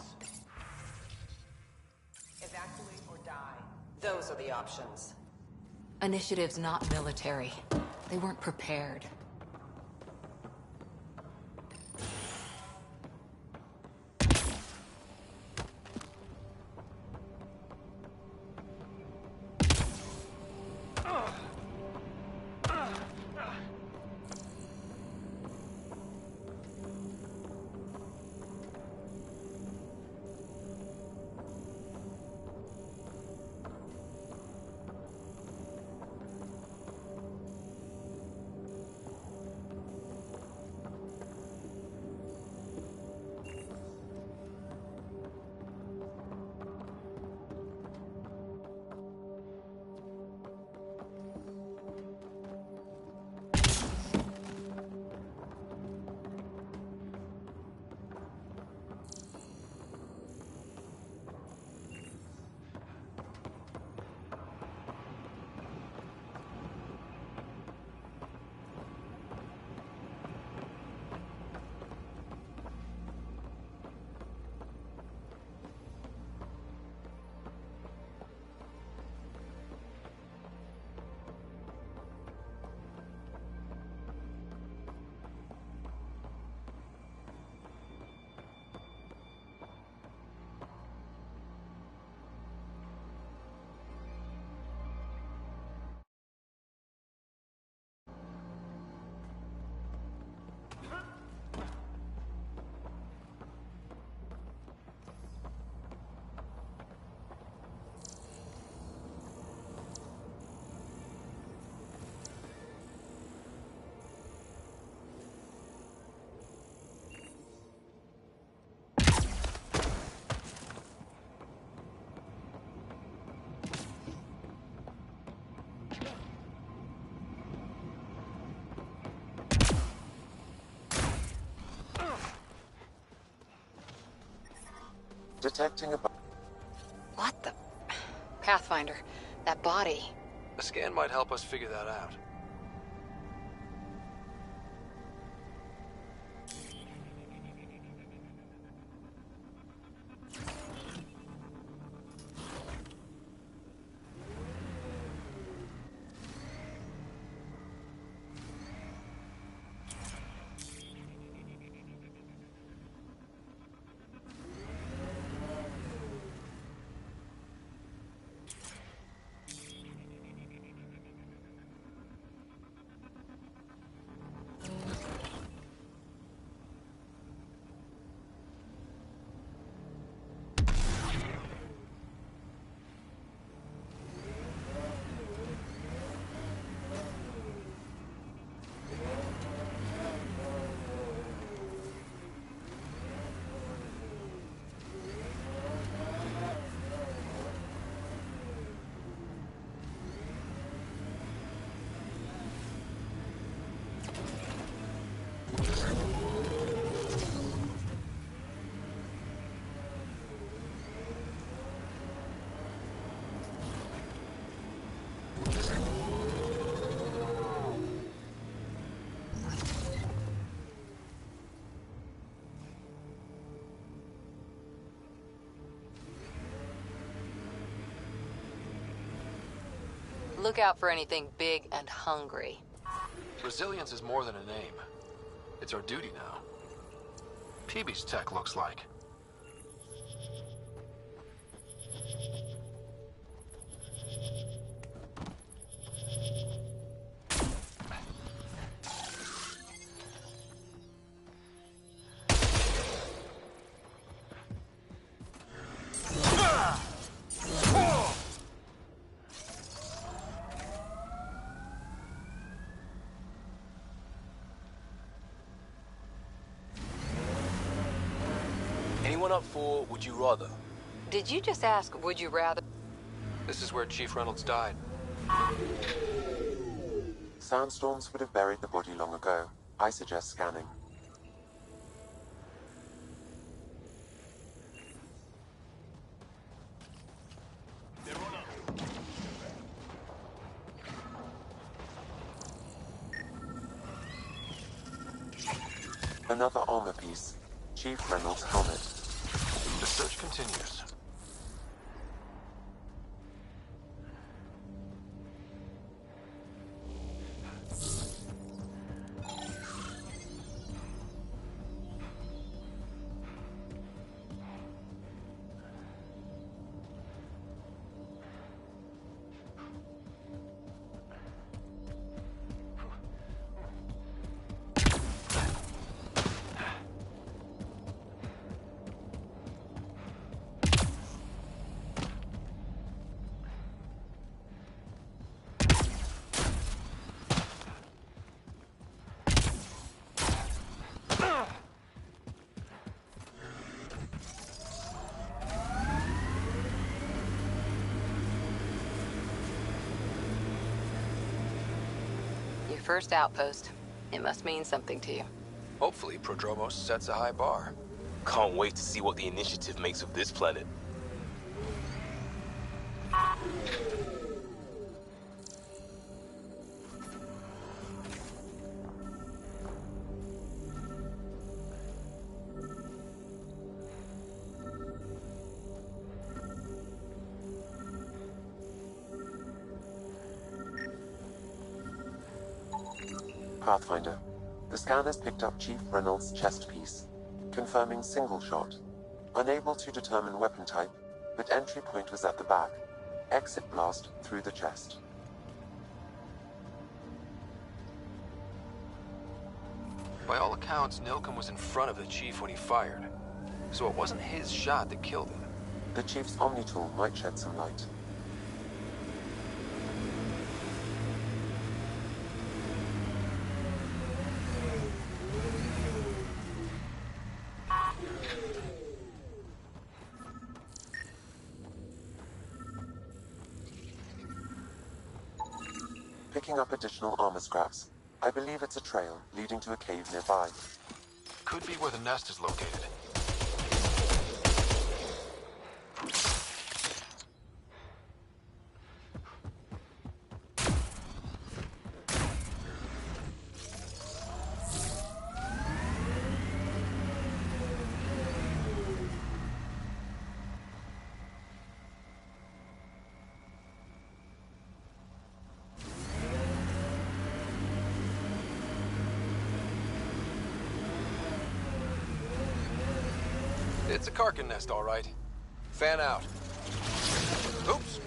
Evacuate or die. Those are the options. Initiative's not military. They weren't prepared. Detecting a... What the... Pathfinder, that body. A scan might help us figure that out. Look out for anything big and hungry. Resilience is more than a name. It's our duty now. Peebee's tech looks like. Anyone up for would you rather? Did you just ask, would you rather? This is where Chief Reynolds died. Sandstorms would have buried the body long ago. I suggest scanning. Another armor piece. Chief Reynolds' helmet. The search continues. Your first outpost. It must mean something to you. Hopefully, Prodromos sets a high bar. Can't wait to see what the Initiative makes of this planet. Pathfinder. The scanners picked up Chief Reynolds' chest piece, confirming single shot. Unable to determine weapon type, but entry point was at the back. Exit blast through the chest. By all accounts, Nilken was in front of the Chief when he fired. So it wasn't his shot that killed him. The Chief's Omnitool might shed some light. Picking up additional armor scraps. I believe it's a trail leading to a cave nearby. Could be where the nest is located. It's a Karkin nest, all right. Fan out. Oops.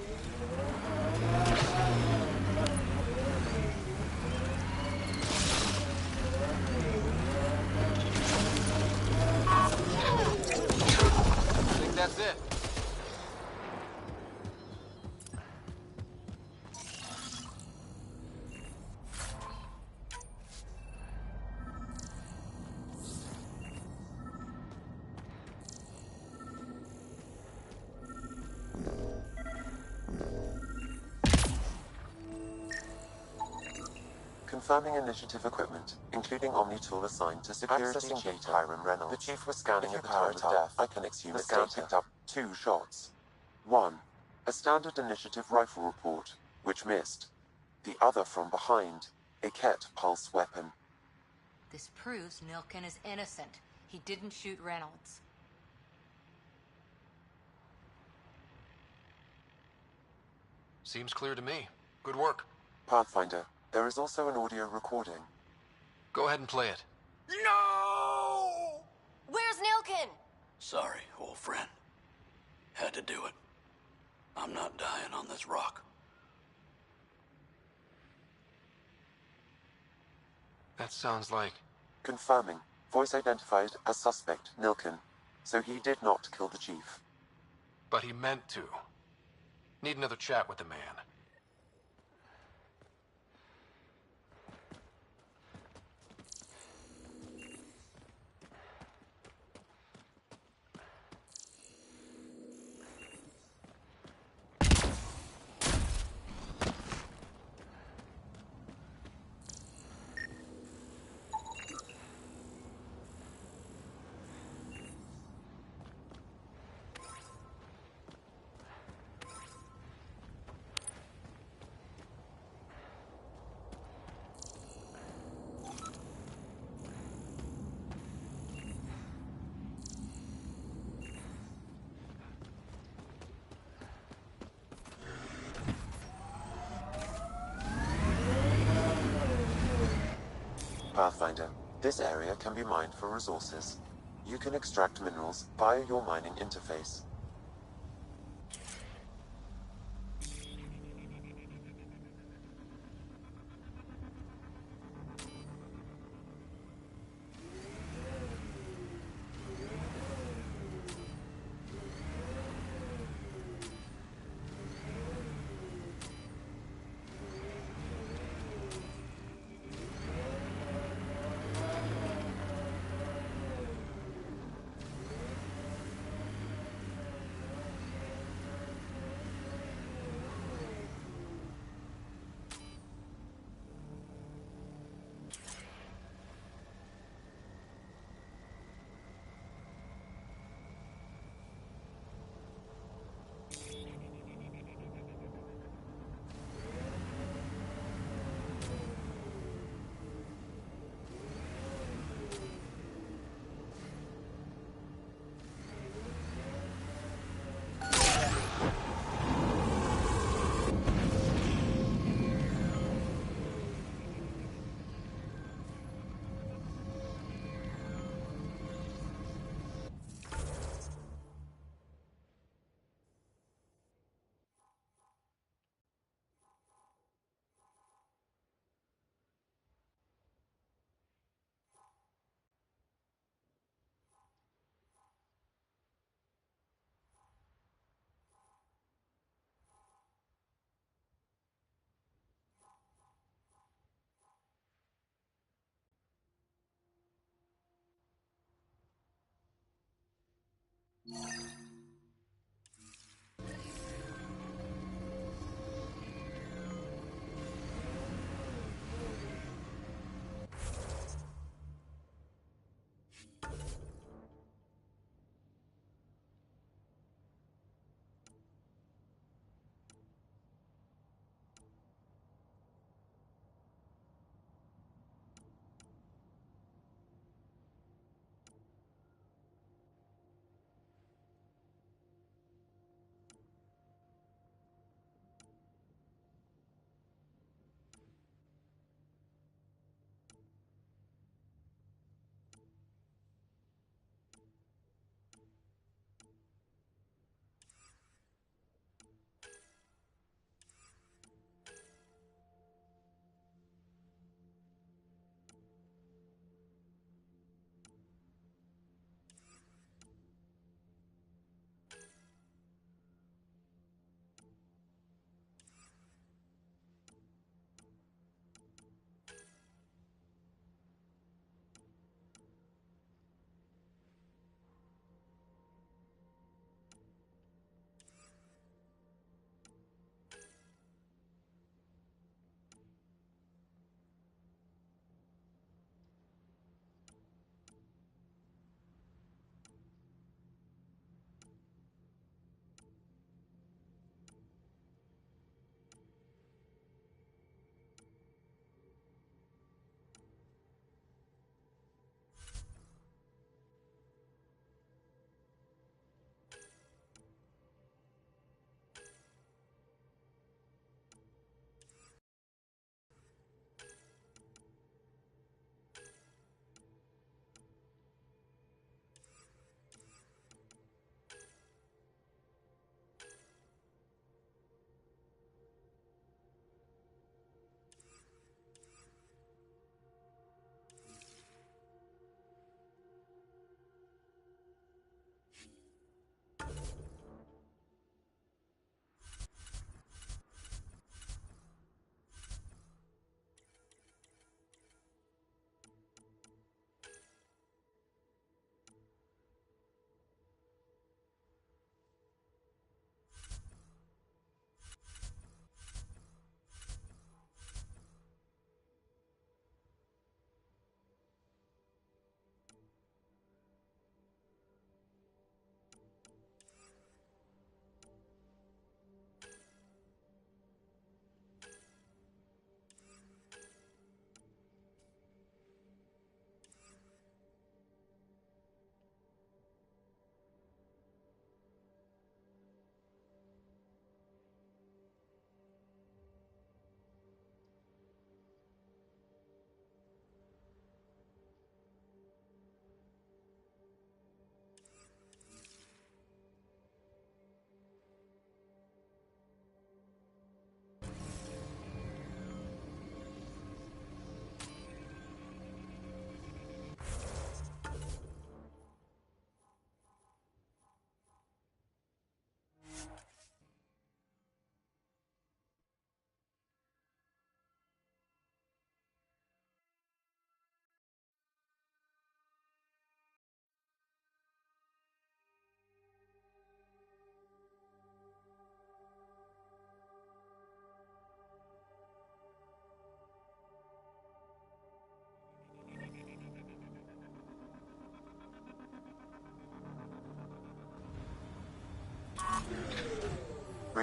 I think that's it. Confirming initiative equipment, including Omnitool assigned to security chief Hiram Reynolds. The chief was scanning at the time of death. I can assume the scan picked up 2 shots. 1. A standard initiative rifle report, which missed. The other from behind, a Ket pulse weapon. This proves Nilken is innocent. He didn't shoot Reynolds. Seems clear to me. Good work. Pathfinder, there is also an audio recording. Go ahead and play it. No! Where's Nilken? Sorry, old friend. Had to do it. I'm not dying on this rock. That sounds like... Confirming. Voice identified as suspect, Nilken. So he did not kill the chief. But he meant to. Need another chat with the man. Pathfinder, this area can be mined for resources. You can extract minerals via your mining interface.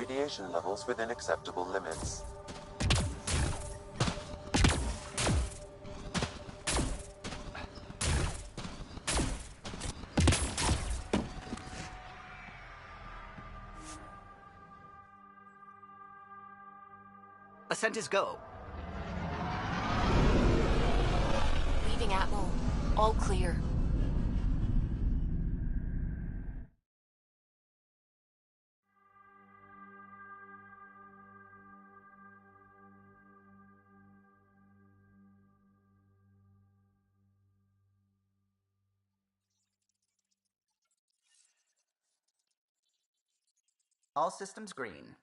radiation levels within acceptable limits. Ascent is go. Leaving Atmo. All clear. All systems green.